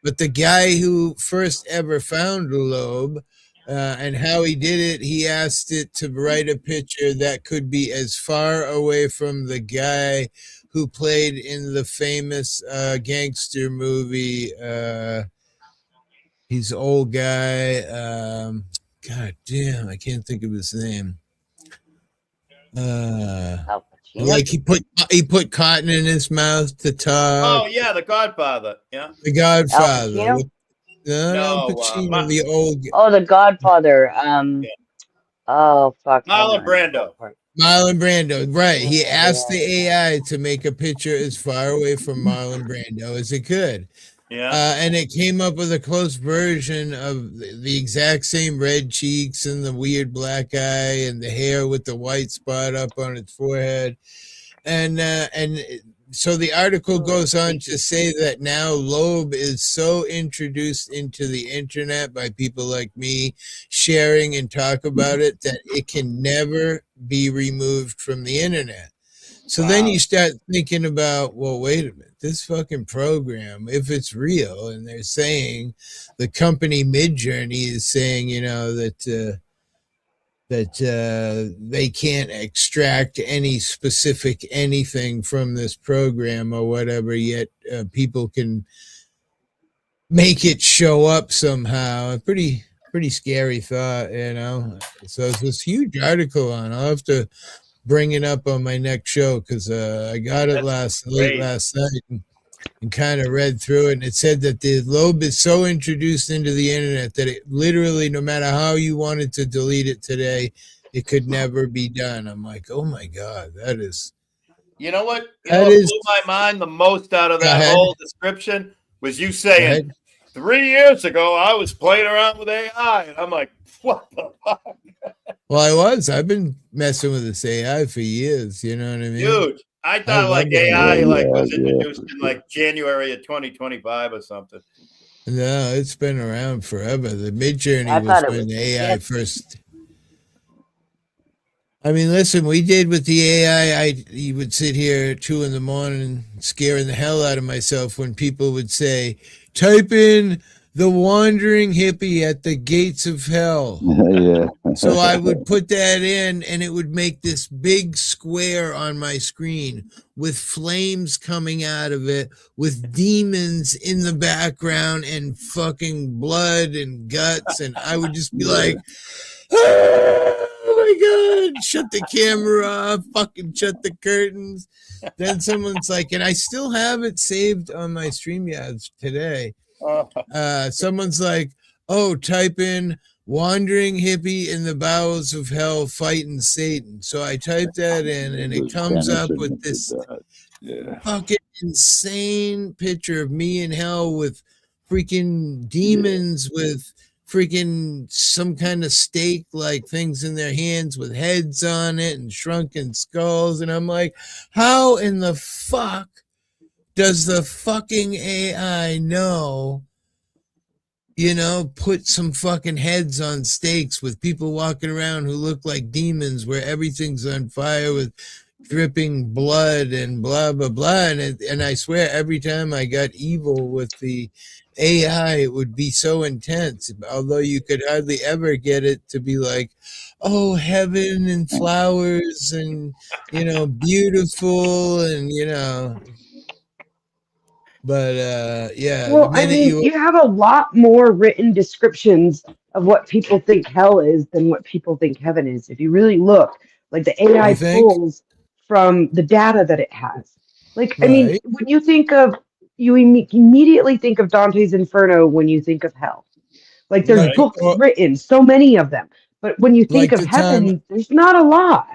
But the guy who first ever found a lobe, and how he did it, he asked it to write a picture that could be as far away from the guy who played in the famous gangster movie. He's an old guy. God damn, I can't think of his name. Like he put cotton in his mouth to talk. Oh yeah, The Godfather. Yeah, The Godfather. No, Pacino, the old. Oh, The Godfather. Oh fuck. Marlon Brando. Marlon Brando, right? He asked the AI to make a picture as far away from Marlon Brando as it could. Yeah. And it came up with a close version of the exact same red cheeks and the weird black eye and the hair with the white spot up on its forehead. And so the article goes on to say that now Lobe is so introduced into the internet by people like me sharing and talk about it that it can never be removed from the internet. So then you start thinking about, well, wait a minute, this fucking program, if it's real, and they're saying the company Midjourney is saying, that they can't extract any specific anything from this program or whatever, yet people can make it show up somehow. A pretty scary thought, So it's this huge article on. I'll have to bring it up on my next show, because I got it late last night and kind of read through it, and it said that the lobe is so introduced into the internet that it literally, no matter how you wanted to delete it today, it could never be done. I'm like, oh my God, that is. You know what? Blew my mind the most out of that whole description was you saying 3 years ago I was playing around with AI, and I'm like, what the fuck? Well, I've been messing with this AI for years. You know what I mean, dude? I thought AI was introduced in January of 2025 or something. No, it's been around forever. The Midjourney was when the AI first. I mean, listen, we did with the AI. You would sit here at 2 a.m. scaring the hell out of myself when people would say, type in the wandering hippie at the gates of hell. Yeah. So I would put that in and it would make this big square on my screen with flames coming out of it, with demons in the background and fucking blood and guts. And I would just be like, oh my God, shut the camera off, fucking shut the curtains. Then someone's like, and I still have it saved on my StreamYards today. Someone's like, oh, type in wandering hippie in the bowels of hell fighting Satan. So I type that in and it comes up with this fucking insane picture of me in hell with freaking demons with freaking some kind of stake like things in their hands with heads on it and shrunken skulls. And I'm like, how in the fuck does the fucking AI know, put some fucking heads on stakes with people walking around who look like demons where everything's on fire with dripping blood and blah, blah, blah. And I swear every time I got evil with the AI, it would be so intense, although you could hardly ever get it to be like, oh, heaven and flowers and, beautiful and, but yeah. Well, I mean, you have a lot more written descriptions of what people think hell is than what people think heaven is. If you really look, like the AI pulls from the data that it has. Like, I mean, when you think of, you immediately think of Dante's Inferno when you think of hell. Like, there's books written, so many of them. But when you think of heaven, there's not a lot.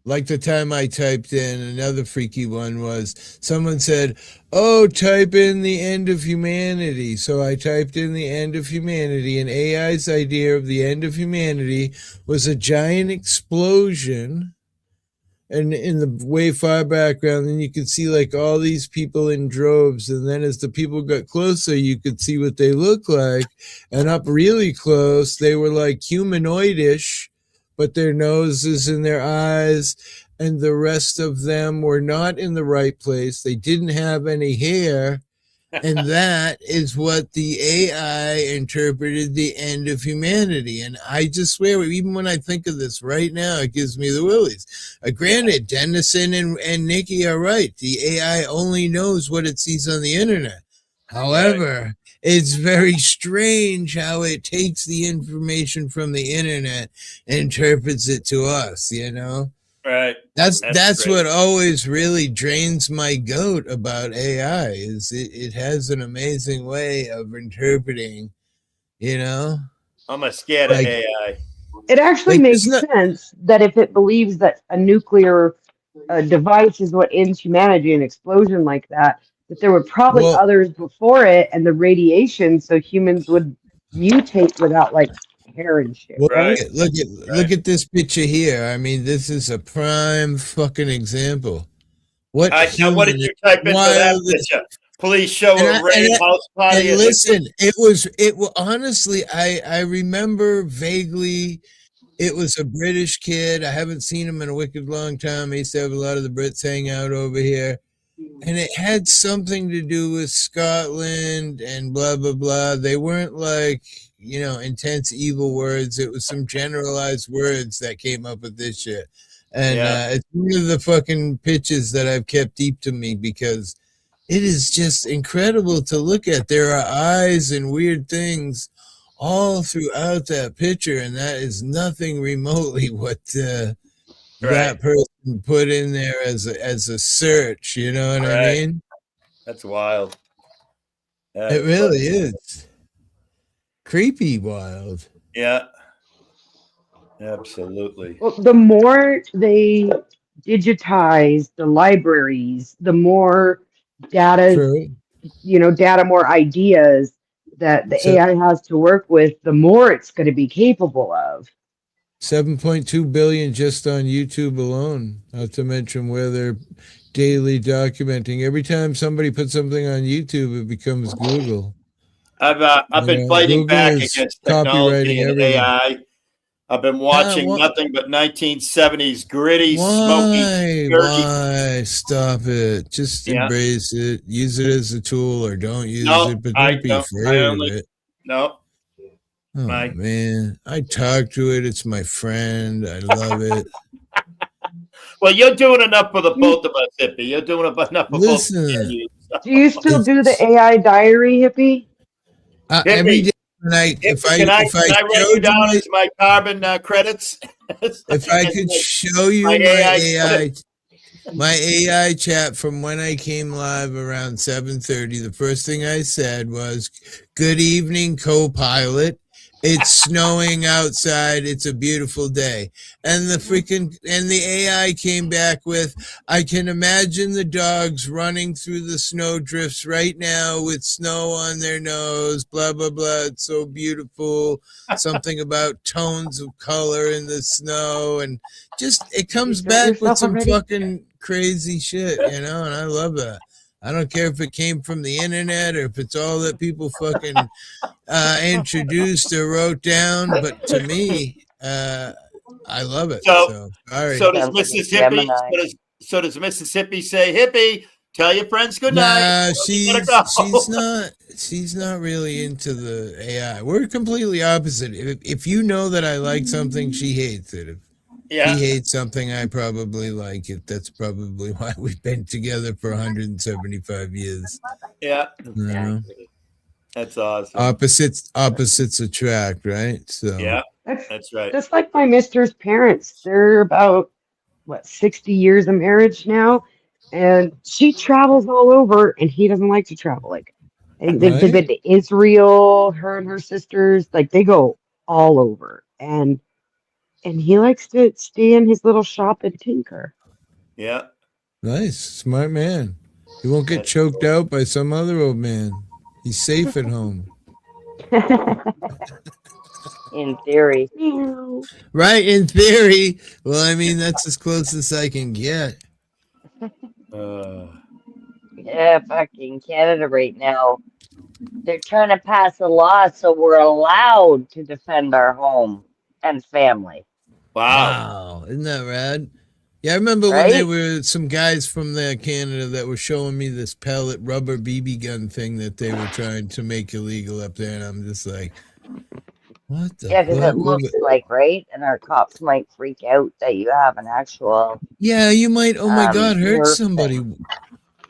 Like the time I typed in, another freaky one was someone said, oh, type in the end of humanity. So I typed in the end of humanity, and AI's idea of the end of humanity was a giant explosion. And in the way far background, then you could see like all these people in droves. And then as the people got closer, you could see what they look like. And up really close, they were like humanoidish, but their noses and their eyes and the rest of them were not in the right place. They didn't have any hair. And that is what the AI interpreted the end of humanity. And I just swear, even when I think of this right now, it gives me the willies. Granted, Dennison and Nikki are right. The AI only knows what it sees on the internet. However, it's very strange how it takes the information from the internet and interprets it to us, Right. That's what always really drains my goat about AI is it has an amazing way of interpreting, I'm scared of AI. It actually makes sense that if it believes that a nuclear device is what ends humanity, an explosion like that there were probably others before it and the radiation, so humans would mutate without like hair and shit. Right? Look at this picture here. I mean, this is a prime fucking example. What did you type into that picture? Please show a rain house party. And listen, it was honestly, I remember vaguely. It was a British kid. I haven't seen him in a wicked long time. I used to have a lot of the Brits hang out over here. And it had something to do with Scotland and blah, blah, blah. They weren't like, intense evil words. It was some generalized words that came up with this shit. And it's one of the fucking pitches that I've kept deep to me because it is just incredible to look at. There are eyes and weird things all throughout that picture, and that is nothing remotely what that person put in there as a search. You know what I mean? That's wild. It really is creepy wild. Yeah, absolutely. Well, the more they digitize the libraries, the more data, more ideas that the AI has to work with, the more it's going to be capable of. 7.2 billion just on YouTube alone, not to mention where they're daily documenting. Every time somebody puts something on YouTube, it becomes Google. I've been fighting back against technology and AI. I've been watching nothing but 1970s gritty, smoky, dirty. Why? Stop it. Just embrace it. Use it as a tool or don't use it, but don't be afraid of it. No. Oh Mike. man, I talk to it. It's my friend. I love it. Well, you're doing enough for the both of us, Hippie. You're doing enough for both of Listen, Do you still do the AI diary, Hippie? every Hippie, day when can I write you showed you down my as my carbon credits? if I could show you my AI chat from when I came live around 7:30, the first thing I said was, "Good evening, co-pilot. It's snowing outside. It's a beautiful day." And the AI came back with, "I can imagine the dogs running through the snow drifts right now with snow on their nose, blah blah blah. It's so beautiful. Something about tones of color in the snow." And just it comes back with some fucking crazy shit, and I love that. I don't care if it came from the internet or if it's all that people fucking introduced or wrote down, but to me, I love it. So sorry. So does Mississippi? So does Mississippi say, "Hippie, tell your friends good night"? Nah, she's not really into the AI. We're completely opposite. If you know that I like something, she hates it. If he hates something, I probably like it. That's probably why we've been together for 175 years. Yeah. Exactly. That's awesome. Opposites attract, right? So yeah, that's right. Just like my mister's parents. They're about 60 years of marriage now, and she travels all over, and he doesn't like to travel. Like they've been to Israel, her and her sisters, like they go all over, and he likes to stay in his little shop and tinker. Yeah. Nice, smart man. He won't get choked out by some other old man. He's safe at home. In theory. Right, in theory. Well, I mean, that's as close as I can get. Yeah, fucking Canada right now. They're trying to pass a law so we're allowed to defend our home and family. Wow. Isn't that rad? Yeah, I remember when there were some guys from there, Canada, that were showing me this pellet rubber BB gun thing that they were trying to make illegal up there, and I'm just like, what the fuck? Yeah, because it looks like, right? And our cops might freak out that you have an actual... Yeah, you might, oh my God, hurt somebody.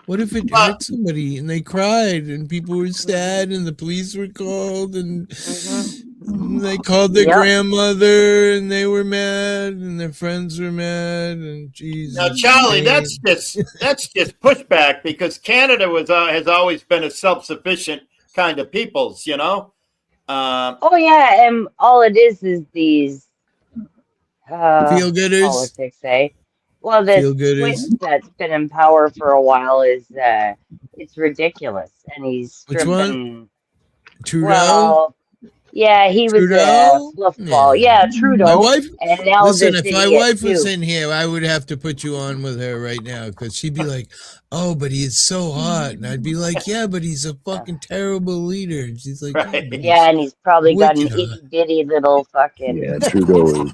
What if it hurt somebody and they cried and people were sad and the police were called and they called their grandmother and they were mad and their friends were mad and Jesus. Now, Charlie, that's just pushback because Canada has always been a self-sufficient kind of peoples, oh yeah, and all it is these feel-gooders politics, eh? Well, this twist that's been in power for a while is it's ridiculous, and he's stripping. Which one? Trudeau? Well, yeah, he was a fluffball. Yeah, Trudeau. My wife. And now listen, if my wife was in here, I would have to put you on with her right now because she'd be like, "Oh, but he is so hot," and I'd be like, "Yeah, but he's a fucking terrible leader." And she's like, "Yeah, and he's probably got an itty bitty little fucking." Yeah, Trudeau is.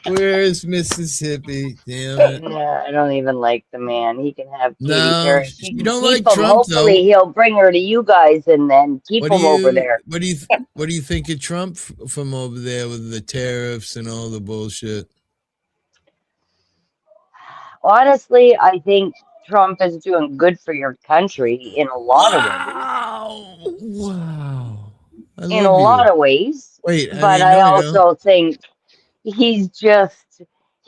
Where's Mississippi? Damn it! I don't even like the man. He can have Katy Perry. You don't like Trump, hopefully, he'll bring her to you guys and then keep him over there. What do you think of Trump from over there with the tariffs and all the bullshit? Honestly, I think Trump is doing good for your country in a lot of ways. Wow. In a lot of ways. Wait, I also think he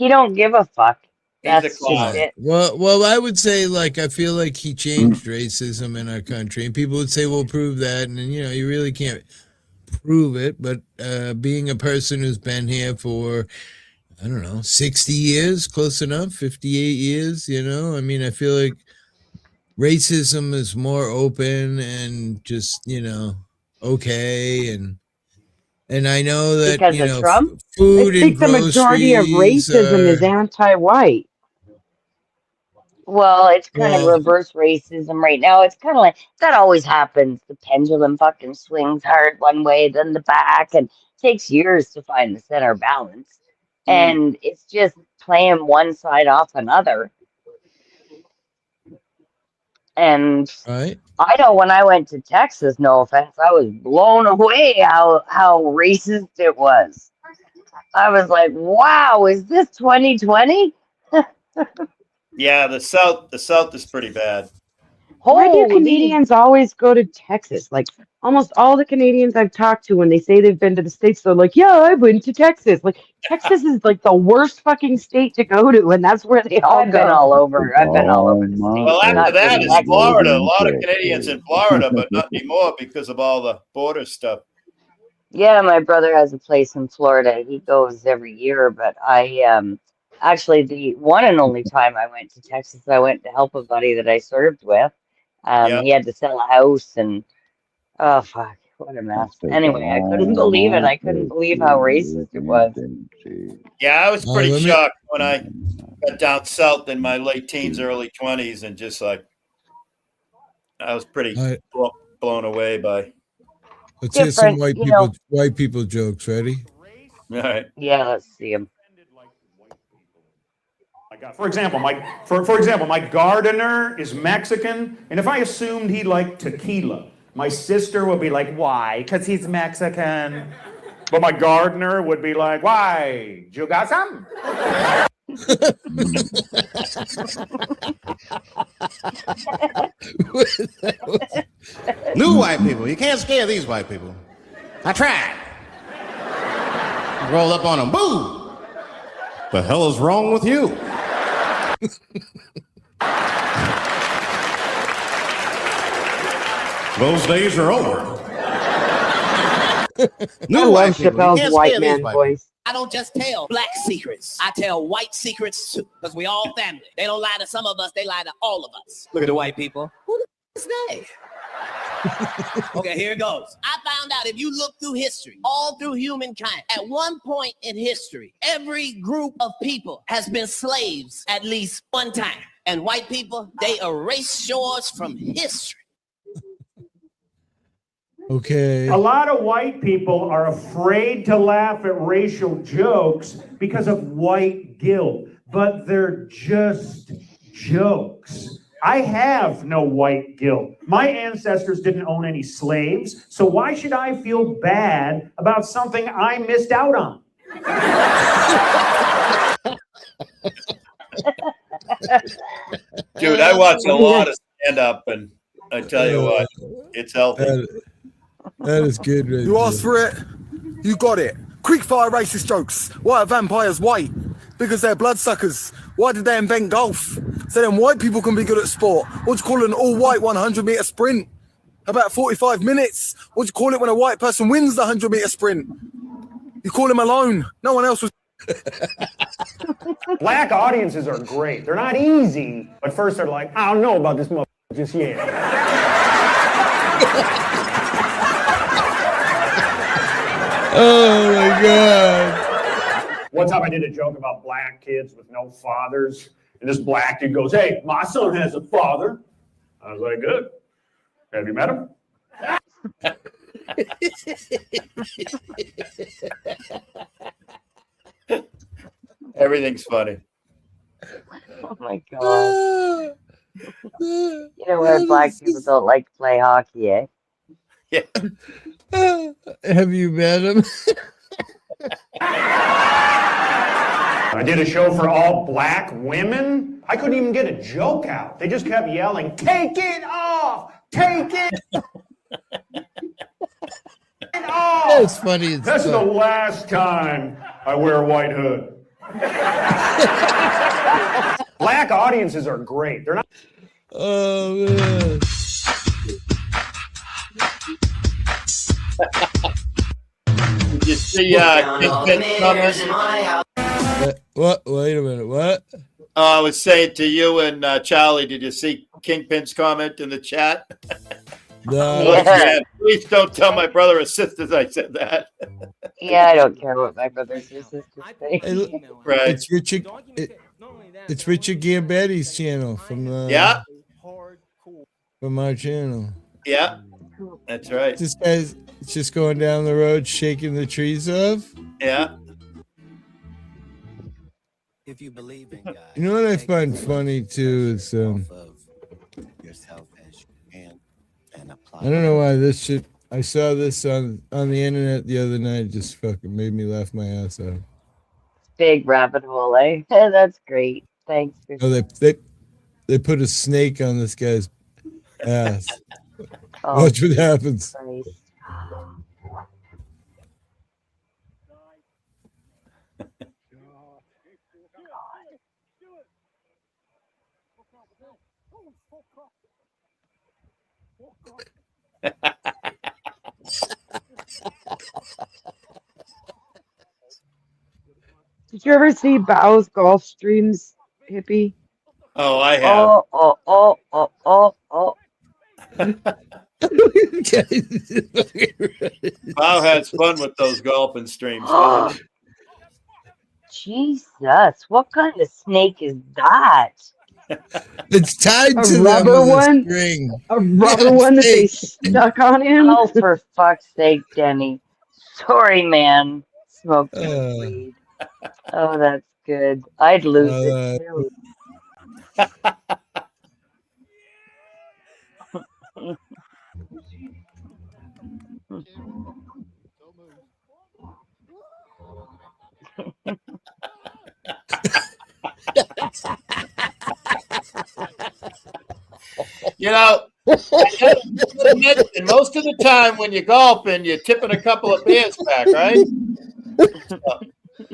don't give a fuck. That's just it. Well, I would say, like, I feel like he changed racism in our country, and people would say, "Well, prove that," and you really can't prove it. But being a person who's been here for, I don't know, 60 years, close enough, 58 years, I mean, I feel like racism is more open and just, okay, and I know that because of Trump, food I think the majority of racism is anti-white. Well, it's kind of reverse racism right now. It's kind of like that always happens. The pendulum fucking swings hard one way, then the back, and it takes years to find the center balance. And it's just playing one side off another. And Right. I know when I went to Texas, no offense, I was blown away how racist it was. I was like, wow, is this 2020? Yeah, the South is pretty bad. Why do Holy. Canadians always go to Texas? Like almost all the Canadians I've talked to, when they say they've been to the States, they're like, yeah, I went to Texas. Like Texas is like the worst fucking state to go to, and that's where they all I've go. been all over. I've been all over the Well, States. after Not that just is Texas. Florida. A lot of Canadians in Florida, but not anymore because of all the border stuff. Yeah, my brother has a place in Florida. He goes every year, but I actually the one and only time I went to Texas, I went to help a buddy that I served with. Yeah. He had to sell a house and oh fuck, what a mess. Anyway, I couldn't believe it. I couldn't believe how racist it was. Yeah, I was pretty let me- shocked when I got down south in my late teens, early 20s, and just like I was pretty blown away by. Let's hear some Different, you know. white people jokes. Ready? All right. Yeah, let's see him. For example, my gardener is Mexican, and if I assumed he liked tequila, my sister would be like, why? Because he's Mexican. But my gardener would be like, why? You got some? New white people. You can't scare these white people. I tried. Roll up on them. Boo! The hell is wrong with you? Those days are over. I love Chappelle's white man voice. I don't just tell black secrets. I tell white secrets too, because we all family. They don't lie to some of us, they lie to all of us. Look at the white people. Who the is they? Okay, here it goes. I found out if you look through history, all through humankind, at one point in history, every group of people has been slaves at least one time. And white people, they erase yours from history. Okay. A lot of white people are afraid to laugh at racial jokes because of white guilt, but they're just jokes. I have no white guilt. My ancestors didn't own any slaves, so why should I feel bad about something I missed out on? Dude, I watch a lot of stand-up, and I tell you what, it's healthy. That is good. Right You asked for it, you got it. Quick fire racist jokes. Why are vampires white? Because they're bloodsuckers. Why did they invent golf? So then white people can be good at sport. What do you call an all-white 100-meter sprint? About 45 minutes. What do you call it when a white person wins the 100-meter sprint? You call him alone. No one else was. Black audiences are great. They're not easy, but first they're like, I don't know about this motherfucker just yet. Oh my God. One time I did a joke about black kids with no fathers, and this black dude goes, hey, my son has a father. I was like, good. Have you met him? Everything's funny. Oh my God. You know where black people don't like to play hockey, eh? Yeah. Have you met him? I did a show for all black women. I couldn't even get a joke out. They just kept yelling, take it off! Take it off! That's funny. That's the last time I wear a white hood. Black audiences are great. They're not. Oh man. Did you see Kingpin's comment? What? Wait a minute. What? I was saying to you and Charlie, did you see Kingpin's comment in the chat? No. Yeah. Please don't tell my brother or sisters I said that. Yeah, I don't care what my brothers and sisters think. Right. It's Richard. It's Richard Gambetti's channel from from our channel. Yeah, that's right. This guy's just going down the road shaking the trees off. Yeah. If you believe in God. You know what I find funny too is yourself as you can and apply. I don't know why this shit. I saw this on the internet the other night. It just fucking made me laugh my ass off. Big rabbit hole, eh? That's great. Thanks, Oh, Christine. they put a snake on this guy's ass. Oh, Watch what happens. Christ. Did you ever see Bow's golf streams, Hippie? Oh, I have. Oh. Bow has fun with those golfing streams, doesn't he? Jesus, what kind of snake is that? It's tied A to rubber them with one? a string. A rubber one that they stuck on him? Oh, for fuck's sake, Denny. Sorry, man. Smoke too much weed. Oh, that's good. I'd lose it too. You know, and most of the time when you're golfing, you're tipping a couple of beers back, right? So,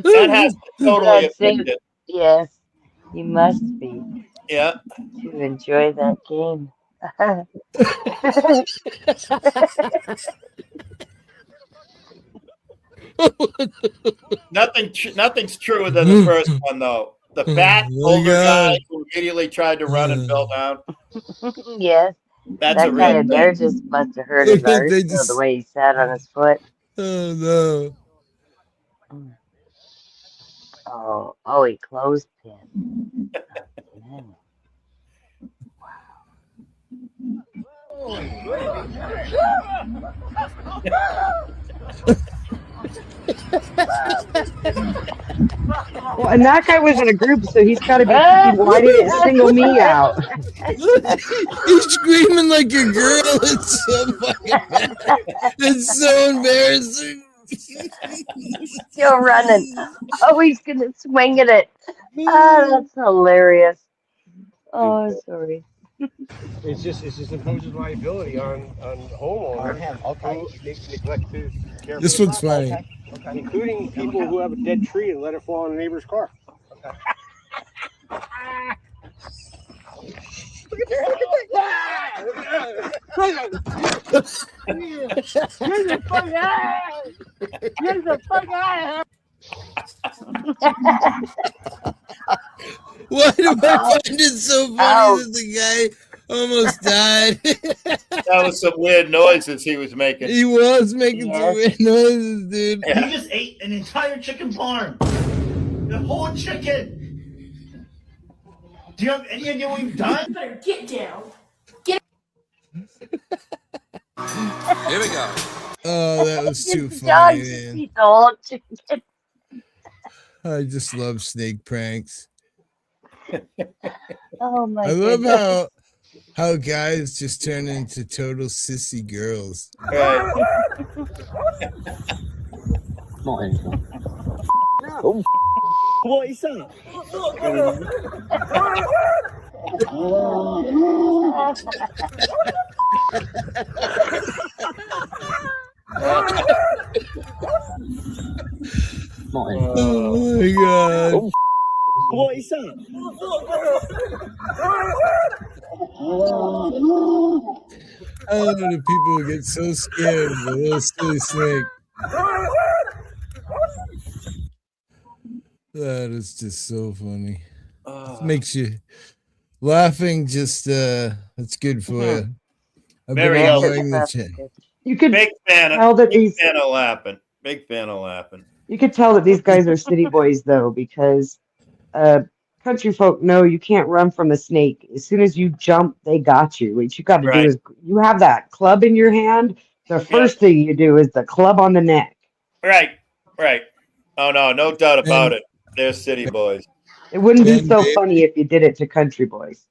that has to totally That's affect it. it. Yes, you must be Yeah. to enjoy that game. Nothing's truer than the first one, though. The fat older guy who immediately tried to run and fell down. Yes, That's a that real guy thing. there just must have hurt his arse, the way he sat on his foot. Oh no. Oh, he closed pin. Man. Well, and that guy was in a group, so he's got to be thinking, why did it single me out? He's screaming like a girl. It's so fucking bad. It's so embarrassing. He's still running. Oh, he's gonna swing at it. Oh, that's hilarious. Oh, sorry. It's just imposes liability on homeowners who neglect to care for This the one's property. funny. Okay. Including people who have a dead tree and let it fall on a neighbor's car. Okay. Why do I find it so funny that the guy almost died? That was some weird noises he was making. He was making some weird noises, dude. Yeah. He just ate an entire chicken farm. The whole chicken. Do you have any idea what you've done? Better get down. Here we go. Oh, that was too The funny, dog just man. beat the whole chicken. I just love snake pranks. Oh my I love goodness. how guys just turn into total sissy girls. Right. Oh, what is that? Oh my god. What is that? Oh, the people get so scared of the little silly snake. That is just so funny. It makes you laughing. Just it's good for you. I've Very been healthy. enjoying the chat. You could Big fan tell that big these fan of laughing. Big fan of laughing. you could tell that these guys are city boys though, because country folk know you can't run from a snake. As soon as you jump, they got you. What you got to do Right. is you have that club in your hand. The first thing you do is the club on the neck. Right. Oh no doubt about it. They're city boys. It wouldn't be And so they- funny if you did it to country boys.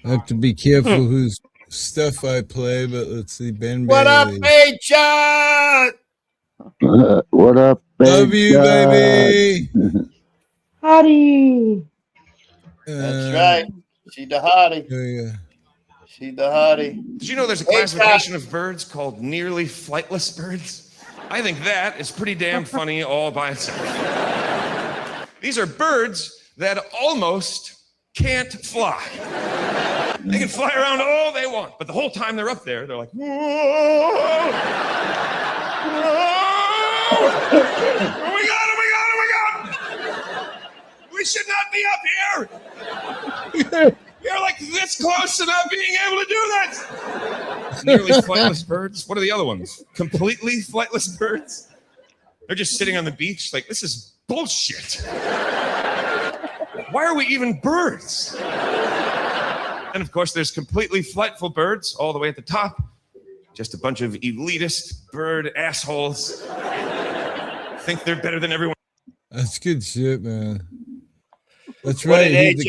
I have to be careful whose stuff I play, but let's see. Ben What up, Bailey. H-Shot? What up, Love you, John? baby. Hottie. That's right. She the hottie. Yeah. She the hottie. Did you know there's a classification of birds called nearly flightless birds? I think that is pretty damn funny all by itself. These are birds that almost can't fly. They can fly around all they want, but the whole time they're up there, they're like, whoa, whoa, oh my God, oh my God, oh my God. We should not be up here. You're like this close to not being able to do that. Nearly flightless birds. What are the other ones? Completely flightless birds? They're just sitting on the beach like, this is bullshit. Why are we even birds? And of course, there's completely flightful birds all the way at the top. Just a bunch of elitist bird assholes. Think they're better than everyone. That's good shit, man. That's What right. did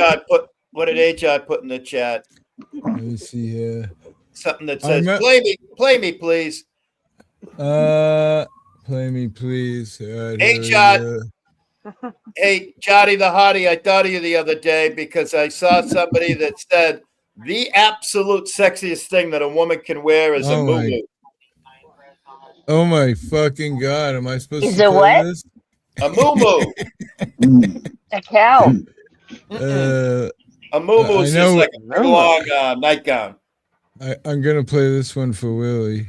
What did H.I. put in the chat? Let me see here. Something that says, play me, please. Play me, please. H-Shot. Hey, Jotty the Hottie, I thought of you the other day because I saw somebody that said the absolute sexiest thing that a woman can wear is a muumuu. Oh my fucking God. Am I supposed Is to it play what? this? A muumuu. A cow. A muumuu is just like a long nightgown. I'm going to play this one for Willie.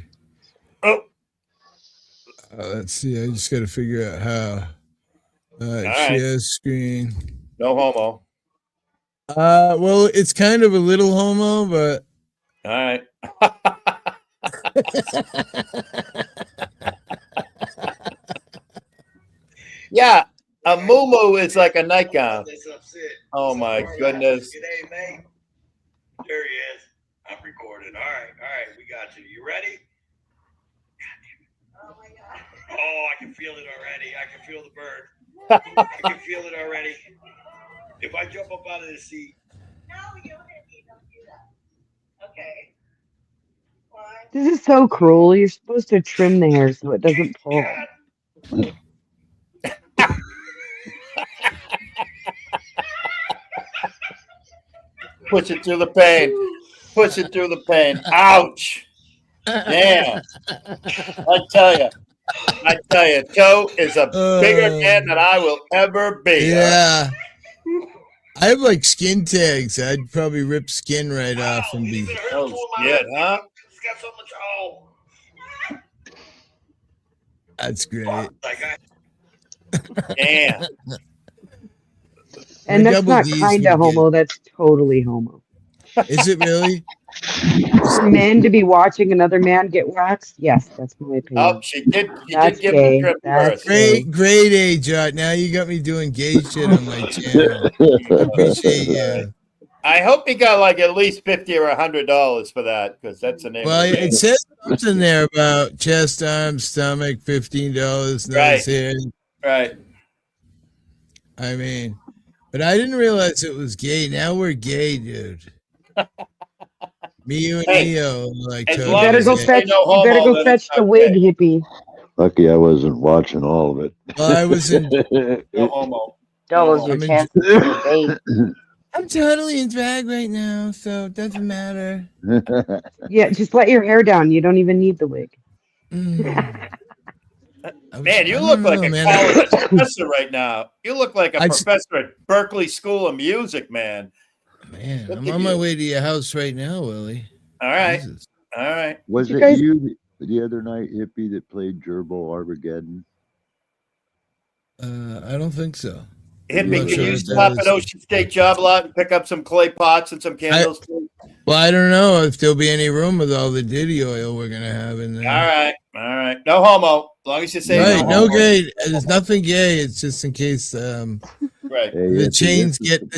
Let's see. I just got to figure out how. Share screen. No homo. Well, it's kind of a little homo, but. All right. Yeah, a muumuu is like a nightgown. Oh my goodness. G'day, mate. There he is. I'm recording. All right, we got you. You ready? Oh my God. Oh, I can feel it already. I can feel the bird. I can feel it already. If I jump up out of the seat. No, you don't do that. Okay. This is so cruel. You're supposed to trim the hair so it doesn't pull. Push it through the pain. Push it through the pain. Ouch. Damn. I tell you, Joe is a bigger man than I will ever be. Yeah. I have like skin tags. I'd probably rip skin right off and be. Oh, shit, huh? It's got so much. Oh. That's great. Damn. And that's not kind of homo. That's totally homo. Is it really? For men to be watching another man get waxed? Yes, that's my opinion. Oh, she did That's give gay. the trip That's first. Great age, now you got me doing gay shit on my channel. I appreciate you. I hope he got like at least $50 or $100 for that because that's the name. Well, of the game. it says something there about chest, arms, stomach, $15, nose, hair. Right. I mean, but I didn't realize it was gay. Now we're gay, dude. Me, you, and Neo, like. You better go fetch. You better go fetch the wig, hippie. Lucky I wasn't watching all of it. Well, I was in. No homo. Doubles your chances of being gay. I'm totally in drag right now, so it doesn't matter. Yeah, just let your hair down. You don't even need the wig. Man, you look like a college professor right now. You look like a professor at Berkeley School of Music, man. Man, I'm on my way to your house right now, Willie. All right. Jesus. All right. Was it you the other night, hippie, that played Gerbil Armageddon? I don't think so. Hippie, can you stop at Ocean State Job Lot and pick up some clay pots and some candles? Well, I don't know if there'll be any room with all the ditty oil we're gonna have in there. All right. No homo. As long as you say right, no gay. There's nothing gay. It's just in case right. the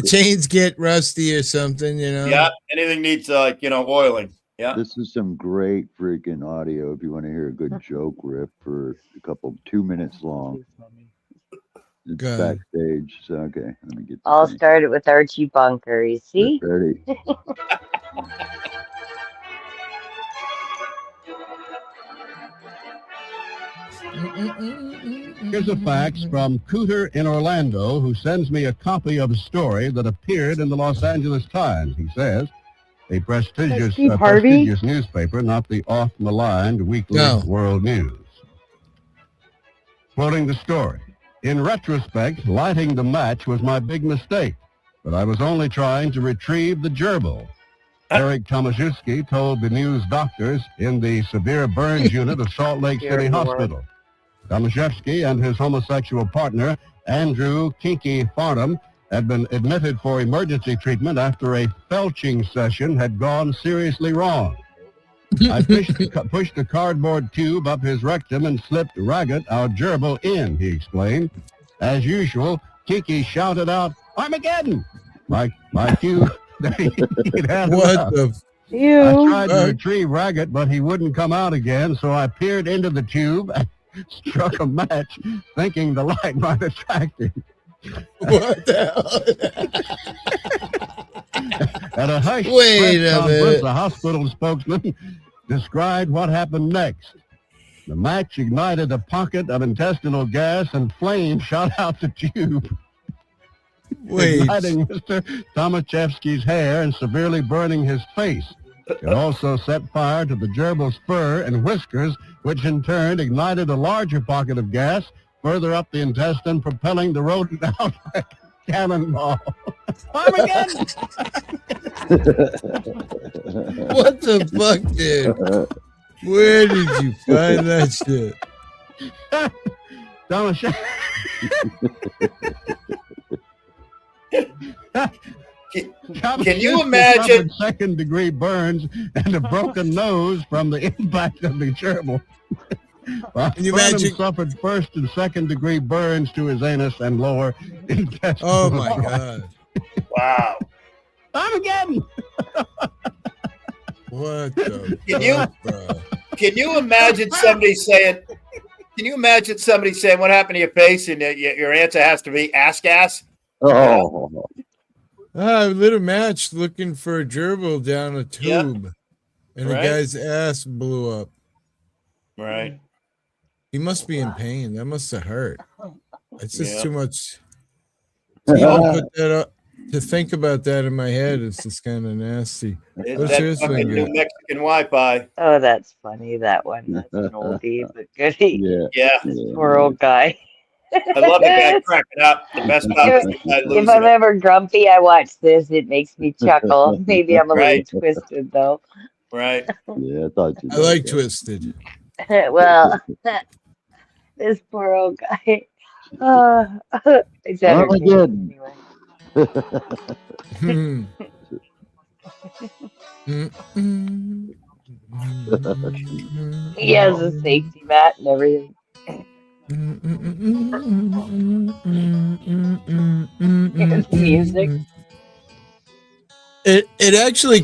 chains get rusty or something, you know. Yeah, anything needs oiling. Yeah. This is some great freaking audio if you want to hear a good joke riff for 2 minutes long. It's backstage. So okay, let me get All started with Archie Bunker, you see? Ready. Here's a fax from Cooter in Orlando, who sends me a copy of a story that appeared in the Los Angeles Times. He says, a prestigious newspaper, not the oft-maligned weekly World News. Quoting the story, in retrospect, lighting the match was my big mistake, but I was only trying to retrieve the gerbil. Eric Tomaszewski told the news doctors in the severe burns unit of Salt Lake City Hospital. Tomaszewski and his homosexual partner, Andrew Kinky Farnham, had been admitted for emergency treatment after a felching session had gone seriously wrong. I pushed a cardboard tube up his rectum and slipped Raggett, our gerbil, in, he explained. As usual, Kiki shouted out, Armageddon! My cue... What the... I tried to retrieve Raggett, but he wouldn't come out again, so I peered into the tube and struck a match, thinking the light might attract him. What the hell? At a hush press conference, the hospital spokesman described what happened next. The match ignited a pocket of intestinal gas and flames shot out the tube. Igniting Mr. Tomaszewski's hair and severely burning his face. It also set fire to the gerbil's fur and whiskers, which in turn ignited a larger pocket of gas further up the intestine, propelling the rodent out like a cannonball. Armageddon! What the fuck, dude? Where did you find that shit? Can you imagine second-degree burns and a broken nose from the impact of the gerbil? Can you imagine? Suffered first and second-degree burns to his anus and lower intestine. Oh my god! Wow! Armageddon! What the? Can you imagine somebody saying? Can you imagine somebody saying, "What happened to your face?" And your answer has to be "ass." Oh. I lit a match looking for a gerbil down a tube, and the guy's ass blew up. Right. He must be in pain. That must have hurt. It's just too much. To even put that up, to think about that in my head, it's just kind of nasty. What's yours fucking finger? New Mexican Wi-Fi. Oh, that's funny. That one. That's an oldie, but goodie. Yeah. Poor old guy. I love the guy cracking up. The best part is the guy If losing I'm it. ever grumpy, I watch this. It makes me chuckle. Maybe I'm a little twisted, though. Right. Yeah, I thought you. I like Twisted. Well, this poor old guy. It's entertaining anyway. He has a safety mat and everything. Music. It actually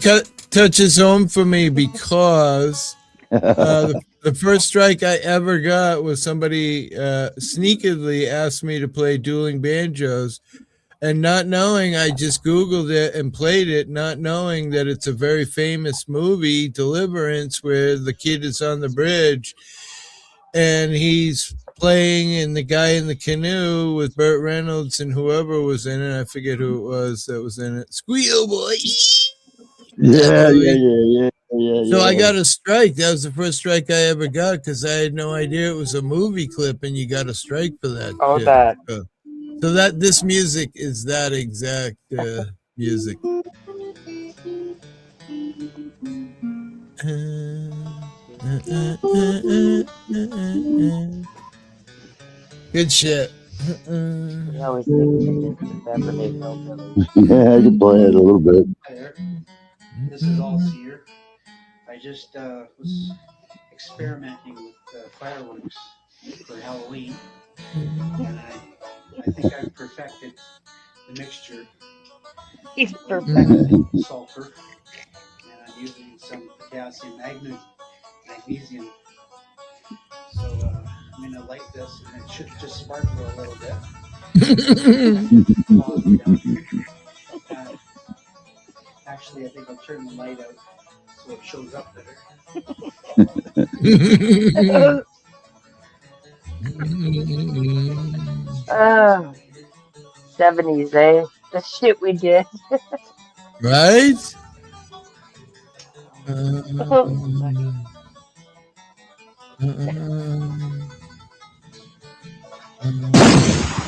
touches home for me because the first strike I ever got was somebody sneakily asked me to play dueling banjos, and not knowing, I just Googled it and played it, not knowing that it's a very famous movie, Deliverance, where the kid is on the bridge and he's playing, and the guy in the canoe with Burt Reynolds and whoever was in it, I forget who it was that was in it. Squeal boy. Yeah. So I got a strike. That was the first strike I ever got because I had no idea it was a movie clip, and you got a strike for that. Oh, shit. that. So that this music is that exact music. Good shit. I always think of Beverly Hillbillies. Yeah, I can play it a little bit. Hi there. This is all Seer. I just was experimenting with fireworks for Halloween, and I think I've perfected the mixture. He's perfected. Sulfur, and I'm using some potassium magnesium. So I'm going to light this, and it should just sparkle a little bit. Actually, I think I'll turn the light out so it shows up better. 70s, eh? The shit we did. Right?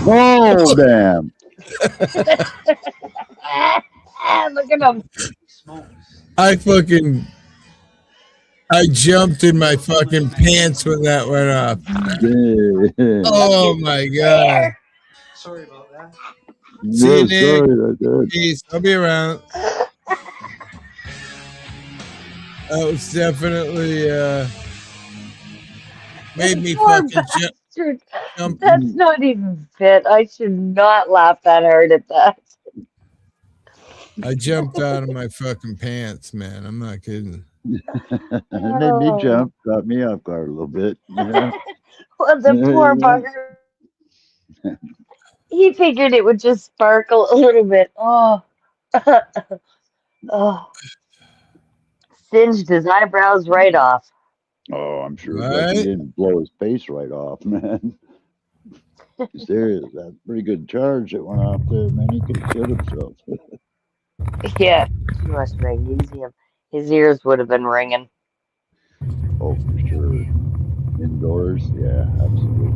Oh, damn. Look at him. I jumped in my fucking pants when that went up. Oh my god. Sorry about that. See you, Nick. Sorry, Peace. I'll be around. That was definitely made me Poor fucking jump. That's not even fit. I should not laugh that hard at that. I jumped out of my fucking pants, man. I'm not kidding. It made me jump, got me off guard a little bit. Yeah. Well, the poor bugger. He figured it would just sparkle a little bit. Oh. Oh. Singed his eyebrows right off. Oh, I'm sure like he didn't blow his face right off, man. Serious, that's a pretty good charge that went off there, man. He could have killed himself. Yeah, too much magnesium. His ears would have been ringing. Oh, for sure. Indoors, yeah, absolutely.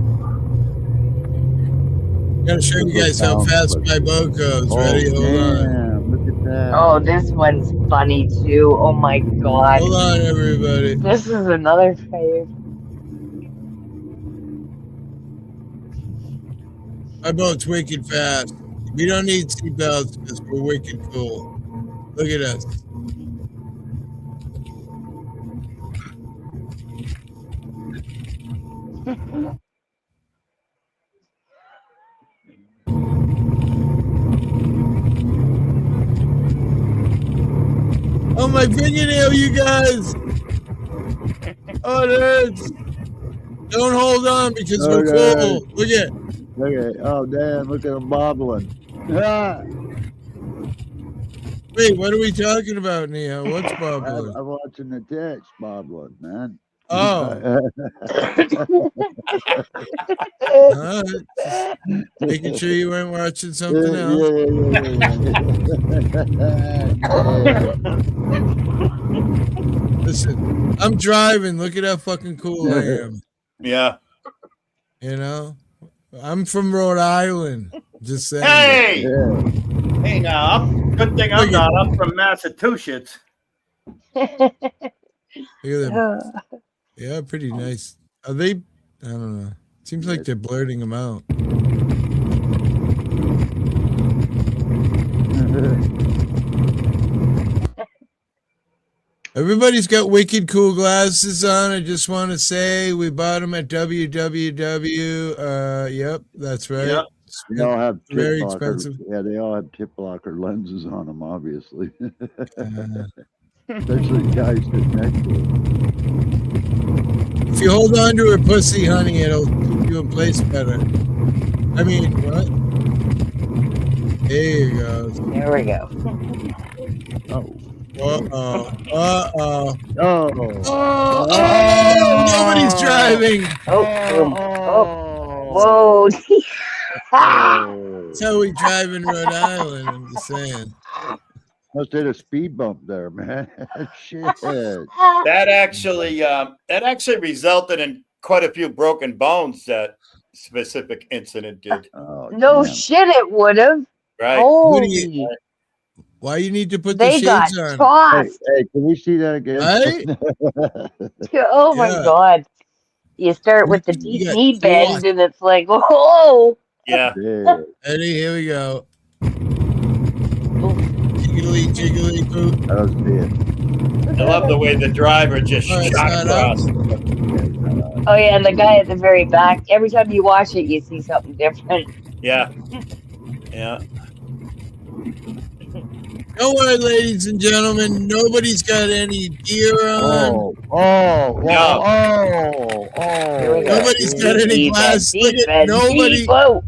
Gotta show you guys how fast my boat goes. Ready? Hold on. Look at that. Oh, this one's funny too. Oh my god. Hold on, everybody. This is another fave. My boat's wicked fast. We don't need seatbelts because we're wicked cool. Look at us. Oh, my fingernail, you guys! Oh, it hurts. Don't hold on because we're cool. Look at. Okay. Oh, damn. Look at him bobbling. Ah. Wait, what are we talking about, Neo? What's bobbling? I'm watching the text bobbling, man. Oh. Making sure you weren't watching something else. Listen, I'm driving. Look at how fucking cool I am. Yeah. You know? I'm from Rhode Island. Just saying. Hey! Hey, now, good thing I'm not. I'm from Massachusetts. Look at them. Yeah, pretty nice. Are they? I don't know. Seems like they're blurting them out. Everybody's got wicked cool glasses on. I just want to say we bought them at www. Yep, that's right. Yep. They all have very tip blocker. expensive. Yeah, they all have tip blocker lenses on them, obviously. Especially guys that next to it. If you hold on to her pussy, honey, it'll keep you in place better. I mean, what? There you go. There we go. Oh. Uh-oh. Oh. Oh, nobody's driving. Oh. Whoa. That's how we drive in Rhode Island, I'm just saying. Must hit a speed bump there, man. Shit. That actually resulted in quite a few broken bones. That specific incident did. Oh, No shit, it would have. Right. Holy. Why you need to put They the got shades on? tossed. Hey, can we see that again? Right? Oh my Yeah. god. You start with the deep got knee bend tossed. and it's like, whoa. Yeah. Eddie, here we go. Jiggly, jiggly, poop. That was it. I love the way the driver just Oh, it's shot not across. Oh yeah, and the guy at the very back, every time you watch it, you see something different. Yeah. Yeah. Don't worry, ladies and gentlemen. Nobody's got any gear on. Nobody's got any glasses. Look at nobody. Whoa.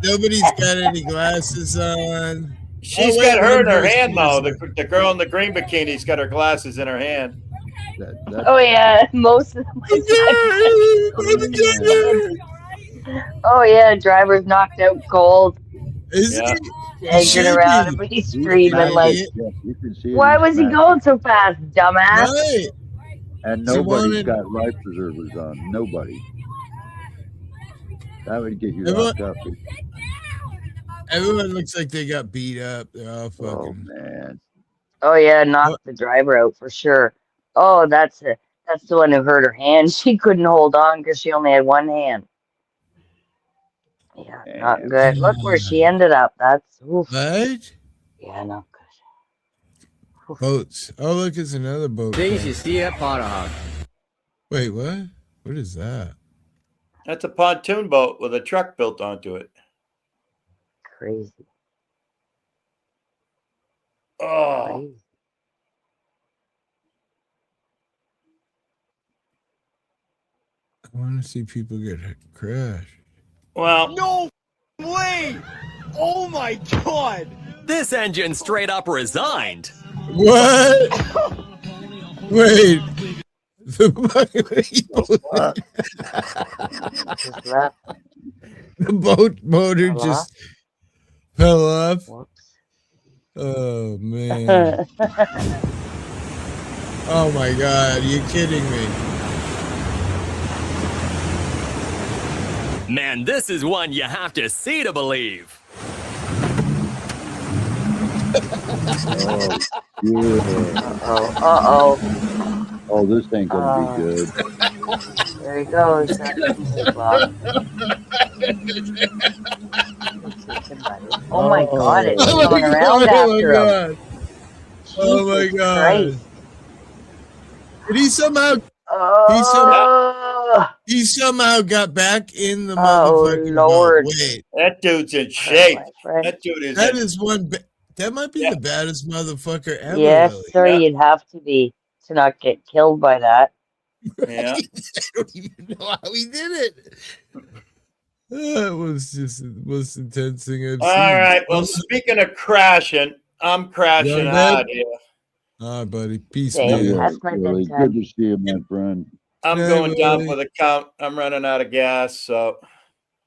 Nobody's got any glasses on. She's got her in her hand though. The girl in the green bikini's got her glasses in her hand. Oh yeah, most of them. Oh yeah, driver's knocked out cold. Yeah. Egging around and he's screaming like, You can see it why in was he smash. going so fast, dumbass? Right. And She nobody's wanted- got life preservers on. Nobody. That would get you Everyone- locked up. Everyone looks like they got beat up. They're all Oh fucking. man. Oh yeah, knocked the driver out for sure. Oh, that's the one who hurt her hand. She couldn't hold on because she only had one hand. Yeah, not good. Look where she ended up. That's oof. Right? Yeah, not good. Boats. Oh, look, it's another boat. Wait, what? What is that? That's a pontoon boat with a truck built onto it. Crazy. Oh. I want to see people get crashed. Well, No way! Oh my god! This engine straight up resigned. What? Wait. The boat motor just fell off. Oh man. Oh my god, are you kidding me? Man, this is one you have to see to believe. Uh-oh. Oh, this ain't gonna be good. There he goes. Oh my god, it's going around after him. Oh my Jesus god. Christ. Did he somehow Oh, he somehow got back in the oh motherfucking Lord. boat. Wait. That dude's in shape. friend. That dude is. That is one that might be the baddest motherfucker ever. Yes, Willie. sir, you'd have to be to not get killed by that. Yeah. I don't even know how he did it. That was just the most intense thing I've All seen. right. Well, speaking of crashing, I'm crashing Young out man? here. All right, buddy. Peace, Dave, man. that's my Really bedtime. good to see you, my friend. I'm Hey, going down Willie. for the count. I'm running out of gas, so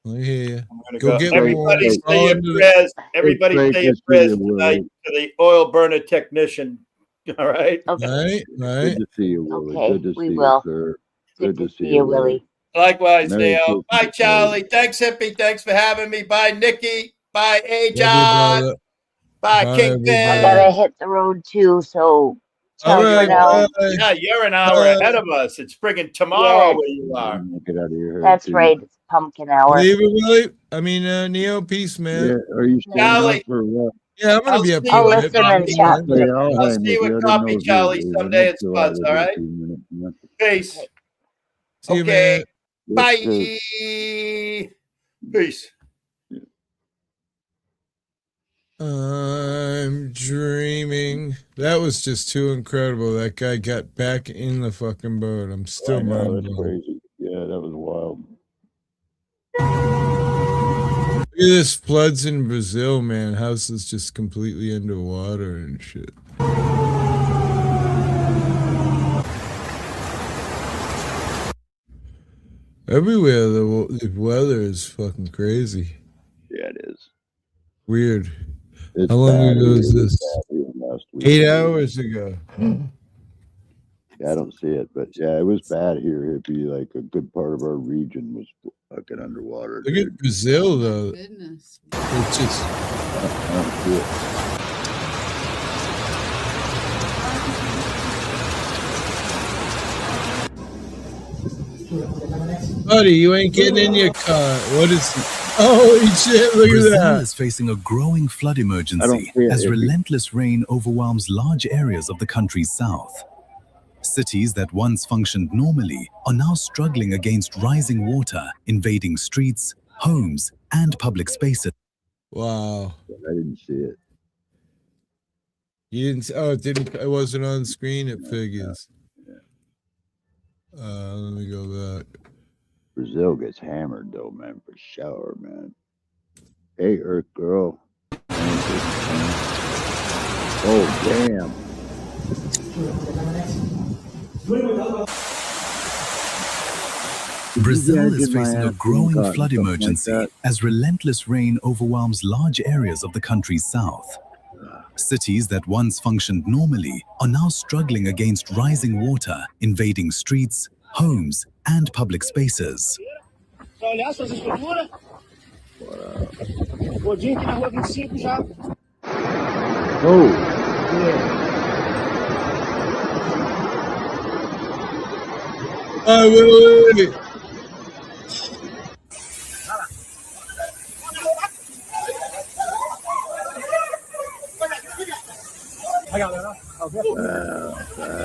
I hear you. I'm gonna Go go. get Everybody more. say your On to the- prayers. Everybody great say to your see prayers you, tonight Willie. to the oil burner technician. All right. Okay, Right. Good to see you, Willie. Okay, Good to we see will. you, sir. Good to see you, Willie. Likewise, Merry Neo. Bye, Christmas, Charlie. Thanks, Hippie. Thanks for having me. Bye, Nikki. Bye, Love you, John. brother. Bye, Bye, Kingpin. I everybody. gotta hit the road too, so All ciao for right, now. bye. Yeah, you're an hour Bye. ahead of us. It's friggin' tomorrow Yeah. where you are. Get out of your hair. That's too. right, it's pumpkin hour. Leave it, Willie. I mean, Neo. Peace, man. Yeah, are you staying Charlie. up or what? Yeah, I'm gonna I'll be up see here. I'll you with at listen and coffee. chat. Yeah, I'll I'll hang see you with at I didn't coffee, know if you Charlie, were someday at leaving. So I Spuds, was all right? 15 minutes, yeah. Peace. See you, Okay. man. Bye. Yes, Peace. I'm dreaming. That was just too incredible. That guy got back in the fucking boat. I'm I still know, mind that's blown. crazy. Yeah, that was wild. Look at this floods in Brazil, man. Houses just completely underwater and shit. Everywhere the weather is fucking crazy. Yeah, it is. Weird. It's How long bad ago here. is this? It's bad here last week. 8 hours ago. Yeah, I don't see it, but yeah, it was bad here. Hippie, like a good part of our region was fucking underwater. Look dude. at Brazil, though. Goodness. It's just. I don't see it. Buddy, you ain't getting in your car. What is it? Holy shit, look Brazil at that. is facing a growing flood I don't emergency see it, as Hippie. relentless rain overwhelms large areas of the country's south. Cities that once functioned normally are now struggling against rising water, invading streets, homes, and public spaces. Wow. I didn't see it. You didn't. Oh, it didn't. It wasn't on screen. It figures. Let me go back. Brazil gets hammered though, man, for sure, man. Hey, Earth Girl. Merry Christmas, man. Oh, damn. Brazil is Imagine my facing a ass growing being caught in flood something like emergency that. as relentless rain overwhelms large areas of the country's south. Cities that once functioned normally are now struggling against rising water, invading streets, homes, and public spaces. Só olhar suas estruturas. Godinho aqui na rua 25 já. Oh. Oh, wait. Aí, galera.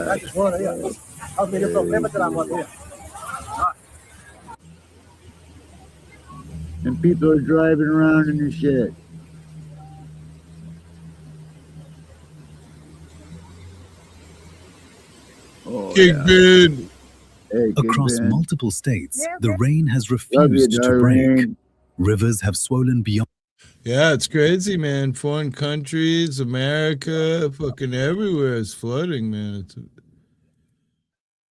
Vai de fora aí, ó. Olha o menino problema pela moto aí. And people are driving around in your shit. Oh, Kingpin. Hey, Across Kingpin. multiple states, the rain has Love you, refused to break. darling. Rivers have swollen beyond. Yeah, it's crazy, man. Foreign countries, America, fucking everywhere is flooding, man. It's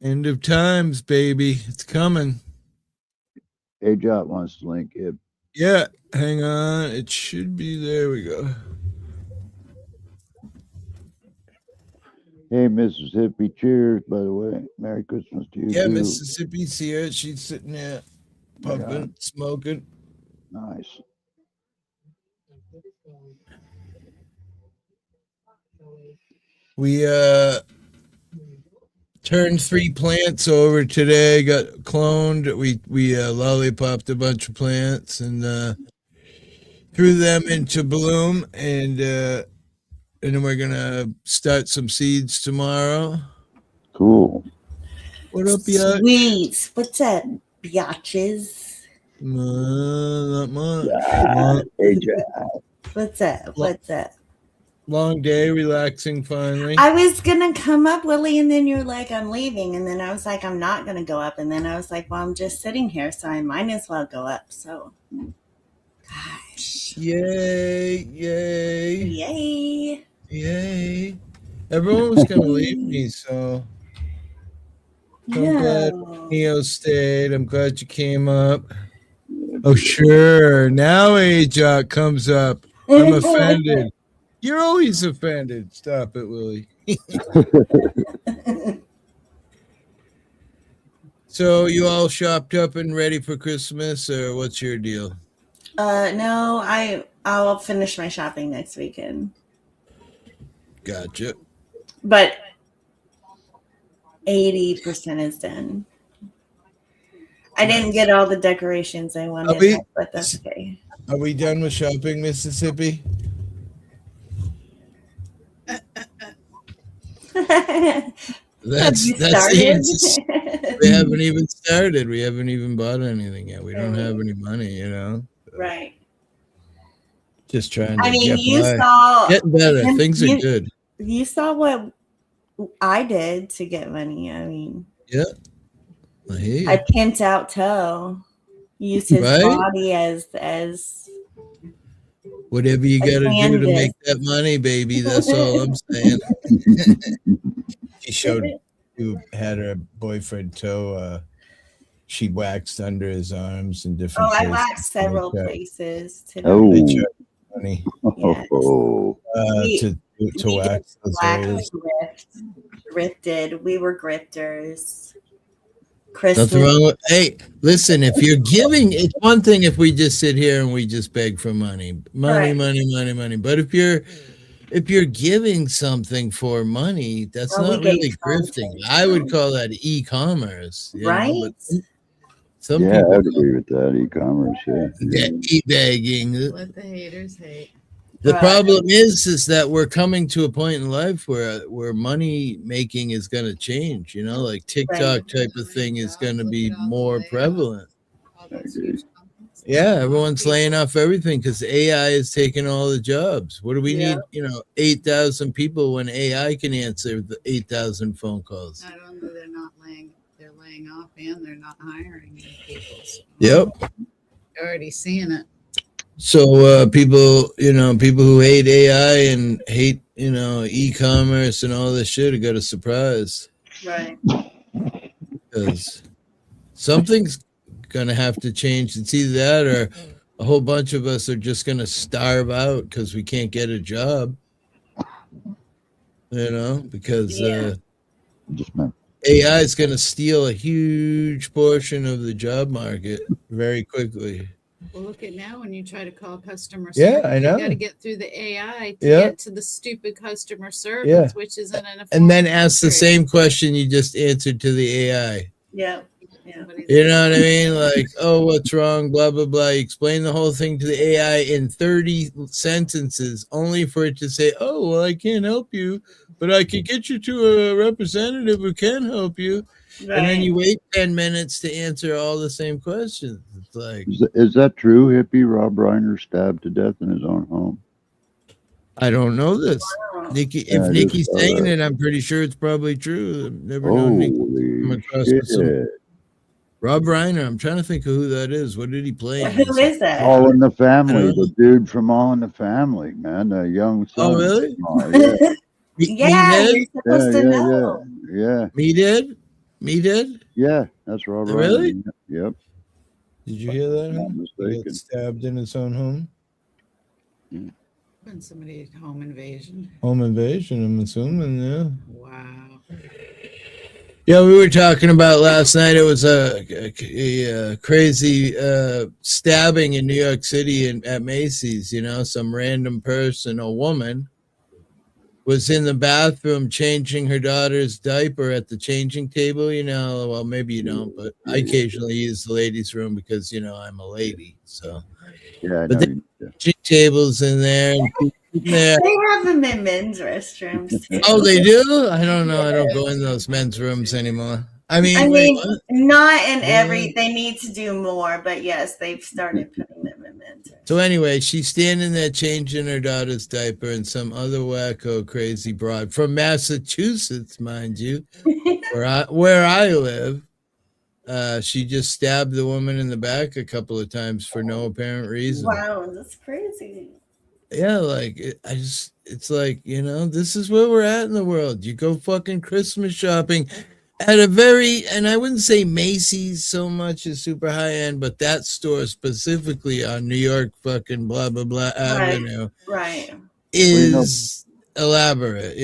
end of times, baby. It's coming. Hey, Jot wants to link it. Yeah, hang on. It should be. There we go. Hey, Mississippi, cheers, by the way. Merry Christmas to you, Yeah, too. Mississippi's here. She's sitting there pumping, Yeah. smoking. Nice. We turned 3 plants over today, got cloned. We lollipopped a bunch of plants and threw them into bloom, and then we're gonna start some seeds tomorrow. Cool. What up, Yacht? Sweet. What's up, biatches? Not much. Hey, Jot. What's up? What's up? Long day, relaxing finally. I was gonna come up, Willie, and then you're like, I'm leaving. And then I was like, I'm not gonna go up. And then I was like, well, I'm just sitting here, so I might as well go up. So gosh. Yay, yay. Yay. Yay. Everyone was gonna leave me, so I'm glad Neo stayed. I'm glad you came up. Oh, sure. Now AJOT comes up. I'm offended. You're always offended. Stop it, Willie. So you all shopped up and ready for Christmas, or what's your deal? No, I'll finish my shopping next weekend. Gotcha. But 80% is done. I didn't get all the decorations I wanted, but that's okay. Are we done with shopping, Mississippi? That's even, we haven't even started. We haven't even bought anything yet. We don't have any money, you know. Right. Just trying to getting better. Things are good. You saw what I did to get money. I mean, yeah. I hear you. I pimped out Toe. Used his body as whatever you got to do to make that money, baby. That's all I'm saying. She showed who had her boyfriend Toe. She waxed under his arms and different. I waxed several places today. Oh, they charged money. Yes. To wax those areas. Grifted. We were grifters. Christmas. Nothing wrong with, hey, listen, if you're giving, it's one thing if we just sit here and we just beg for money. Money. But if you're giving something for money, that's not really grifting. I would call that e-commerce. Right? Know, some yeah, people I would agree with that. E-commerce, yeah. E-begging. Let the haters hate. The problem is that we're coming to a point in life where money making is going to change, you know, like TikTok type of thing is going to be more prevalent. Yeah, everyone's laying off everything because AI is taking all the jobs. What do we need? 8,000 people when AI can answer the 8,000 phone calls. Not only they're laying off and they're not hiring new people. So yep. you're already seeing it. So people, people who hate AI and hate, e-commerce and all this shit, got a surprise. Right. Because something's gonna have to change. It's either that or a whole bunch of us are just gonna starve out because we can't get a job. Because AI is gonna steal a huge portion of the job market very quickly. Well, look at now when you try to call customer service. Yeah, I know. You got to get through the AI to Yeah. get to the stupid customer service, which isn't an. And then ask the same question you just answered to the AI. Yeah. Yeah. You know what I mean? Like, oh, what's wrong? Blah, blah, blah. You explain the whole thing to the AI in 30 sentences, only for it to say, oh, well, I can't help you, but I could get you to a representative who can help you. Right. And then you wait 10 minutes to answer all the same questions. It's like, is that true, Hippie? Rob Reiner stabbed to death in his own home? I don't know this. Nikki, if Nikki's saying it, I'm pretty sure it's probably true. I've never known Nikki come across with some. Rob Reiner, I'm trying to think of who that is. What did he play? Who is that? All in the Family, the dude from All in the Family, man, the young son. Oh, really? Yeah, you're supposed to know. Yeah. Me did? Yeah, that's Rob Reiner. Really? Yep. Did you hear that? Not mistaken. He got stabbed in his own home? When somebody home invasion. Home invasion, I'm assuming, yeah. Wow. Yeah, we were talking about last night. It was a crazy stabbing in New York City at Macy's. Some random person, a woman, was in the bathroom changing her daughter's diaper at the changing table. Well, maybe you don't, but I occasionally use the ladies' room because, I'm a lady. So, yeah, but changing tables in there. And there. They have them in men's restrooms too. Oh, they do? I don't know. I don't go in those men's rooms anymore. I mean, not in every. They need to do more, but yes, they've started putting them in men's. So anyway, she's standing there changing her daughter's diaper, and some other wacko crazy broad from Massachusetts, mind you, where I live, she just stabbed the woman in the back a couple of times for no apparent reason. Wow, that's crazy. Yeah, like it's like, this is where we're at in the world. You go fucking Christmas shopping at and I wouldn't say Macy's so much is super high end, but that store specifically on New York fucking blah, blah, blah Avenue is elaborate,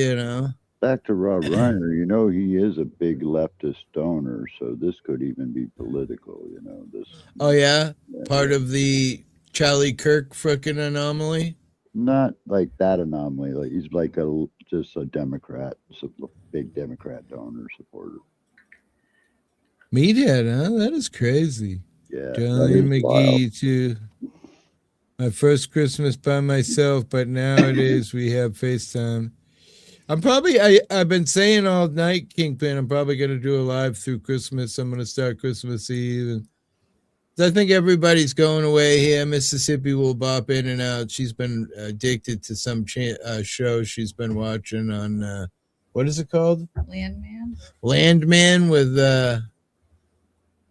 Back to Rob Reiner, he is a big leftist donor, so this could even be political, this. Oh, yeah? Part of the Charlie Kirk frickin' anomaly? Not like that anomaly. Like he's like just a Democrat, a big Democrat donor supporter. Meathead, huh? That is crazy. Yeah. Johnny McGee too. My first Christmas by myself, but nowadays we have FaceTime. I've been saying all night, Kingpin, I'm probably gonna do a live through Christmas. I'm gonna start Christmas Eve, and I think everybody's going away here. Mississippi will bop in and out. She's been addicted to some show she's been watching on, what is it called? Landman with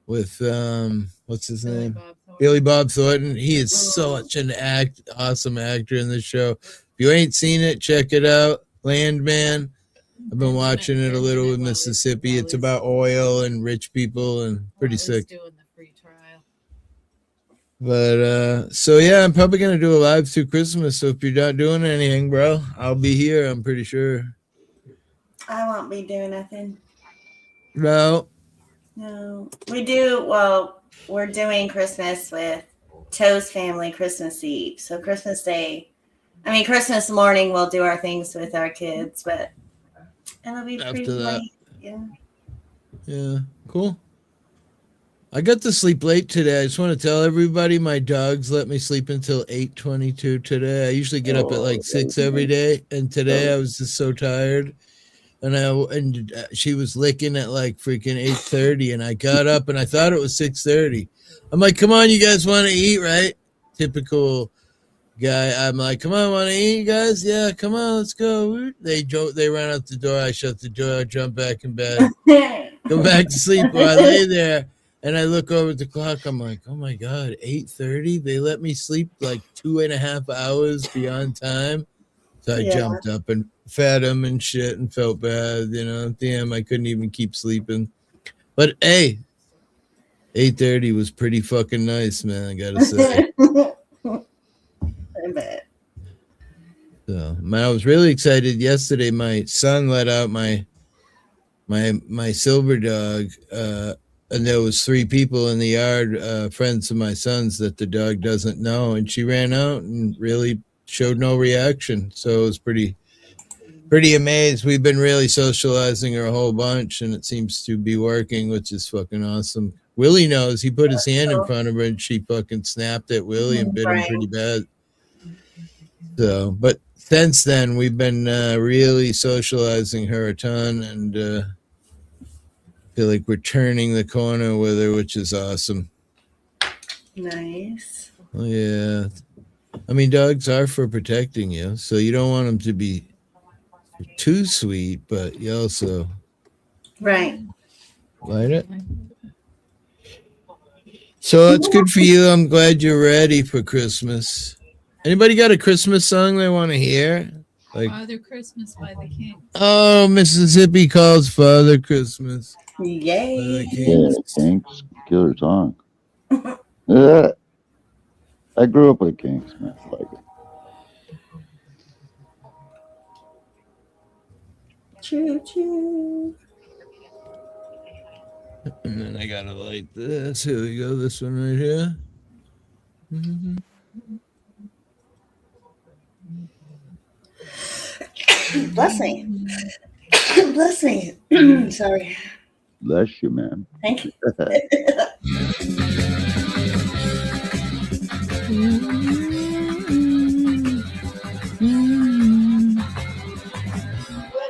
what's his name? Billy Bob Thornton. He is such an awesome actor in the show. If you ain't seen it, check it out. Landman. I've been watching it a little with Mississippi. It's about oil and rich people and pretty sick. But so yeah, I'm probably gonna do a live through Christmas. So if you're not doing anything, bro, I'll be here. I'm pretty sure. I won't be doing nothing. No. We do. Well, we're doing Christmas with Toe's family Christmas Eve. So Christmas morning we'll do our things with our kids, but it'll be pretty late. Yeah. Cool. I got to sleep late today. I just want to tell everybody my dogs let me sleep until 8:22 today. I usually get up at like 6 every day, and today I was just so tired. And she was licking at like freaking 8:30, and I got up and I thought it was 6:30. I'm like, come on, you guys want to eat, right? Typical guy. I'm like, come on, want to eat, guys? Yeah, come on, let's go. They ran out the door. I shut the door. I jumped back in bed. Go back to sleep while I lay there. And I look over at the clock. I'm like, oh my God, 8:30? They let me sleep like 2.5 hours beyond time. So I jumped up and fed him and shit and felt bad. Damn, I couldn't even keep sleeping. But hey, 8:30 was pretty fucking nice, man. I gotta say. I bet. So, I was really excited yesterday. My son let out my silver dog, and there was 3 people in the yard, friends of my son's that the dog doesn't know, and she ran out and really showed no reaction. So it was pretty amazed. We've been really socializing her a whole bunch, and it seems to be working, which is fucking awesome. Willie knows. He put his hand in front of her, and she fucking snapped at Willie and bit him pretty bad. So, but since then, we've been really socializing her a ton, and feel like we're turning the corner with her, which is awesome. Nice. Oh, yeah. I mean, dogs are for protecting you, so you don't want them to be too sweet, but you also... Right. Light it. So it's good for you. I'm glad you're ready for Christmas. Anybody got a Christmas song they want to hear? Like Father Christmas by the King. Oh, Mississippi calls Father Christmas. Yay. Yeah, Kinks, killer song. I grew up with Kinks, man. I like it. Choo choo. And then I gotta light this. Here we go. This one right here. Mm-hmm. Bless me. Bless me. Sorry. Bless you, man. Thank you. When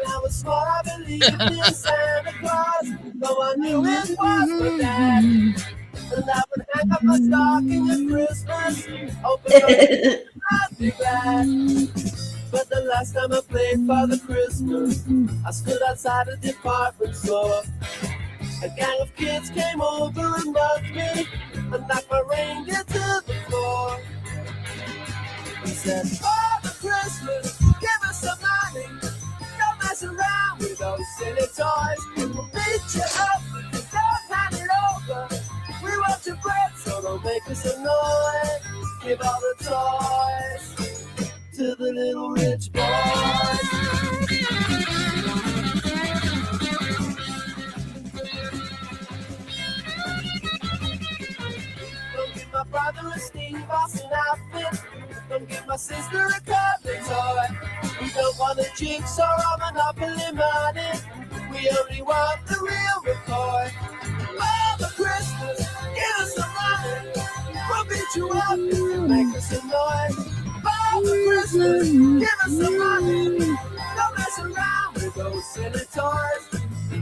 I was small, I believed in Santa Claus, though I knew it was my dad. And I would hang up my stocking at Christmas, open up I'd be glad. But the last time I played Father Christmas, I stood outside a department store. A gang of kids came over and mugged me and knocked my reindeer to the floor. He said, Father Christmas, give us some money. Don't mess around with those silly toys. We'll beat you up if you don't hand it over. We want your bread, so don't make us annoyed. Give all the toys to the little rich boys. Don't give my brother a Steve Austin outfit. Don't give my sister a cuddly toy. We don't want a jigsaw or Monopoly money. We only want the real McCoy. Father Christmas, give us some money. We'll beat you up if you make us annoyed. Father Christmas, give us some money. Don't mess around with those silly toys.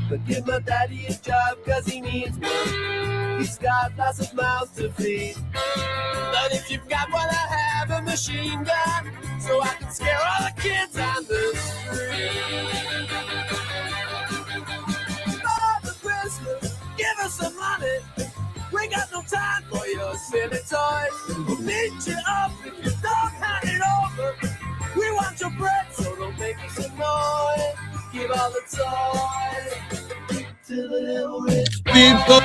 But give my daddy a job cause he needs one. He's got lots of mouths to feed. But if you've got what I have, a machine gun, so I can scare all the kids on the street. Father Christmas, give us some money. We got no time for your silly toys. We'll beat you up if you don't hand it over. We want your bread, so don't make us annoyed. Give all the toys to the little rich boy.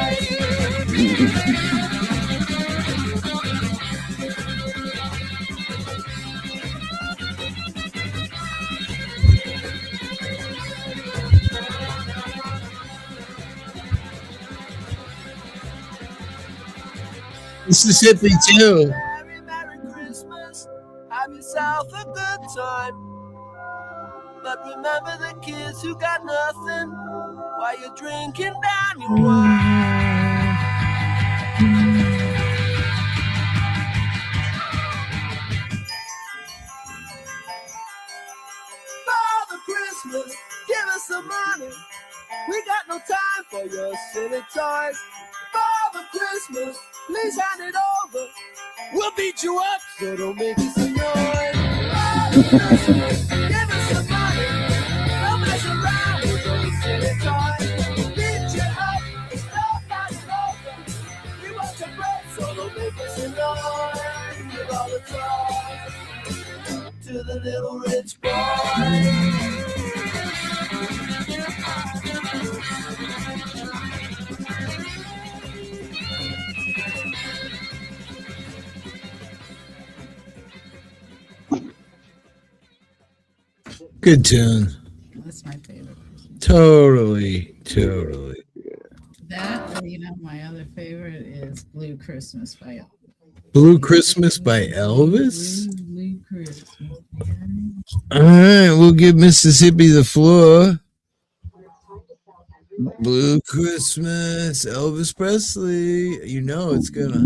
Mississippi too. Merry, Merry Christmas. Have yourself a good time. But remember the kids who got nothing while you're drinking down your wine. Father Christmas, give us some money. We got no time for your silly toys. Father Christmas, please hand it over. We'll beat you up, so don't make us annoyed. Father Christmas, give us some money. Don't mess around with those silly toys. We'll beat you up, don't hand it over. Good tune. That's my favorite. Totally. That, or, my other favorite is Blue Christmas by Elvis. Blue Christmas by Elvis? Blue Christmas. All right, we'll give Mississippi the floor. Blue Christmas, Elvis Presley. It's gonna.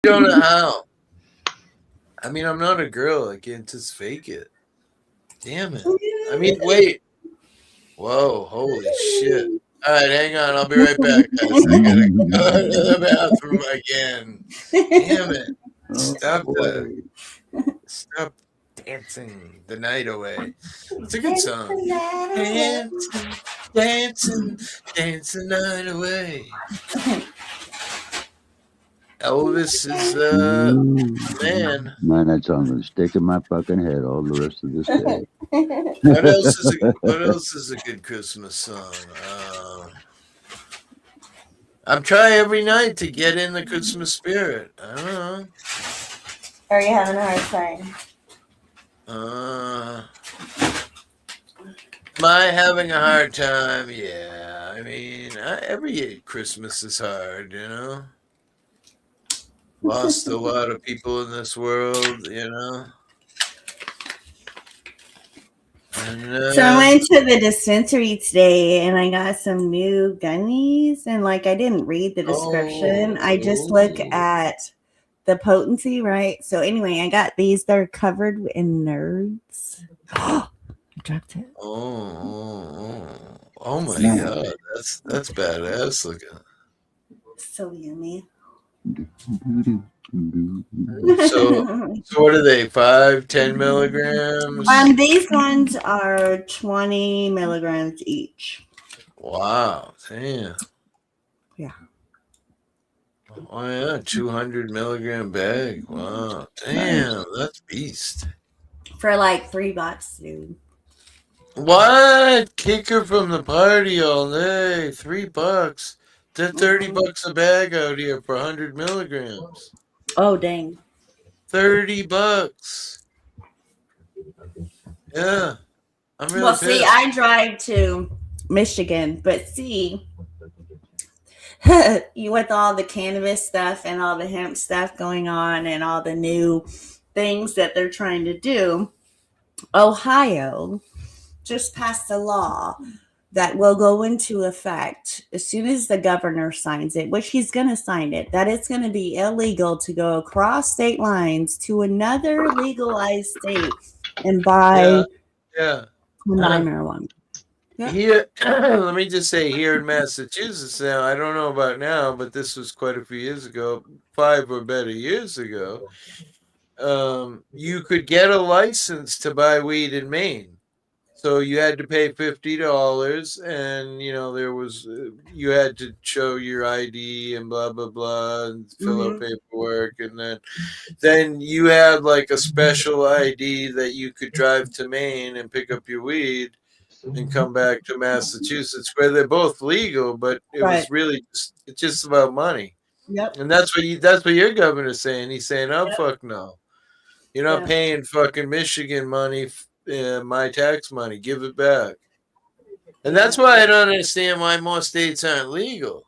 I don't know how. I mean, I'm not a girl. I can't just fake it. Damn it. I mean, wait. Whoa, holy shit. All right, hang on. I'll be right back, guys. I gotta go to the bathroom again. Damn it. Stop dancing the night away. It's a good song. Dancing the night away. Elvis is man. Man, that song will stick in my fucking head all the rest of this day. What else is a good Christmas song? I'm trying every night to get in the Christmas spirit. I don't know. Are you having a hard time? Am I having a hard time? Yeah. I mean, every Christmas is hard, Lost a lot of people in this world, And, So I went to the dispensary today and I got some new gummies and I didn't read the description. I just look at the potency, right? So anyway, I got these. They're covered in nerds. I dropped it. Oh my God. That's badass looking. So yummy. So what are they? 5, 10 milligrams? These ones are 20 milligrams each. Wow, damn. Yeah. Oh yeah, 200 milligram bag. Wow, damn, that's beast. For $3, dude. What? Kick her from the party all day. $3. They're $30 a bag out here for 100 milligrams. Oh dang. $30. Yeah. I'm really Well, see, I drive to Michigan, but see, you with all the cannabis stuff and all the hemp stuff going on and all the new things that they're trying to do, Ohio just passed a law that will go into effect as soon as the governor signs it, which he's going to sign it, that it's going to be illegal to go across state lines to another legalized state and buy Yeah. marijuana. Yeah. Here, let me just say, here in Massachusetts now, I don't know about now, but this was quite a few years ago, 5 or better years ago. You could get a license to buy weed in Maine. So you had to pay $50, and there was you had to show your ID and blah blah blah, and fill out paperwork, and then you had like a special ID that you could drive to Maine and pick up your weed and come back to Massachusetts, where they're both legal, but it was really just about money. Yep. And that's what your governor's saying. He's saying, "Oh fuck no, you're not paying fucking Michigan money." My tax money, give it back. And that's why I don't understand why more states aren't legal.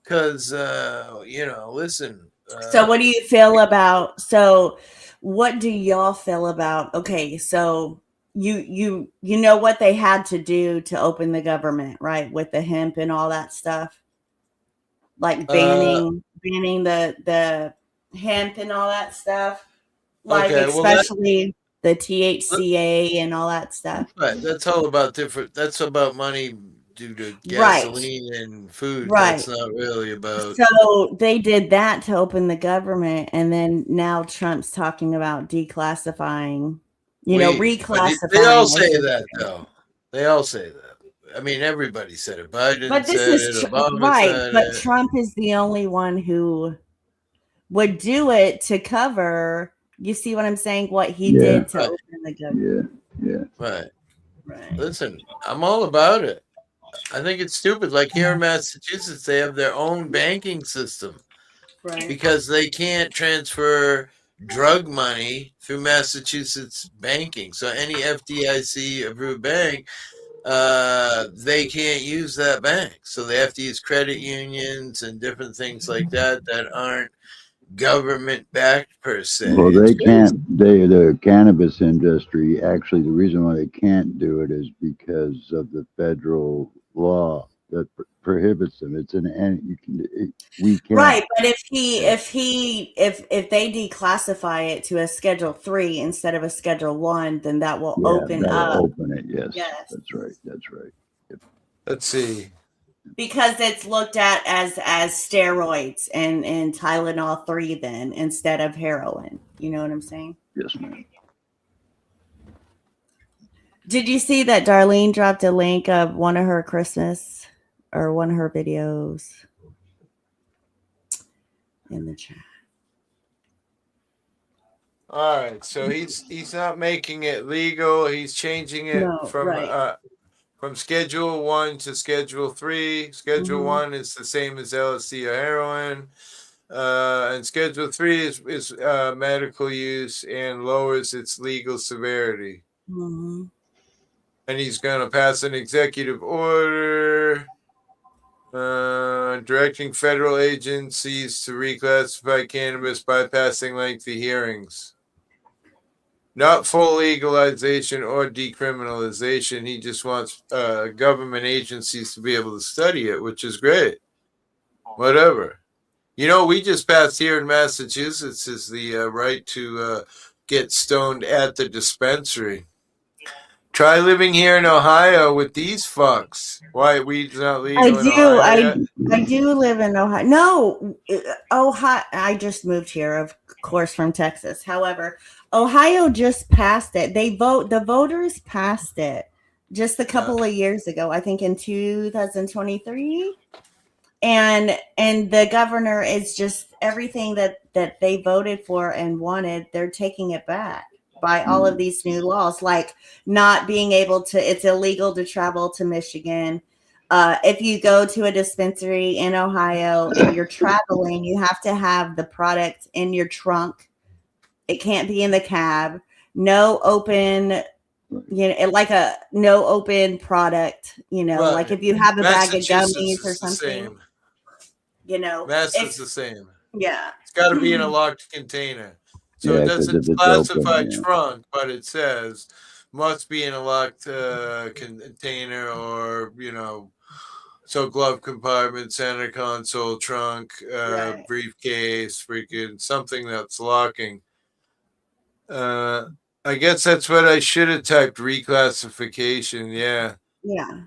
Because, listen. So what do you feel about, what do y'all feel about, okay, so you know what they had to do to open the government, right? With the hemp and all that stuff. Like banning the hemp and all that stuff. Like, especially the THCA and all that stuff. Right. That's all about different. That's about money due to gasoline and food. Right. That's not really about. So they did that to open the government, and then now Trump's talking about declassifying, reclassifying. They all say that, though. They all say that. I mean, everybody said it. Biden said it. Obama said but it. Trump is the only one who would do it to cover. You see what I'm saying? What he did to open the government. Yeah. Right. Listen, I'm all about it. I think it's stupid. Like here in Massachusetts, they have their own banking system because they can't transfer drug money through Massachusetts banking. So any FDIC approved bank, they can't use that bank. So they have to use credit unions and different things like that aren't government backed per se. Well, they can't. The cannabis industry, actually, the reason why they can't do it is because of the federal law that prohibits them. It's we can't. Right, but if they declassify it to a Schedule 3 instead of a Schedule 1, then that will open up. Open it, yes. That's right. Yep. Let's see. Because it's looked at as steroids and Tylenol 3 then instead of heroin. You know what I'm saying? Yes, ma'am. Did you see that Darlene dropped a link of one of her Christmas or one of her videos in the chat? All right, so he's not making it legal. He's changing it from Schedule 1 to Schedule 3. Schedule 1 is the same as LSD or heroin. And Schedule 3 is medical use and lowers its legal severity. And he's going to pass an executive order directing federal agencies to reclassify cannabis, bypassing lengthy hearings. Not full legalization or decriminalization. He just wants government agencies to be able to study it, which is great. Whatever. We just passed here in Massachusetts is the right to get stoned at the dispensary. Try living here in Ohio with these fucks. Why weed's not legal in Ohio? I do live in Ohio. No, Ohio. I just moved here, of course, from Texas. However, Ohio just passed it. The voters passed it just a couple of years ago. I think in 2023. And the governor is just everything that they voted for and wanted. They're taking it back by all of these new laws, like not being able to, it's illegal to travel to Michigan. If you go to a dispensary in Ohio and you're traveling, you have to have the product in your trunk. It can't be in the cab. No open, like a no open product, like if you have a bag of gummies or something, Massachusetts the same. Yeah. It's got to be in a locked container. So it doesn't classify trunk, but it says must be in a locked container, or so glove compartment, center console, trunk, Right. briefcase, freaking something that's locking. I guess that's what I should have typed, reclassification. Yeah. Yeah.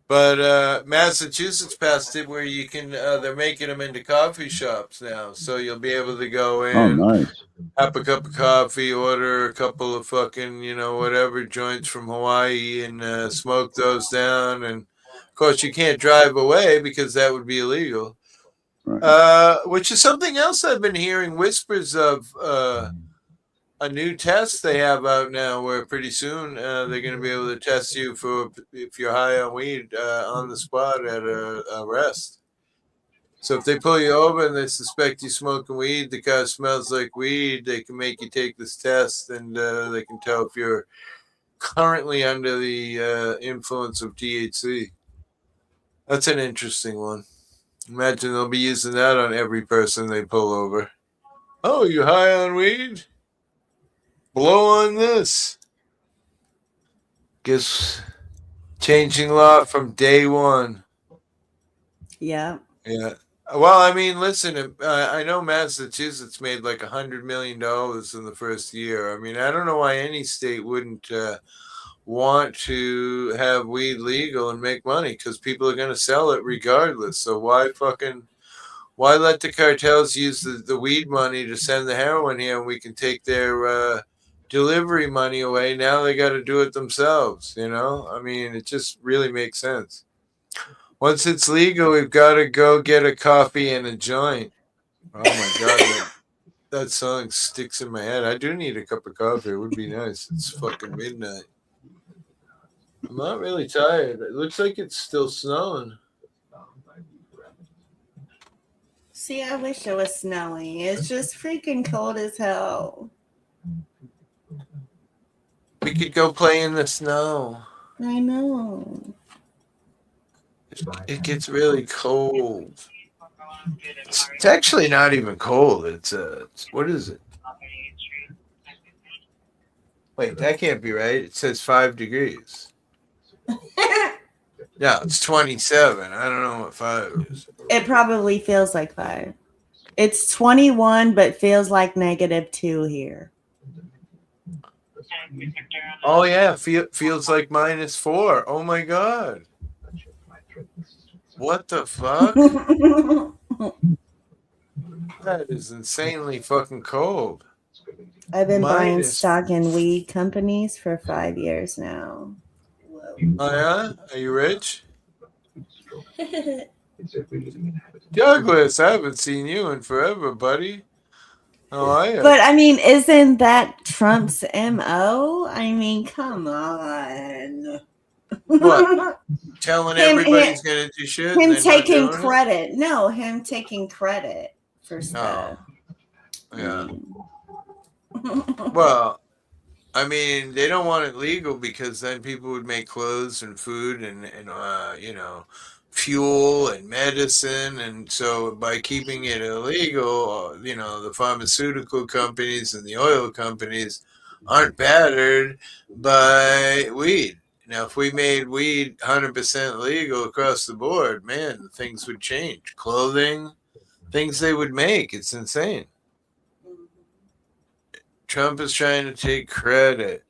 But Massachusetts passed it where you can, they're making them into coffee shops now. So you'll be able to go in, Oh, nice. have a cup of coffee, order a couple of fucking, whatever joints from Hawaii, and smoke those down. And of course, you can't drive away because that would be illegal. Which is something else I've been hearing whispers of. A new test they have out now, where pretty soon they're going to be able to test you for if you're high on weed on the spot at a arrest. So if they pull you over and they suspect you smoking weed, the car smells like weed, they can make you take this test, and they can tell if you're currently under the influence of THC. That's an interesting one. Imagine they'll be using that on every person they pull over. Oh, you high on weed? Blow on this. Guess changing law from day one. Yeah. Yeah. Well, I mean, listen, I know Massachusetts made like $100 million in the first year. I mean, I don't know why any state wouldn't want to have weed legal and make money, because people are going to sell it regardless. So why let the cartels use the weed money to send the heroin here, and we can take their delivery money away? Now they got to do it themselves, I mean, it just really makes sense. Once it's legal, we've got to go get a coffee and a joint. Oh my god, that song sticks in my head. I do need a cup of coffee. It would be nice. It's fucking midnight. I'm not really tired. It looks like it's still snowing. See, I wish it was snowing. It's just freaking cold as hell. We could go play in the snow. I know. It gets really cold. It's actually not even cold. It's what is it? Wait, that can't be right. It says 5 degrees. No, it's 27. I don't know what 5 is. It probably feels like 5. It's 21, but feels like -2 here. Oh yeah, feels like -4. Oh my god. What the fuck? That is insanely fucking cold. I've been buying stock in weed companies for 5 years now. Oh yeah? Are you rich? Douglas, I haven't seen you in forever, buddy. How are you? But I mean, isn't that Trump's MO? I mean, come on. What? Telling everybody's gonna do shit? Him taking credit. No, him taking credit for stuff. Yeah. Well, I mean, they don't want it legal because then people would make clothes and food and fuel and medicine, and so by keeping it illegal, the pharmaceutical companies and the oil companies aren't battered by weed. Now, if we made weed 100% legal across the board, man, things would change. Clothing, things they would make. It's insane. Trump is trying to take credit.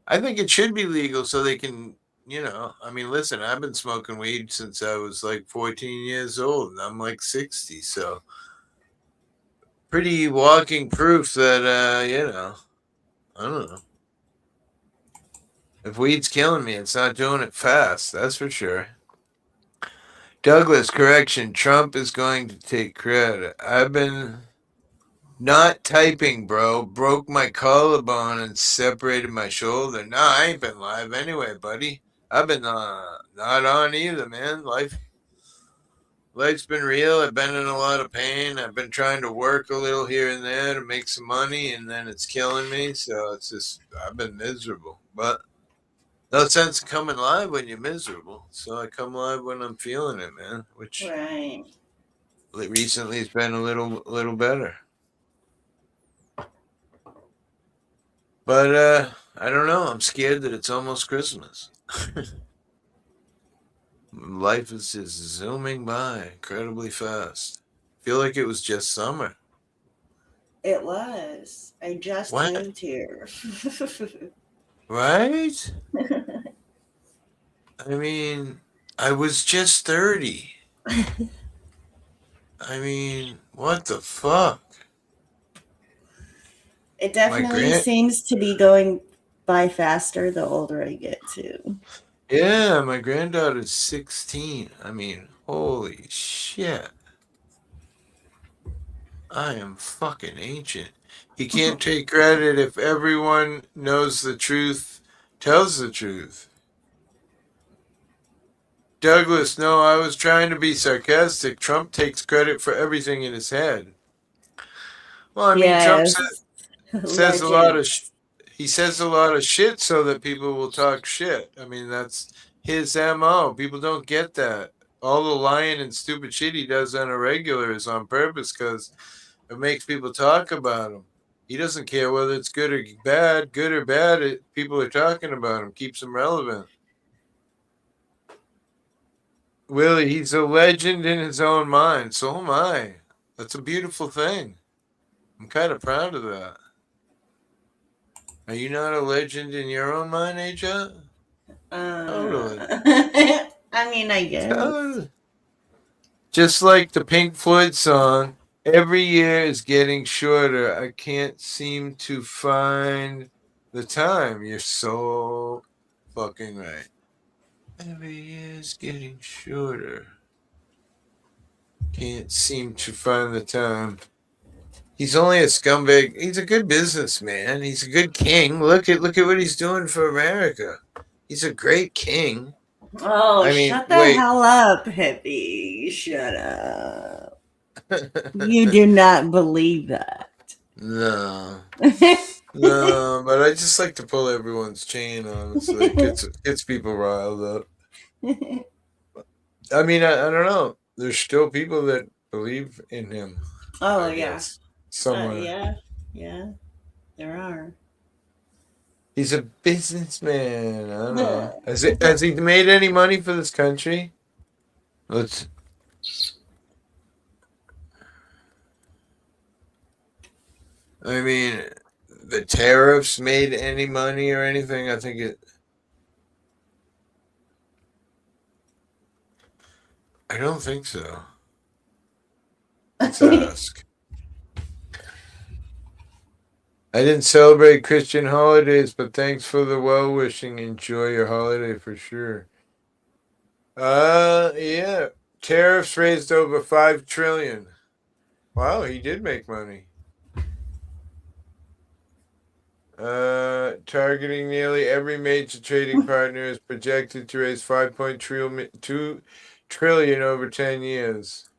I think it should be legal so they can, I mean, listen, I've been smoking weed since I was like 14 years old, and I'm like 60. So pretty walking proof that, I don't know. If weed's killing me, it's not doing it fast. That's for sure. Douglas, correction. Trump is going to take credit. I've been not typing, bro. Broke my collarbone and separated my shoulder. No, I ain't been live anyway, buddy. I've been not on either, man. Life's been real. I've been in a lot of pain. I've been trying to work a little here and there to make some money, and then it's killing me. So it's just, I've been miserable. But no sense in coming live when you're miserable. So I come live when I'm feeling it, man. Which recently has been a little better. But I don't know. I'm scared that it's almost Christmas. Life is just zooming by incredibly fast. Feel like it was just summer. It was. I just What? moved here. Right? I mean, I was just 30. I mean, what the fuck? It definitely seems to be going by faster the older I get too. Yeah, my granddaughter's 16. I mean, holy shit. I am fucking ancient. You can't take credit if everyone knows the truth, tells the truth. Douglas, no, I was trying to be sarcastic. Trump takes credit for everything in his head. Well, I mean, Trump says a lot of he says a lot of shit so that people will talk shit. I mean, that's his MO. People don't get that. All the lying and stupid shit he does on a regular is on purpose because it makes people talk about him. He doesn't care whether it's good or bad. Good or bad, people are talking about him. Keeps him relevant. Willie, he's a legend in his own mind. So am I. That's a beautiful thing. I'm kind of proud of that. Are you not a legend in your own mind, Aja? Totally. I mean, I guess. Totally. Just like the Pink Floyd song, every year is getting shorter. I can't seem to find the time. You're so fucking right. Every year is getting shorter. Can't seem to find the time. He's only a scumbag. He's a good businessman. He's a good king. Look at what he's doing for America. He's a great king. Oh, shut the hell up, hippie. Shut up. You do not believe that. No. No, but I just like to pull everyone's chain, honestly. It gets people riled up. I mean, I don't know. There's still people that believe in him. Oh, yeah. Somewhere. Yeah. There are. He's a businessman. I don't know. Has he made any money for this country? I mean, the tariffs made any money or anything? I don't think so. Let's ask. I didn't celebrate Christian holidays, but thanks for the well-wishing. Enjoy your holiday for sure. Yeah. Tariffs raised over $5 trillion. Wow, he did make money. Targeting nearly every major trading partner is projected to raise $5.2 trillion over 10 years.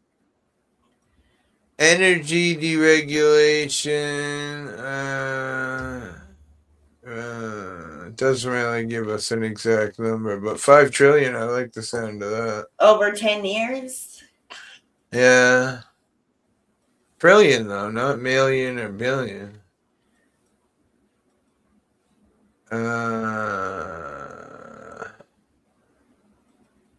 Energy deregulation doesn't really give us an exact number, but $5 trillion, I like the sound of that. Over 10 years? Yeah. Trillion, though, not million or billion.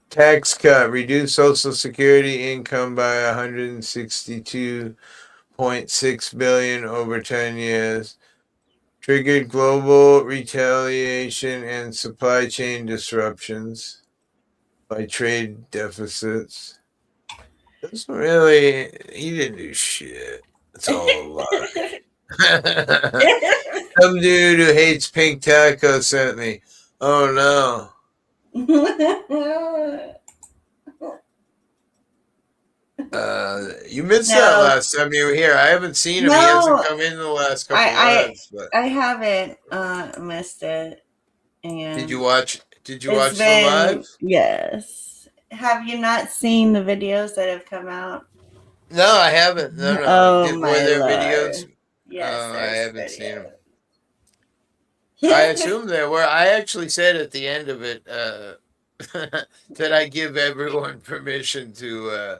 Tax cut, reduce Social Security income by $162.6 billion over 10 years. Triggered global retaliation and supply chain disruptions by trade deficits. Doesn't really. He didn't do shit. It's all a lie. Some dude who hates pink taco sent me. Oh no. You missed that last time you were here. I haven't seen him. He hasn't come in the last couple of months. I haven't missed it. And did you watch the live? Yes. Have you not seen the videos that have come out? No, I haven't. No. Oh, were there Lord. videos? Yes, I haven't seen them. I assume there were. I actually said at the end of it that I give everyone permission to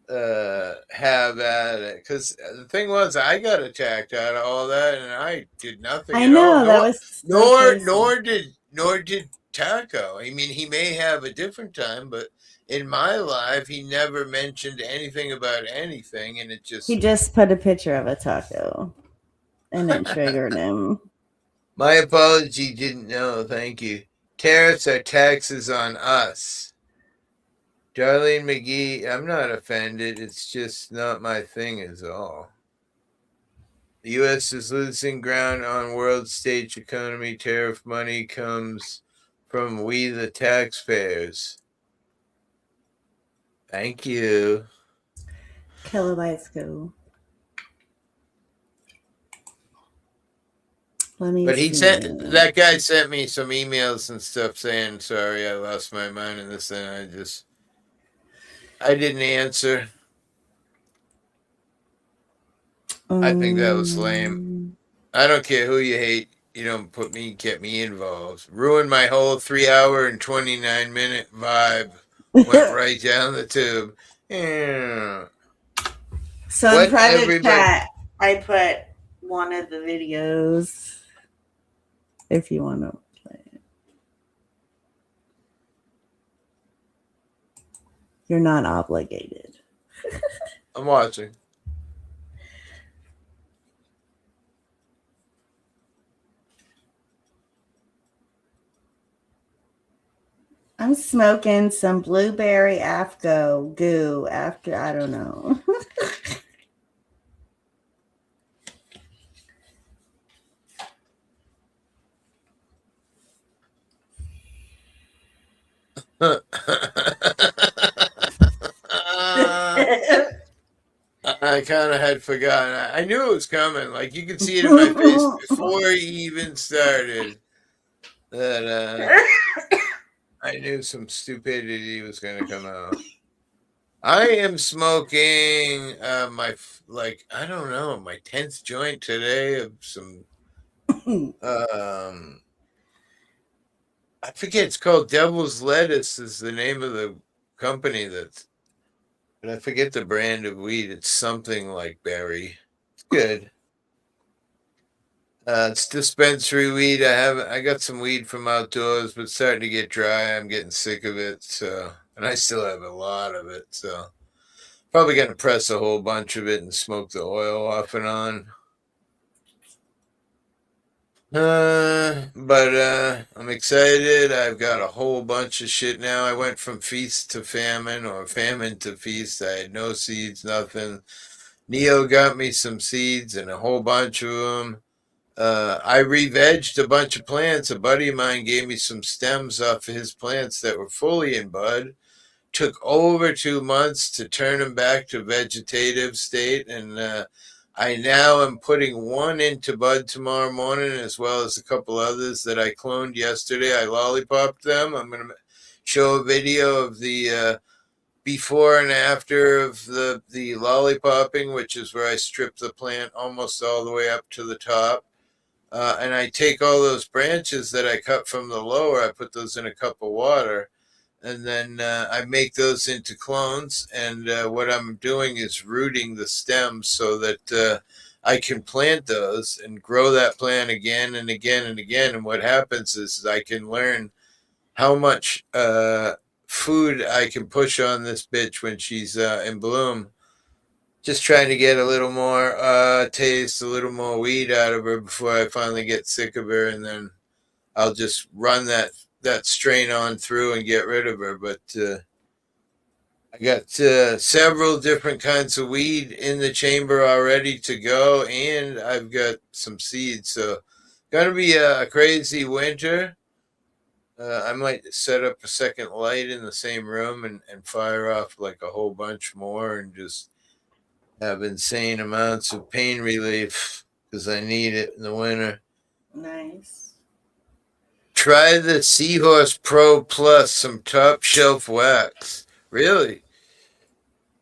have at it, because the thing was, I got attacked out of all that, and I did nothing I at all. know that was so crazy. Nor did Taco. I mean, he may have a different time, but in my life, he never mentioned anything about anything, and it just He just put a picture of a taco, and it triggered him. My apology, didn't know. Thank you. Tariffs are taxes on us. Darlene McGee, I'm not offended. It's just not my thing, is all. The U.S. is losing ground on world stage economy. Tariff money comes from we, the taxpayers. Thank you. Kilobytes go. Let me But see. that guy sent me some emails and stuff saying, sorry, I lost my mind in this, and I didn't answer. I think that was lame. I don't care who you hate. You don't get me involved. Ruined my whole 3 hour and 29-minute vibe. Went right down the tube. Yeah. So in private chat, I put one of the videos if you want to play it. You're not obligated. I'm watching. I'm smoking some blueberry afgo goo after, I don't know. I kind of had forgotten. I knew it was coming. Like, you could see it in my face before he even started. That I knew some stupidity was going to come out. I am smoking my 10th joint today of some I forget, it's called Devil's Lettuce is the name of the company but I forget the brand of weed. It's something like berry. It's good. It's dispensary weed. I got some weed from outdoors, but it's starting to get dry. I'm getting sick of it. So, and I still have a lot of it. So probably going to press a whole bunch of it and smoke the oil off and on. But I'm excited. I've got a whole bunch of shit now. I went from feast to famine or famine to feast. I had no seeds, nothing. Neo got me some seeds and a whole bunch of them. I re-vegged a bunch of plants. A buddy of mine gave me some stems off of his plants that were fully in bud. Took over 2 months to turn them back to vegetative state, and I now am putting one into bud tomorrow morning, as well as a couple others that I cloned yesterday. I lollipopped them. I'm going to show a video of the before and after of the lollipopping, which is where I strip the plant almost all the way up to the top. And I take all those branches that I cut from the lower, I put those in a cup of water, and then I make those into clones. And what I'm doing is rooting the stems so that I can plant those and grow that plant again and again and again. And what happens is I can learn how much food I can push on this bitch when she's in bloom. Just trying to get a little more taste, a little more weed out of her before I finally get sick of her, and then I'll just run that strain on through and get rid of her. But I got several different kinds of weed in the chamber already to go, and I've got some seeds. So gonna be a crazy winter. I might set up a second light in the same room and fire off like a whole bunch more and just have insane amounts of pain relief because I need it in the winter. Nice. Try the Seahorse Pro Plus, some top shelf wax. Really?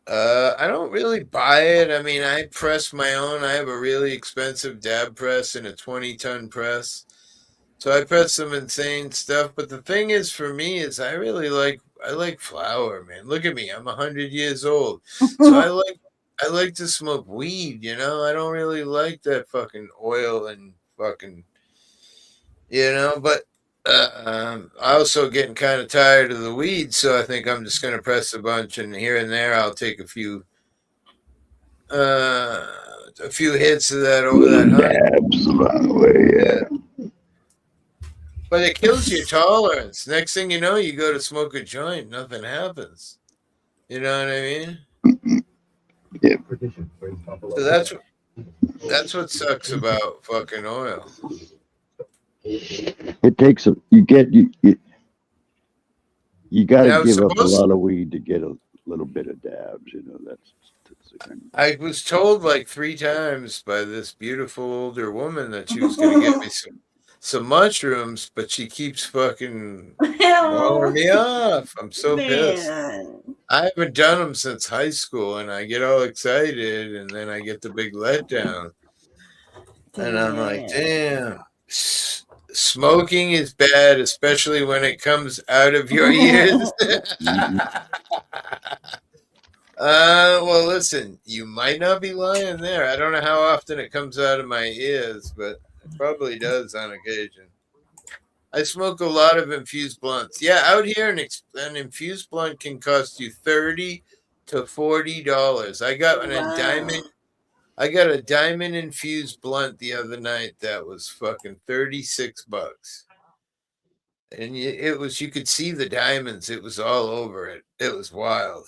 I don't really buy it. I mean, I press my own. I have a really expensive dab press and a 20-ton press. So I press some insane stuff. But the thing is, for me, is I really like like flower, man. Look at me. I'm 100 years old. So I like to smoke weed, you know? I don't really like that fucking oil and fucking, you know, but I also getting kind of tired of the weed, so I think I'm just gonna press a bunch, and here and there I'll take a few hits of that over that dabs along the way, yeah. But it kills your tolerance. Next thing you know, you go to smoke a joint, nothing happens. You know what I mean? Yeah. So that's what sucks about fucking oil. It takes you got to give up a lot of weed to get a little bit of dabs. You know, that's the kind of... I was told like 3 times by this beautiful older woman that she was going to get me some mushrooms, but she keeps fucking blowing me off. I'm so pissed. I haven't done them since high school, and I get all excited, and then I get the big letdown. And I'm like, damn. Smoking is bad, especially when it comes out of your ears. Well, listen, you might not be lying there. I don't know how often it comes out of my ears, but it probably does on occasion. I smoke a lot of infused blunts. Yeah, out here, an infused blunt can cost you $30 to $40. I got a diamond infused blunt the other night that was fucking $36. And you could see the diamonds. It was all over it. It was wild.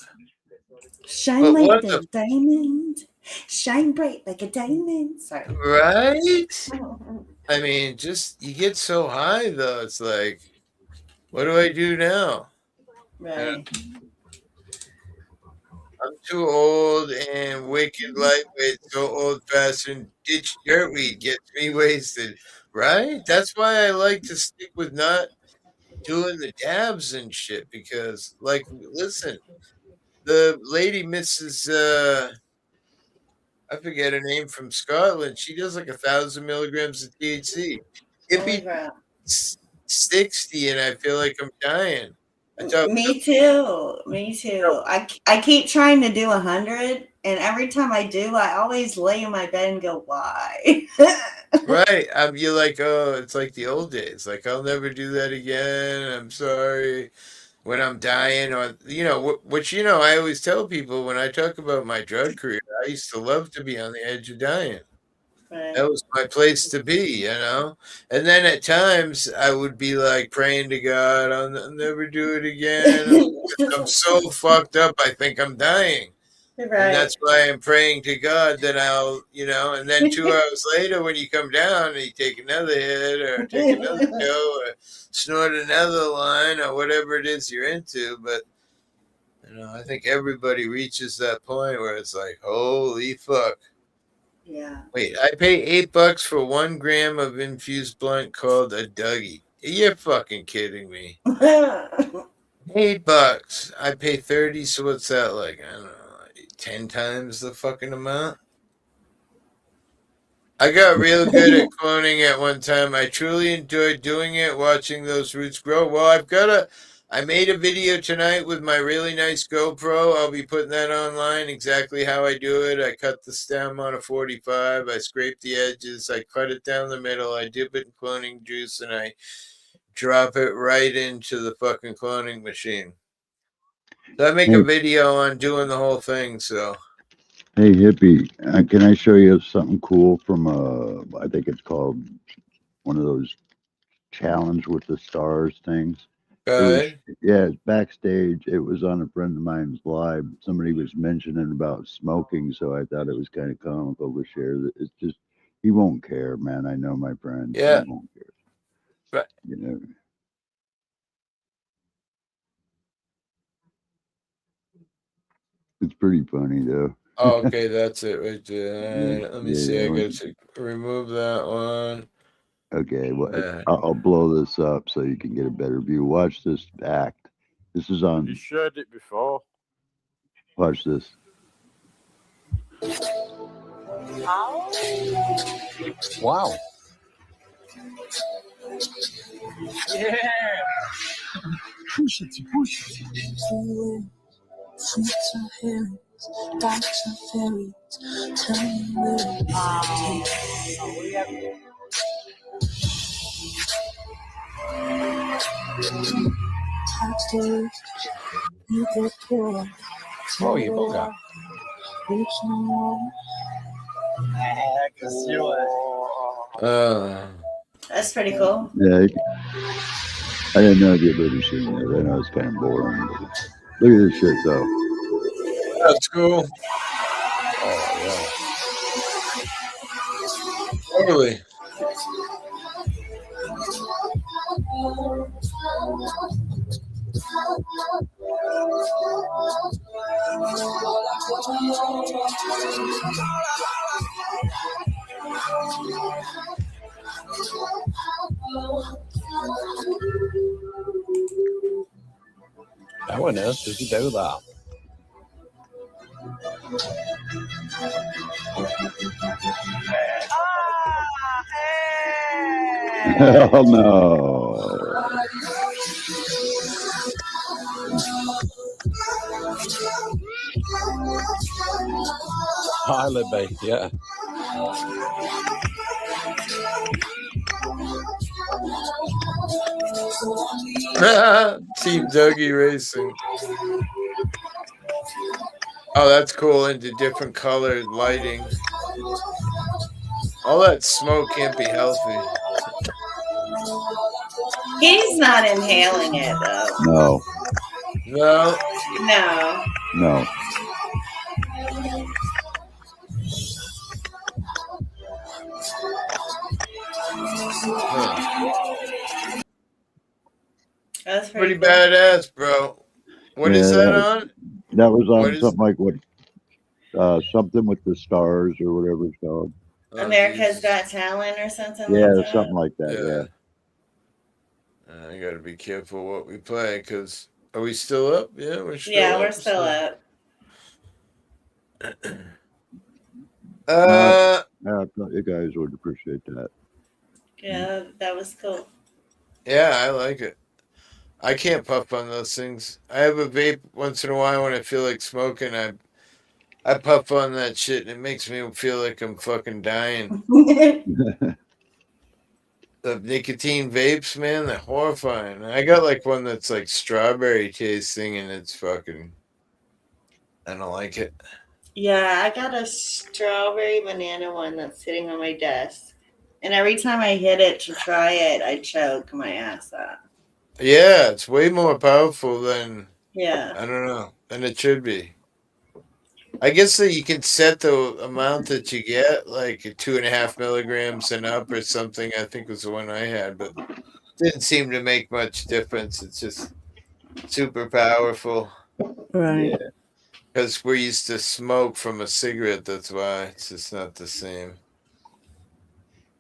Shine like a diamond. Shine bright like a diamond. Sorry. Right? I mean, just you get so high though. It's like, what do I do now? Right. I'm too old and wicked lightweight, so old-fashioned ditch dirtweed gets me wasted. Right? That's why I like to stick with not doing the dabs and shit, because, like, listen, the lady Mrs. I forget her name, from Scotland, she does like 1,000 milligrams of THC. It be 60 and I feel like I'm dying. Me too. I keep trying to do 100, and every time I do, I always lay in my bed and go, why? Right. You're like, oh, it's like the old days. Like, I'll never do that again. I'm sorry. When I'm dying, or, you know, which, you know, I always tell people when I talk about my drug career, I used to love to be on the edge of dying. Right. That was my place to be, you know? And then at times I would be like praying to God, I'll never do it again. I'm so fucked up, I think I'm dying. Right. And that's why I'm praying to God that I'll, you know, and then 2 hours later when you come down and you take another hit or take another pill or snort another line or whatever it is you're into. But, you know, I think everybody reaches that point where it's like, holy fuck. Yeah. Wait, I pay $8 for 1 gram of infused blunt called a Dougie. You're fucking kidding me. $8. I pay 30, so what's that like? I don't know. 10 times the fucking amount. I got real good at cloning at one time. I truly enjoyed doing it, watching those roots grow. Well, I made a video tonight with my really nice GoPro. I'll be putting that online, exactly how I do it. I cut the stem on a 45. I scrape the edges. I cut it down the middle. I dip it in cloning juice, and I drop it right into the fucking cloning machine. So I make a video on doing the whole thing, so. Hey, Hippie, can I show you something cool from, I think it's called one of those challenge with the stars things? It's backstage. It was on a friend of mine's live. Somebody was mentioning about smoking, so I thought it was kind of comical to share that. It's just, he won't care, man. I know my friend. Yeah. He won't care. Right. You know. It's pretty funny though. Oh, okay, that's it right there. Let me see. I got to remove that one. Okay, well, I'll blow this up so you can get a better view. Watch this act. This is on. You shared it before. Watch this. Wow. Yeah. push it, push it. Fruits are fairies, darks are fairies. Tell me where Oh, you bugger. That's pretty cool. Yeah, I didn't know if you'd ever seen it. I know it's kind of boring, but look at this shit, though. That's cool. Oh, yeah. Totally. How on earth does he do that? Hell no. Hi, Libby. Yeah. Team Dougie Racing. Oh, that's cool. Into different colored lighting. All that smoke can't be healthy. He's not inhaling it though. No. No. No. No. That's pretty badass, bro. What is that on? That was on What is- something like what? Something with the stars or whatever it's called. America's Got Talent or something Yeah, like that. something like that. Yeah. I gotta be careful what we play, because are we still up? Yeah, we're still Yeah, up. we're still up. You guys would appreciate that. Yeah, that was cool. Yeah, I like it. I can't puff on those things. I have a vape once in a while when I feel like smoking. I puff on that shit and it makes me feel like I'm fucking dying. The nicotine vapes, man, they're horrifying. I got like one that's like strawberry tasting and it's fucking, I don't like it. Yeah, I got a strawberry banana one that's sitting on my desk. And every time I hit it to try it, I choke my ass out. Yeah, it's way more powerful than, Yeah. I don't know, than it should be. I guess that you can set the amount that you get, like 2.5 milligrams and up or something. I think was the one I had, but didn't seem to make much difference. It's just super powerful. Right. Because we're used to smoke from a cigarette. That's why it's just not the same.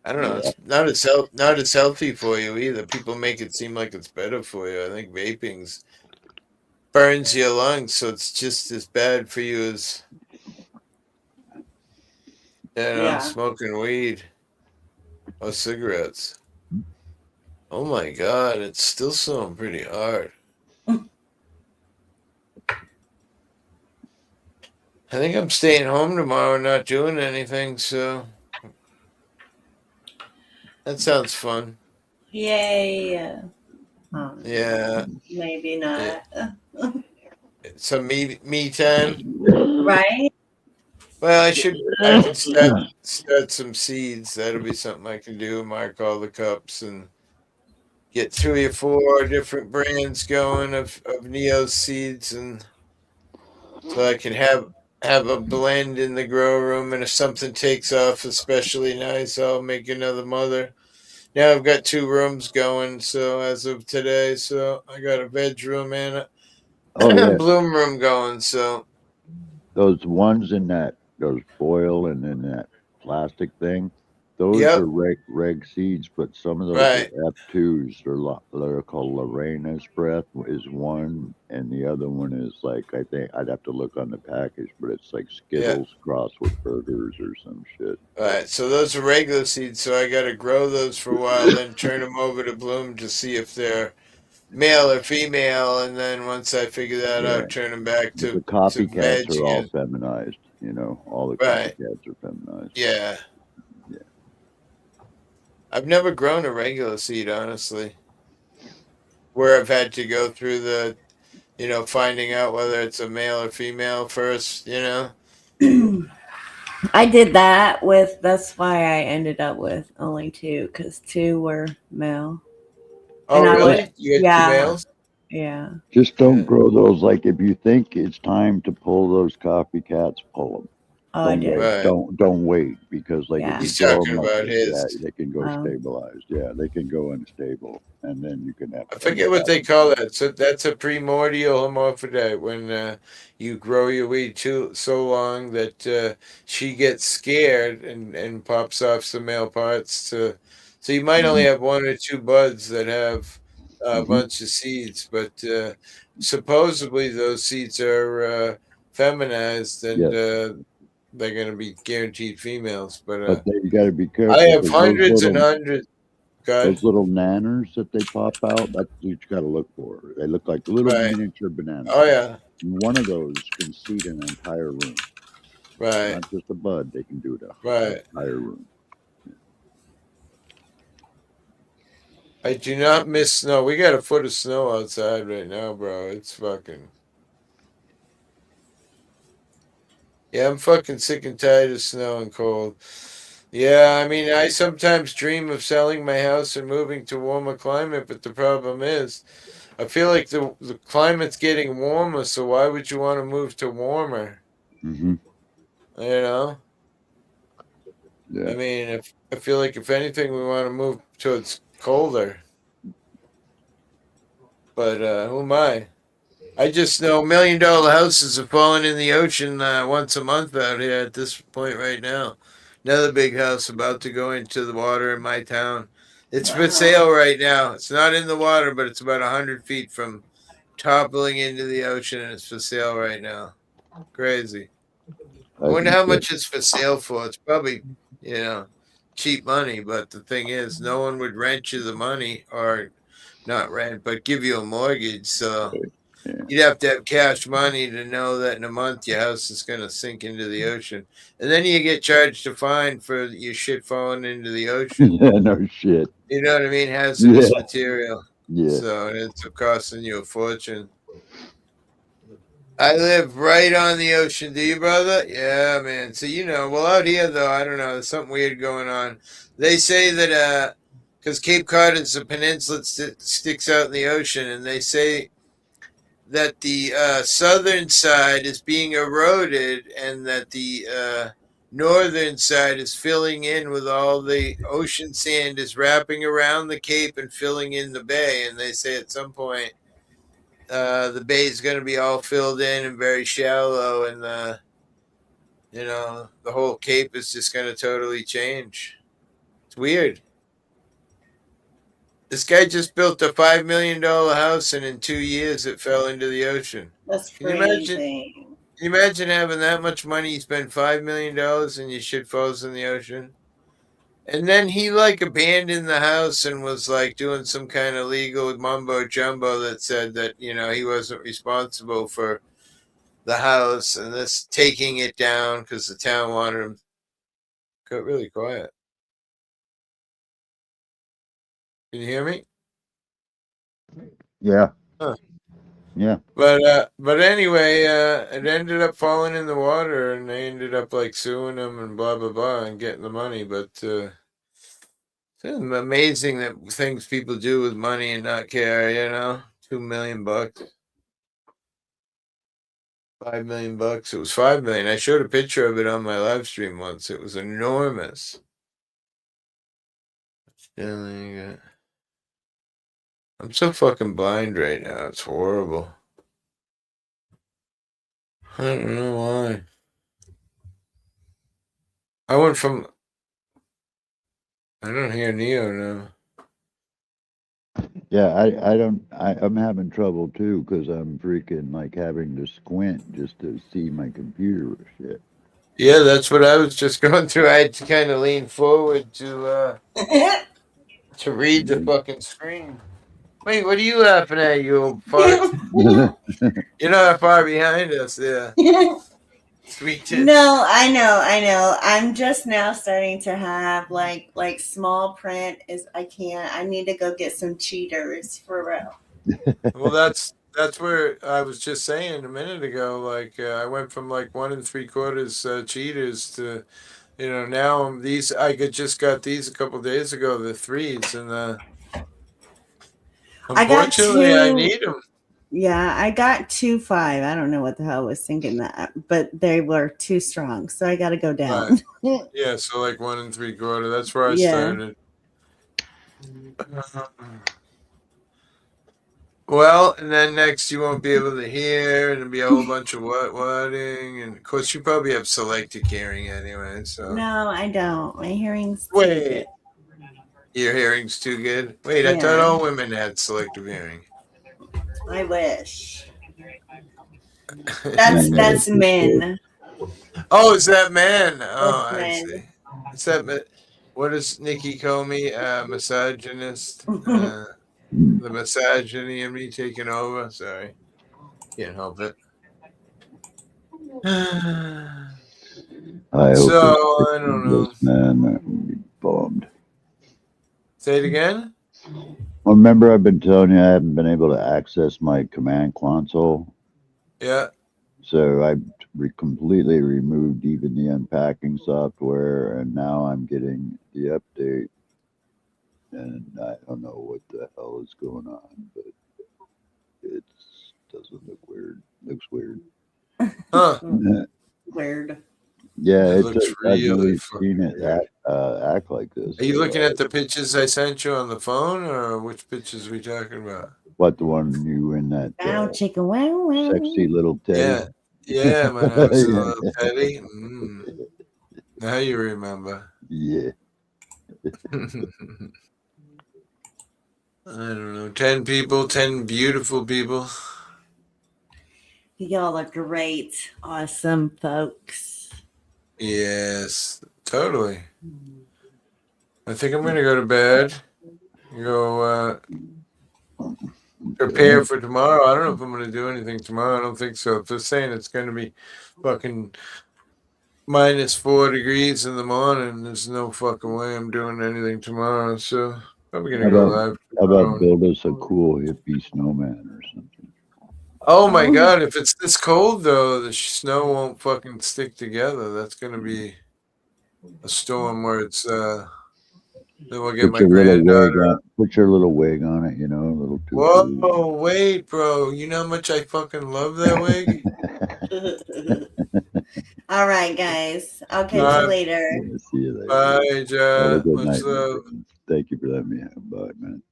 I don't know. It's not as healthy for you either. People make it seem like it's better for you. I think vaping's burns your lungs, so it's just as bad for you as smoking weed or cigarettes. Oh my god, it's still so pretty hard. I think I'm staying home tomorrow and not doing anything, so that sounds fun. Yay. Yeah. Maybe not. Some me time. Right? Well, I can start some seeds. That'll be something I can do. Mark all the cups and get 3 or 4 different brands going of Neo seeds, and so I can have a blend in the grow room. And if something takes off especially nice, I'll make another mother. Now I've got 2 rooms going. So as of today, so I got a veg room and a bloom room going. So those ones in those foil and in that plastic thing, those are reg seeds, but some of those are F2s. They're called Lorena's breath is one, and the other one is like, I think I'd have to look on the package, but it's like Skittles crossed with burgers or some shit. All right, so those are regular seeds, so I got to grow those for a while, then turn them over to bloom to see if they're male or female, and then once I figure that Yeah. out, turn them back The to copycats veg are all again. feminized. You know, all the Right. copycats are feminized. Yeah. Yeah. I've never grown a regular seed, honestly. Where I've had to go through the, finding out whether it's a male or female first, I did that with. That's why I ended up with only 2, because 2 were male. Oh, And really? You got 2 males? Yeah. Just don't grow those. Like if you think it's time to pull those copycats, pull them. Oh, I Don't did. wait. Right. Don't wait, because like Yeah. if you He's grow talking them up, about his. they can go Oh. stabilized. Yeah, they can go unstable, and then you can have. I forget what they call that. So that's a primordial hermaphrodite, when you grow your weed so long that she gets scared and pops off some male parts. So you might only have 1 or 2 buds that have a bunch of seeds, but supposedly those seeds are feminized, and they're going to be guaranteed females. But you got to be careful. I have 'cause hundreds and hundreds. Those little nanners that they pop out, that's what you got to look for. They look like little Right. miniature bananas. Oh, yeah. And one of those can seed an entire room. Right. Not just a bud, they can do it Right. entire room. I do not miss snow. We got a foot of snow outside right now, bro. It's fucking. Yeah, I'm fucking sick and tired of snow and cold. Yeah, I mean, I sometimes dream of selling my house and moving to warmer climate, but the problem is, I feel like the climate's getting warmer, so why would you want to move to warmer? Mm-hmm. You know? Yeah. I mean, I feel like if anything, we want to move towards colder. But who am I? I just know $1 million houses are falling in the ocean once a month out here at this point right now. Another big house about to go into the water in my town. It's for sale right now. It's not in the water, but it's about 100 feet from toppling into the ocean, and it's for sale right now. Crazy. I wonder how much it's for sale for. It's probably, cheap money, but the thing is, no one would rent you the money, or not rent, but give you a mortgage. So you'd have to have cash money to know that in a month your house is going to sink into the ocean. And then you get charged a fine for your shit falling into the ocean. Yeah, no shit. You know what I mean? Hazardous Yeah. material. Yeah. So it's costing you a fortune. I live right on the ocean. Do you, brother? Yeah, man. So, well, out here, though, I don't know. There's something weird going on. They say that, because Cape Cod is a peninsula that sticks out in the ocean, and they say that the southern side is being eroded, and that the northern side is filling in with all the ocean sand is wrapping around the Cape and filling in the bay. And they say at some point, the bay is going to be all filled in and very shallow, and the whole Cape is just going to totally change. It's weird. This guy just built a $5 million house, and in 2 years it fell into the ocean. That's Can you imagine having that much money? You spend $5 million and your shit falls in the ocean. And then he abandoned the house and was doing some kind of legal mumbo jumbo that said that, he wasn't responsible for the house and this taking it down because the town wanted him. Got really quiet. Can you hear me? Yeah. Huh. Yeah. But anyway, it ended up falling in the water, and they ended up suing him and blah blah blah and getting the money. But it's amazing that things people do with money and not care. $2 million, $5 million. It was $5 million. I showed a picture of it on my live stream once. It was enormous. I'm so fucking blind right now. It's horrible. I don't know why. I went from. I don't hear Neo now. Yeah, I'm having trouble too, because I'm freaking having to squint just to see my computer shit. Yeah, that's what I was just going through. I had to kind of lean forward to read the fucking screen. Wait, what are you laughing at, you old fart? You're not far behind us, yeah. Sweet tits. No, I know. I'm just now starting to have like small print is I need to go get some cheaters for real. Well, that's where I was just saying a minute ago. Like I went from like 1 3/4 cheaters to, now I'm these. Just got these a couple days ago, the 3s, and unfortunately I need them. Yeah, I got 2.5. I don't know what the hell I was thinking that, but they were too strong, so I got to go down. Right. Yeah, so like 1 3/4. That's where I Yeah. started. Well, and then next you won't be able to hear, and it'll be a whole bunch of what-whatting, and of course you probably have selective hearing anyway. So No, I don't. My hearing's too wait, good. your hearing's too good. Wait, I thought all women had selective hearing. I wish. That's men. Oh, is that man? Oh, That's I men. see. Is that what does Nikki call me? Misogynist. The misogyny in me taking over. Sorry, can't help it. I hope So I don't know. this man would be bummed. Say it again. Well, remember, I've been telling you I haven't been able to access my command console. Yeah. So I completely removed even the unpacking software, and now I'm getting the update. And I don't know what the hell is going on, but it doesn't look weird. Looks weird. Huh. Weird. Yeah, It looks I've really never seen it act like this. Are you looking at the pictures I sent you on the phone, or which pictures are we talking about? What, the one you in that Wow, chicken wow wow. sexy little teddy? Yeah, when I was a little teddy. Now you remember. Yeah. I don't know. 10 people, 10 beautiful people. Y'all are great, awesome folks. Yes, totally. I think I'm gonna go to bed. Go prepare for tomorrow. I don't know if I'm gonna do anything tomorrow. I don't think so. If they're saying it's gonna be fucking -4 degrees in the morning, there's no fucking way I'm doing anything tomorrow. So probably gonna go live. How about build us a cool hippie snowman or something? Oh my god, if it's this cold though, the snow won't fucking stick together. That's gonna be a storm where it's then we'll get my granddaughter. Put your little wig on it, a little tutu. Whoa, wait, bro. You know how much I fucking love that wig? All right, guys. I'll catch you later. Yeah, see you later. Bye, John. Much night, love. Thank you for letting me have. Bye, man.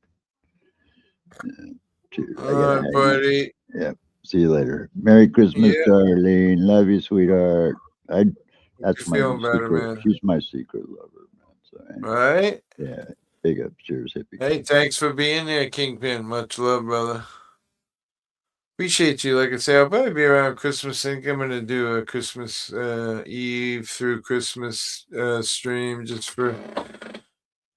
Yeah, cheers. All right, buddy. Yeah. See you later. Merry Christmas, Darlene. Love you, sweetheart. That's my feeling better, secret. man. She's my secret lover, man. So anyway, Right? Yeah. Big up. Cheers, hippie. Hey, thanks for being there, Kingpin. Much love, brother. Appreciate you. Like I say, I'll probably be around Christmas. I think I'm going to do a Christmas Eve through Christmas stream just for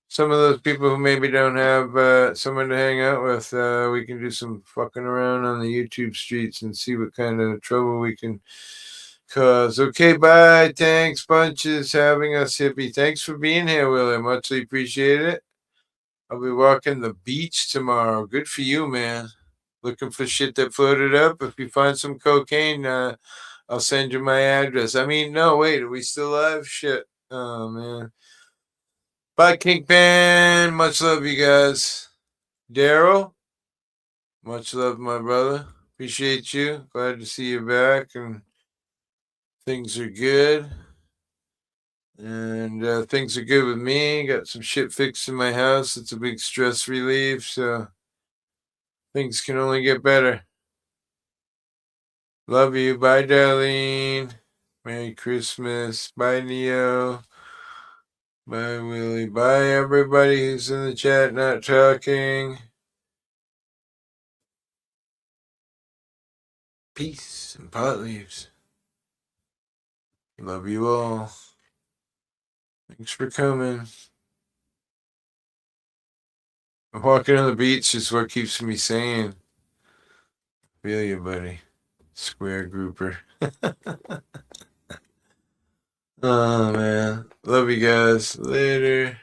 some of those people who maybe don't have someone to hang out with. We can do some fucking around on the YouTube streets and see what kind of trouble we can cause. Okay, bye. Thanks, bunches, having us, hippie. Thanks for being here, Willie. Muchly appreciate it. I'll be walking the beach tomorrow. Good for you, man. Looking for shit that floated up. If you find some cocaine, I'll send you my address. I mean, no, wait, are we still live? Shit. Oh, man. Bye, Kingpin. Much love, you guys. Daryl, much love, my brother. Appreciate you. Glad to see you back, and things are good. And things are good with me. Got some shit fixed in my house. It's a big stress relief, so things can only get better. Love you. Bye, Darlene. Merry Christmas. Bye, Neo. Bye, Willie. Bye, everybody who's in the chat not talking. Peace and pot leaves. Love you all. Thanks for coming. Walking on the beach is what keeps me sane. Feel you, buddy. Square grouper. Oh, man. Love you guys. Later.